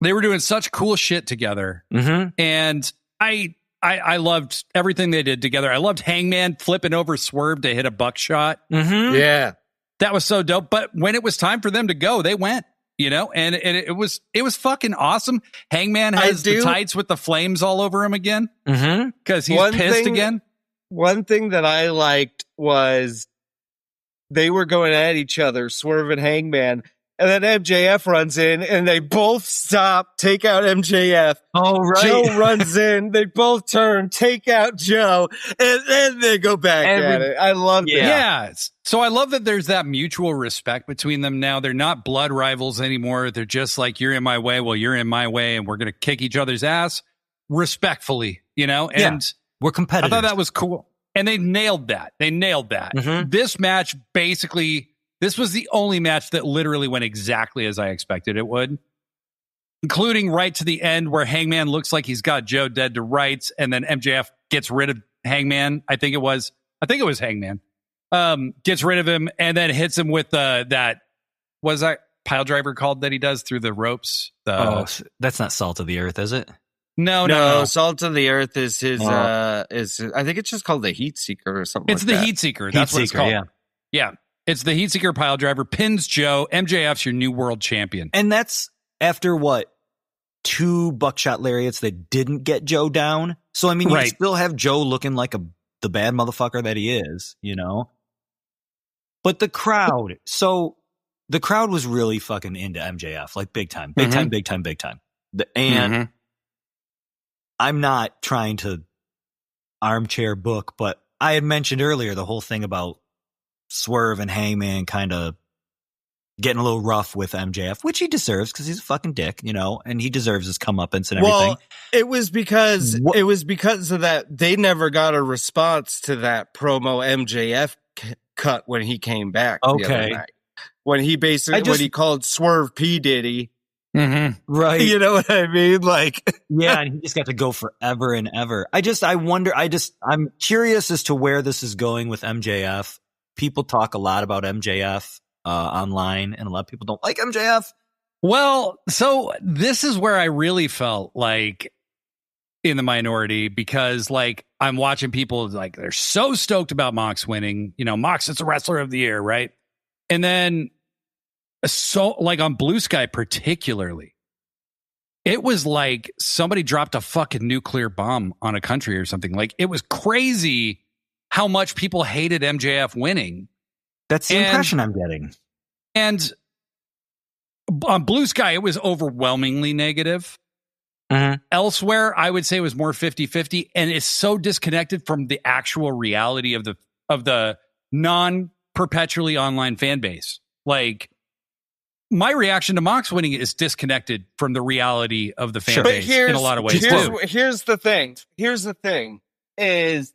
They were doing such cool shit together. Mm-hmm. And I loved everything they did together. I loved Hangman flipping over Swerve to hit a buckshot. Mm-hmm. Yeah. That was so dope. But when it was time for them to go, they went, and it was fucking awesome. Hangman has the tights with the flames all over him again. Mm-hmm. Because he's pissed again. One thing that I liked was they were going at each other, Swerve and Hangman. And then MJF runs in, and they both stop, take out MJF. Oh, right. Joe runs in, they both turn, take out Joe, and then they go back at it. I love that. Yeah. So I love that there's that mutual respect between them now. They're not blood rivals anymore. They're just like, you're in my way, well, you're in my way, and we're going to kick each other's ass respectfully, And we're competitive. I thought that was cool. And they nailed that. Mm-hmm. This match basically... This was the only match that literally went exactly as I expected it would, including right to the end where Hangman looks like he's got Joe dead to rights, and then MJF gets rid of Hangman. I think it was Hangman. Gets rid of him and then hits him with that pile driver called that he does through the ropes. That's not Salt of the Earth, is it? No. Salt of the Earth is his. I think it's just called the Heat Seeker or something. It's the Heat Seeker. That's what it's called. Yeah. It's the Heat Seeker pile driver, pins Joe. MJF's your new world champion. And that's after what? 2 buckshot lariats that didn't get Joe down. So, I mean, you still have Joe looking like the bad motherfucker that he is, But the crowd, the crowd was really fucking into MJF, like big time. And I'm not trying to armchair book, but I had mentioned earlier the whole thing about Swerve and Hangman kind of getting a little rough with MJF, which he deserves because he's a fucking dick, and he deserves his comeuppance and everything. Well, it was because of that they never got a response to that promo MJF cut when he came back. The other night. When he when he called Swerve P Diddy. Mm-hmm. Right. You know what I mean? Like, yeah, and he just got to go forever and ever. I'm curious as to where this is going with MJF. People talk a lot about MJF online, and a lot of people don't like MJF. Well, so this is where I really felt like in the minority because, like, I'm watching people like they're so stoked about Mox winning. Mox is a wrestler of the year, right? And then, so like on Blue Sky particularly, it was like somebody dropped a fucking nuclear bomb on a country or something. Like, it was crazy how much people hated MJF winning. That's the impression I'm getting. And on Blue Sky, it was overwhelmingly negative. Mm-hmm. Elsewhere, I would say it was more 50-50. And it's so disconnected from the actual reality of the non-perpetually online fan base. Like, my reaction to Mox winning is disconnected from the reality of the fan base in a lot of ways. Here's the thing is,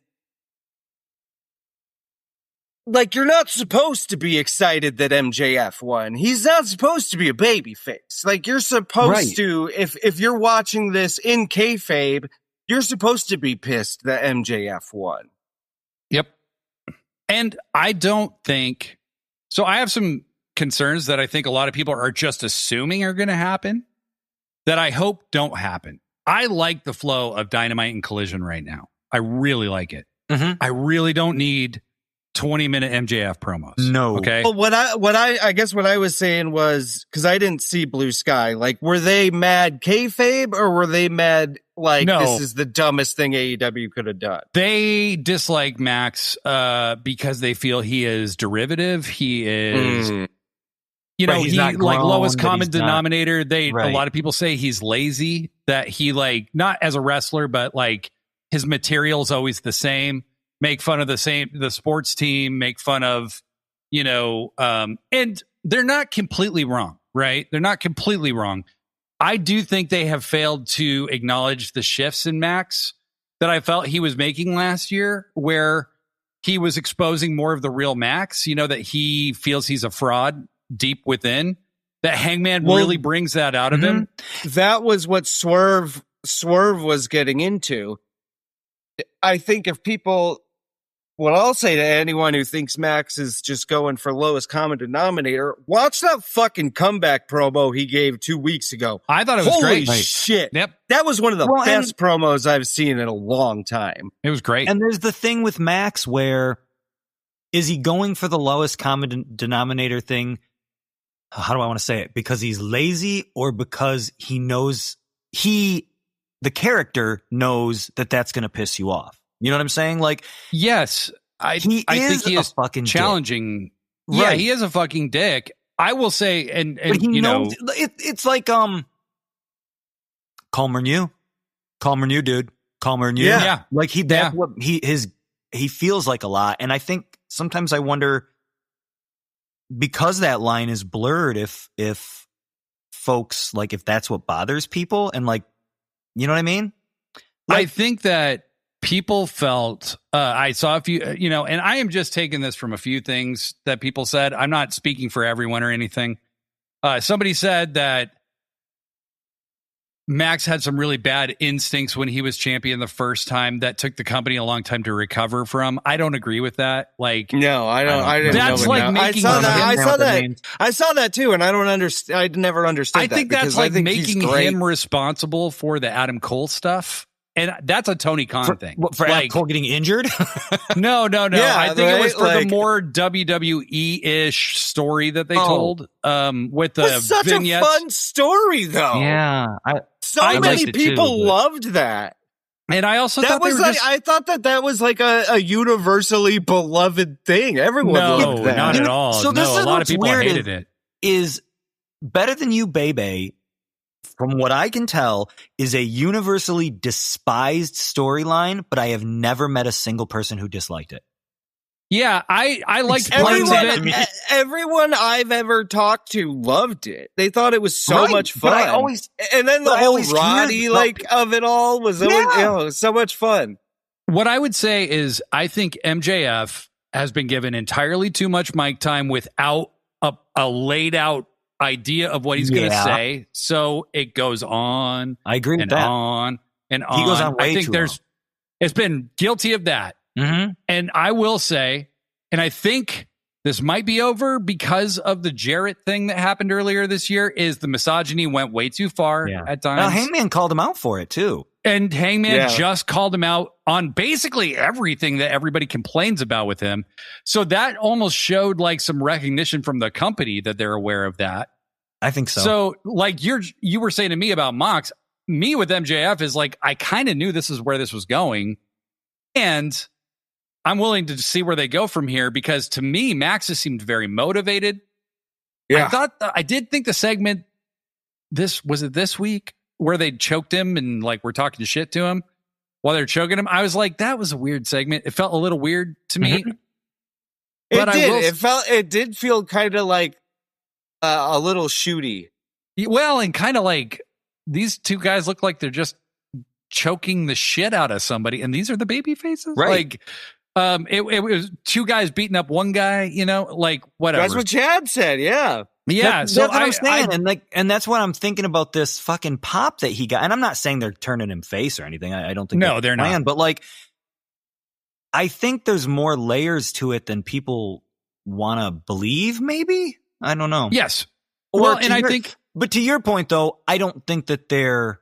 like, you're not supposed to be excited that MJF won. He's not supposed to be a babyface. Like, you're supposed to, if you're watching this in kayfabe, you're supposed to be pissed that MJF won. Yep. And I don't think, so I have some concerns that I think a lot of people are just assuming are going to happen that I hope don't happen. I like the flow of Dynamite and Collision right now. I really like it. Mm-hmm. I really don't need 20-minute MJF promos. No. Okay. Well, what I was saying was, because I didn't see Blue Sky, like, were they mad kayfabe or were they mad like this is the dumbest thing AEW could have done? They dislike Max because they feel he is derivative. He is, he's not grown, like lowest common denominator. A lot of people say he's lazy, that he like not as a wrestler, but like his material is always the same. Make fun of the sports team, make fun of, and they're not completely wrong, right? They're not completely wrong. I do think they have failed to acknowledge the shifts in Max that I felt he was making last year, where he was exposing more of the real Max, that he feels he's a fraud deep within, that Hangman really brings that out of him. That was what Swerve was getting into. I think if people, what I'll say to anyone who thinks Max is just going for lowest common denominator, watch that fucking comeback promo he gave 2 weeks ago. I thought it was Holy great. shit. Yep. That was one of the best promos I've seen in a long time. It was great. And there's the thing with Max where, is he going for the lowest common denominator thing? How do I want to say it? Because he's lazy, or because he knows the character knows that that's going to piss you off? You know what I'm saying? Like, yes, I think he is fucking challenging. Dick. Yeah, Right. he is a fucking dick. I will say, and but he knows, it's like calmer than you, dude, calmer than you. Yeah. Like that's what he feels like a lot, and I think sometimes I wonder, because that line is blurred, if folks, like, if that's what bothers people, and like, you know what I mean? Like, I think that people felt, I saw a few, and I am just taking this from a few things that people said. I'm not speaking for everyone or anything. Somebody said that Max had some really bad instincts when he was champion the first time that took the company a long time to recover from. I don't agree with that. Like, no, I don't. I didn't that's know like making. I saw that too, and I don't understand. I never understood. I think that's like making him responsible for the Adam Cole stuff. And that's a Tony Khan thing. For Adam Cole getting injured? No. Yeah, I think it was for like, the more WWE-ish story that they told with the it's such vignettes. a fun story, though. Yeah. So many people loved that. And I also that thought was like, I thought that was like a universally beloved thing. Everyone loved that. Not at all. So this is a lot of people hated it. Is Better Than You, Baby, from what I can tell, is a universally despised storyline, but I have never met a single person who disliked it. Yeah, I liked everyone I've ever talked to loved it. They thought it was so much fun. And then the whole Roddy of it all was always, so much fun. What I would say is, I think MJF has been given entirely too much mic time without a laid out idea of what he's going to say, so it goes on. I agree with that. On and on. He goes on way I think too there's long. It's been guilty of that. Mm-hmm. And I will say, and I think this might be over because of the Jarrett thing that happened earlier this year, is the misogyny went way too far at times. Well, Hangman called him out for it too. And Hangman just called him out on basically everything that everybody complains about with him. So that almost showed like some recognition from the company that they're aware of that. I think so. So like you were saying to me about Mox, me with MJF is like, I kind of knew this is where this was going. And I'm willing to see where they go from here, because to me, Max has seemed very motivated. Yeah. I did think the segment, this week where they choked him and like we're talking shit to him while they're choking him. I was like, that was a weird segment. It felt a little weird to me. But it did feel kind of like a little shooty. Well, and kind of like these two guys look like they're just choking the shit out of somebody, and these are the baby faces, right? Like, it was two guys beating up one guy, like whatever. That's what Chad said. Yeah. That's what I'm saying. And that's what I'm thinking about this fucking pop that he got. And I'm not saying they're turning him face or anything. I don't think they're not. But like, I think there's more layers to it than people want to believe. Maybe, I don't know. Yes. But to your point though, I don't think that they're,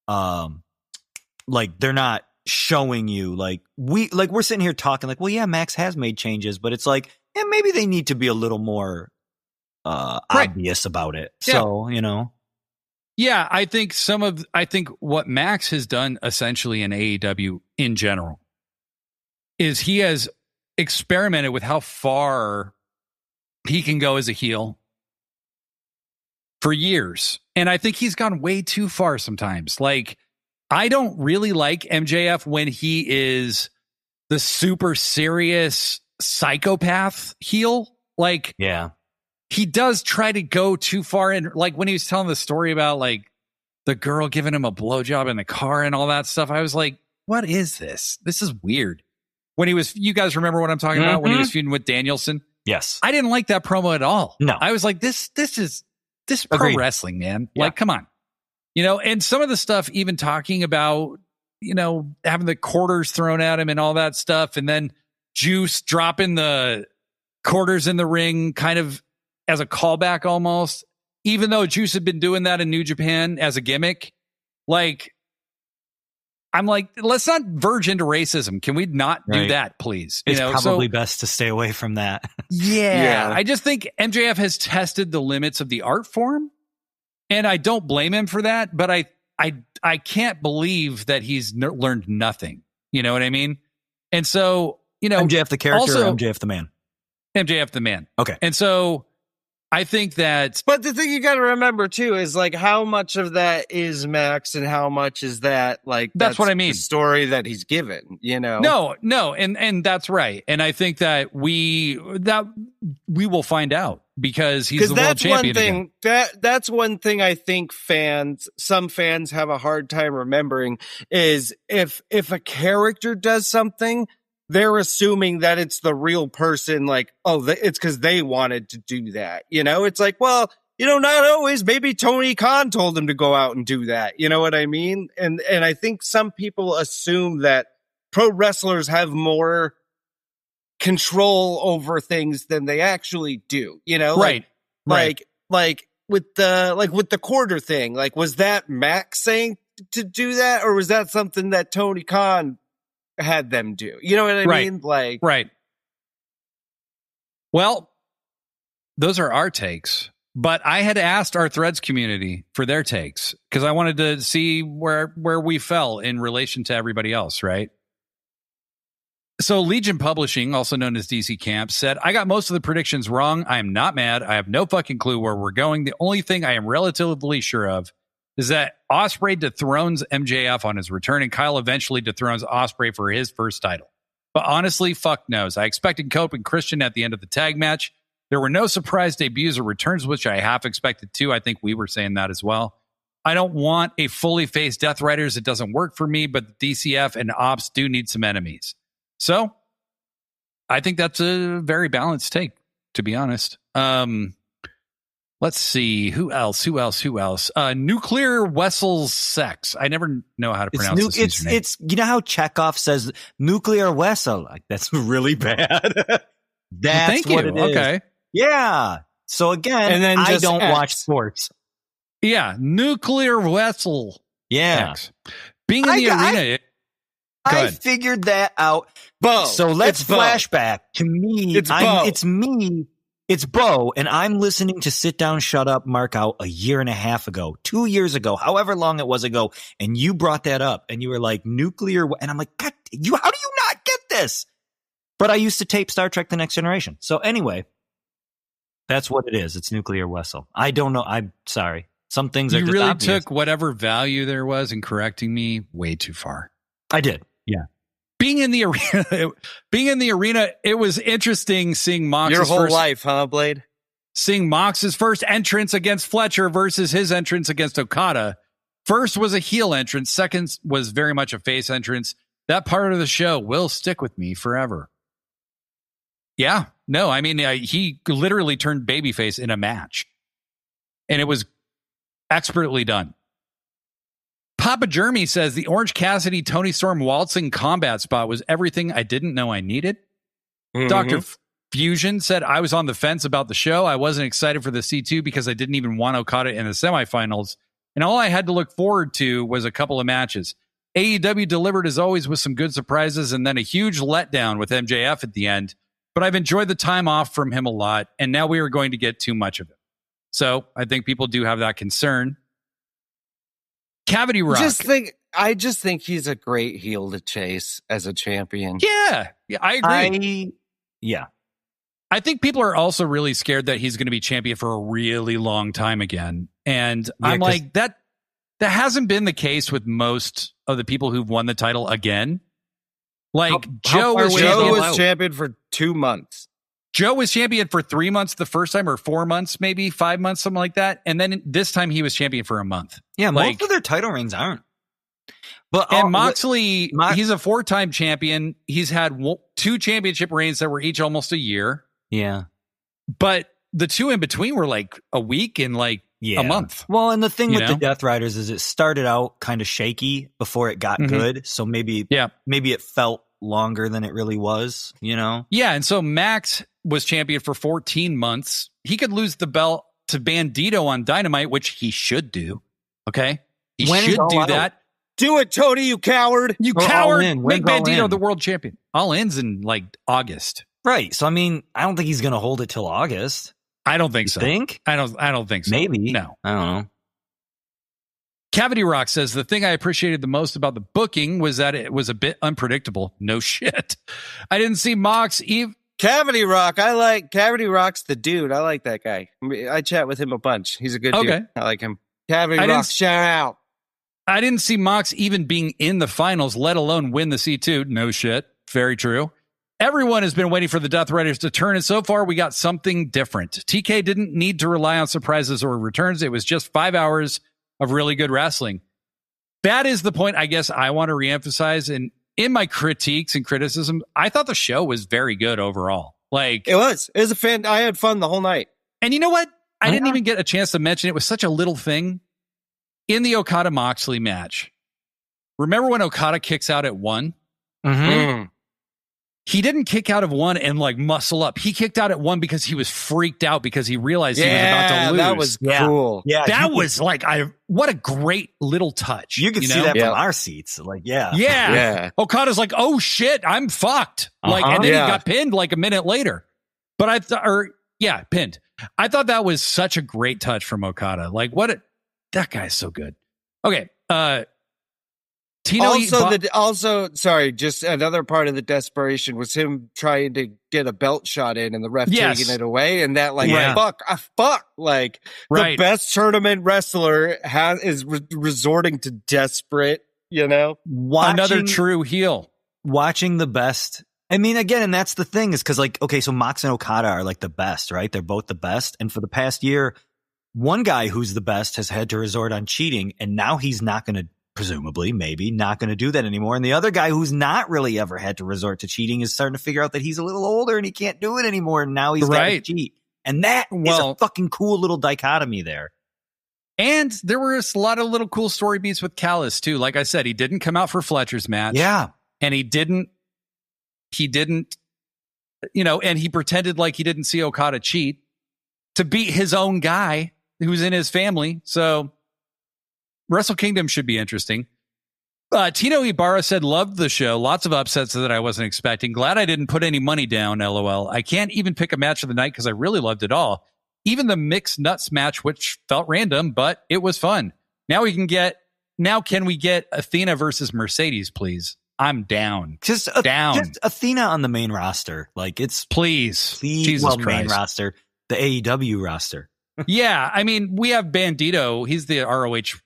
like they're not showing you like we're sitting here talking like, well, yeah, Max has made changes, but it's like, yeah, maybe they need to be a little more obvious about it. So, Yeah, I think what Max has done essentially in AEW in general is he has experimented with how far he can go as a heel for years. And I think he's gone way too far sometimes. Like, I don't really like MJF when he is the super serious psychopath heel. Like, yeah, he does try to go too far. And like when he was telling the story about like the girl giving him a blowjob in the car and all that stuff, I was like, what is this? This is weird. When he was, you guys remember what I'm talking about? When he was feuding with Danielson? Yes. I didn't like that promo at all. No. I was like, this is pro Agreed. wrestling, man. Yeah. Like, come on. And some of the stuff, even talking about, having the quarters thrown at him and all that stuff. And then Juice dropping the quarters in the ring kind of as a callback almost, even though Juice had been doing that in New Japan as a gimmick. Like, I'm like, let's not verge into racism. Can we not do that, please? It's probably best to stay away from that. Yeah. I just think MJF has tested the limits of the art form, and I don't blame him for that, but I can't believe that he's learned nothing. You know what I mean? And so, MJF the character also, or MJF the man? MJF the man. Okay. And so I think that... But the thing you got to remember, too, is like how much of that is Max and how much is that like... That's what I mean. The story that he's given, No. And that's right. And I think that we will find out because he's the world champion. That's one thing I think some fans have a hard time remembering is if a character does something, they're assuming that it's the real person, like, it's because they wanted to do that. It's like, well, not always. Maybe Tony Khan told him to go out and do that. You know what I mean? And I think some people assume that pro wrestlers have more control over things than they actually do. Right. Like with the quarter thing, like, was that Max saying to do that, or was that something that Tony Khan had them do? You know what I mean? Like, right. Well, those are our takes, but I had asked our Threads community for their takes because I wanted to see where we fell in relation to everybody else, right? So Legion Publishing, also known as DC Camp, said, I got most of the predictions wrong. I am not mad. I have no fucking clue where we're going. The only thing I am relatively sure of is that Ospreay dethrones MJF on his return, and Kyle eventually dethrones Ospreay for his first title. But honestly, fuck knows. I expected Cope and Christian at the end of the tag match. There were no surprise debuts or returns, which I half expected too. I think we were saying that as well. I don't want a fully faced Death Riders. It doesn't work for me, but the DCF and Ops do need some enemies. So I think that's a very balanced take, to be honest. Let's see. Who else? Nuclear Wessels Sex. I never know how to pronounce this username. It's how Chekhov says nuclear vessel. Like, that's really bad. That's thank you. What it is. Okay. Yeah. So again, and then I don't watch sports. Yeah. Nuclear vessel. Yeah. X. Being in the arena. I figured that out. Bo. So let's flashback to me. It's me. It's Bo, and I'm listening to Sit Down, Shut Up, Mark Out a year and a half ago, 2 years ago, however long it was ago, and you brought that up, and you were like, nuclear, and I'm like, God, how do you not get this? But I used to tape Star Trek The Next Generation. So anyway, that's what it is. It's nuclear vessel. I don't know. I'm sorry. Some things are just really obvious. Took whatever value there was in correcting me way too far. I did. Yeah. Being in the arena, it was interesting seeing Mox's your whole life, huh, Blade? Seeing Mox's first entrance against Fletcher versus his entrance against Okada. First was a heel entrance. Second was very much a face entrance. That part of the show will stick with me forever. Yeah. No, I mean, he literally turned babyface in a match. And it was expertly done. Papa Jeremy says the Orange Cassidy Tony Storm waltzing combat spot was everything I didn't know I needed. Mm-hmm. Dr. Fusion said I was on the fence about the show. I wasn't excited for the C2 because I didn't even want Okada in the semifinals. And all I had to look forward to was a couple of matches. AEW delivered as always with some good surprises and then a huge letdown with MJF at the end. But I've enjoyed the time off from him a lot. And now we are going to get too much of it. So I think people do have that concern. Cavity Rock. I just think he's a great heel to chase as a champion. Yeah, I agree. Yeah. I think people are also really scared that he's going to be champion for a really long time again. And I'm like, that hasn't been the case with most of the people who've won the title again. Like Joe was champion for 2 months. Joe was champion for 3 months the first time, or 4 months, maybe 5 months, something like that. And then this time he was champion for a month. Yeah, most of their title reigns aren't But and Moxley, he's a 4-time champion. He's had 2 championship reigns that were each almost a year. Yeah. But the 2 in between were like a week and like a month. Well, and the thing with the Death Riders is it started out kind of shaky before it got good. So maybe it felt longer than it really was, you know? Yeah. And so Max was champion for 14 months. He could lose the belt to Bandito on Dynamite, which he should do. Okay. He should do that. Do it, Tony, you coward. You coward. Make Bandito the world champion. All In's in like August. Right. So, I mean, I don't think he's going to hold it till August. I don't think so. Think? I don't think so. Maybe. No. I don't know. Cavity Rock says, the thing I appreciated the most about the booking was that it was a bit unpredictable. No shit. I didn't see Mox Cavity Rock. Cavity Rock's the dude. I like that guy. I chat with him a bunch. He's a good dude. I like him. Cavity Rock, shout out. I didn't see Mox even being in the finals, let alone win the C2. No shit. Very true. Everyone has been waiting for the Death Riders to turn, and so far we got something different. TK didn't need to rely on surprises or returns. It was just 5 hours of really good wrestling. That is the point I guess I want to reemphasize. And in my critiques and criticism, I thought the show was very good overall. Like, it was a fan. I had fun the whole night. And you know what? I didn't even get a chance to mention it. It was such a little thing. In the Okada Moxley match, remember when Okada kicks out at 1? He didn't kick out of 1 and like muscle up. He kicked out at 1 because he was freaked out because he realized he was about to lose. That was cool. Yeah, that was like what a great little touch. You could see that from our seats. Like, yeah. Okada's like, oh shit, I'm fucked. Like, and then he got pinned like a minute later. But pinned. I thought that was such a great touch from Okada. Like, that guy's so good. Okay. Tino sorry, just another part of the desperation was him trying to get a belt shot in and the ref taking it away. And that fuck. Like the best tournament wrestler is resorting to desperate, you know? Another true heel. Watching the best. I mean, again, and that's the thing is because like, okay, so Mox and Okada are like the best, right? They're both the best. And for the past year, one guy who's the best has had to resort on cheating, and now he's not going to, presumably, maybe, not going to do that anymore. And the other guy who's not really ever had to resort to cheating is starting to figure out that he's a little older and he can't do it anymore, and now he's got to cheat. And that is a fucking cool little dichotomy there. And there were a lot of little cool story beats with Callis, too. Like I said, he didn't come out for Fletcher's match. Yeah. And he didn't, you know, and he pretended like he didn't see Okada cheat to beat his own guy who's in his family. So Wrestle Kingdom should be interesting. Tino Ibarra said, loved the show. Lots of upsets that I wasn't expecting. Glad I didn't put any money down, LOL. I can't even pick a match of the night because I really loved it all. Even the mixed nuts match, which felt random, but it was fun. Now can we get Athena versus Mercedes, please? I'm down. Just Athena on the main roster. Like, it's please Jesus Christ. Main roster, the AEW roster. Yeah, I mean, we have Bandito. He's the ROH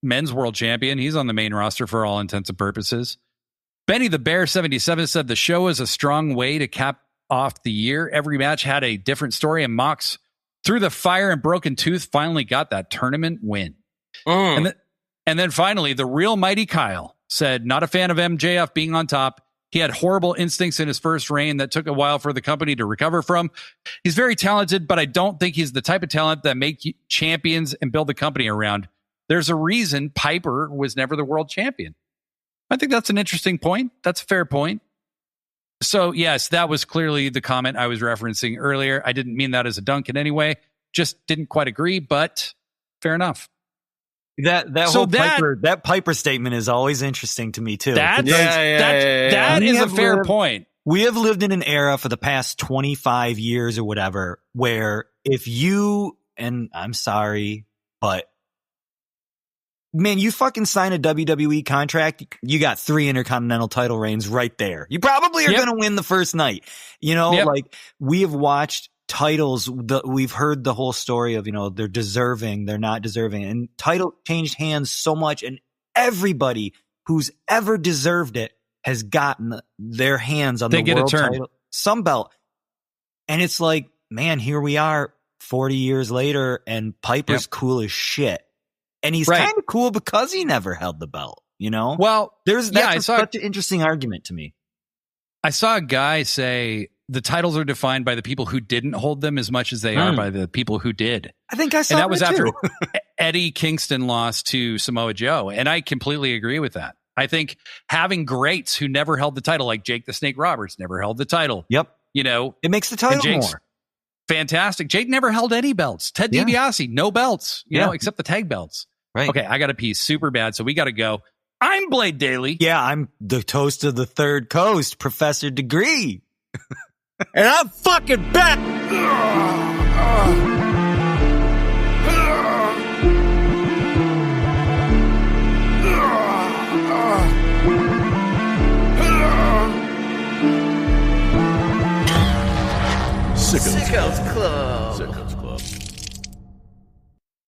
men's world champion. He's on the main roster for all intents and purposes. Benny the Bear 77 said the show is a strong way to cap off the year. Every match had a different story, and Mox, through the fire and broken tooth, finally got that tournament win. And then finally, the real Mighty Kyle said, not a fan of MJF being on top. He had horrible instincts in his first reign that took a while for the company to recover from. He's very talented, but I don't think he's the type of talent that make champions and build the company around. There's a reason Piper was never the world champion. I think that's an interesting point. That's a fair point. So, yes, that was clearly the comment I was referencing earlier. I didn't mean that as a dunk in any way. Just didn't quite agree, but fair enough. That Piper statement is always interesting to me too. That is a fair point. We have lived in an era for the past 25 years or whatever, where if you, and I'm sorry, but man, you fucking sign a WWE contract, you got 3 Intercontinental title reigns right there. You probably are going to win the first night. You know, like we have watched titles, we've heard the whole story of, you know, they're deserving, they're not deserving, and title changed hands so much, and everybody who's ever deserved it has gotten their hands on the world title, some belt. And it's like, man, here we are 40 years later, and Piper's cool as shit. And he's kind of cool because he never held the belt. you know? Well, that's such an interesting argument to me. I saw a guy say the titles are defined by the people who didn't hold them as much as they are by the people who did. I think I saw that was after too. Eddie Kingston lost to Samoa Joe. And I completely agree with that. I think having greats who never held the title, like Jake the Snake Roberts, never held the title. Yep. You know, it makes the title more fantastic. Jake never held any belts. Ted DiBiase, no belts, you know, except the tag belts. Right. Okay, I got a piece super bad, so we got to go. I'm Blade Daly. Yeah, I'm the toast of the third coast, Professor Degree. And I'm fucking back. Sickos Club.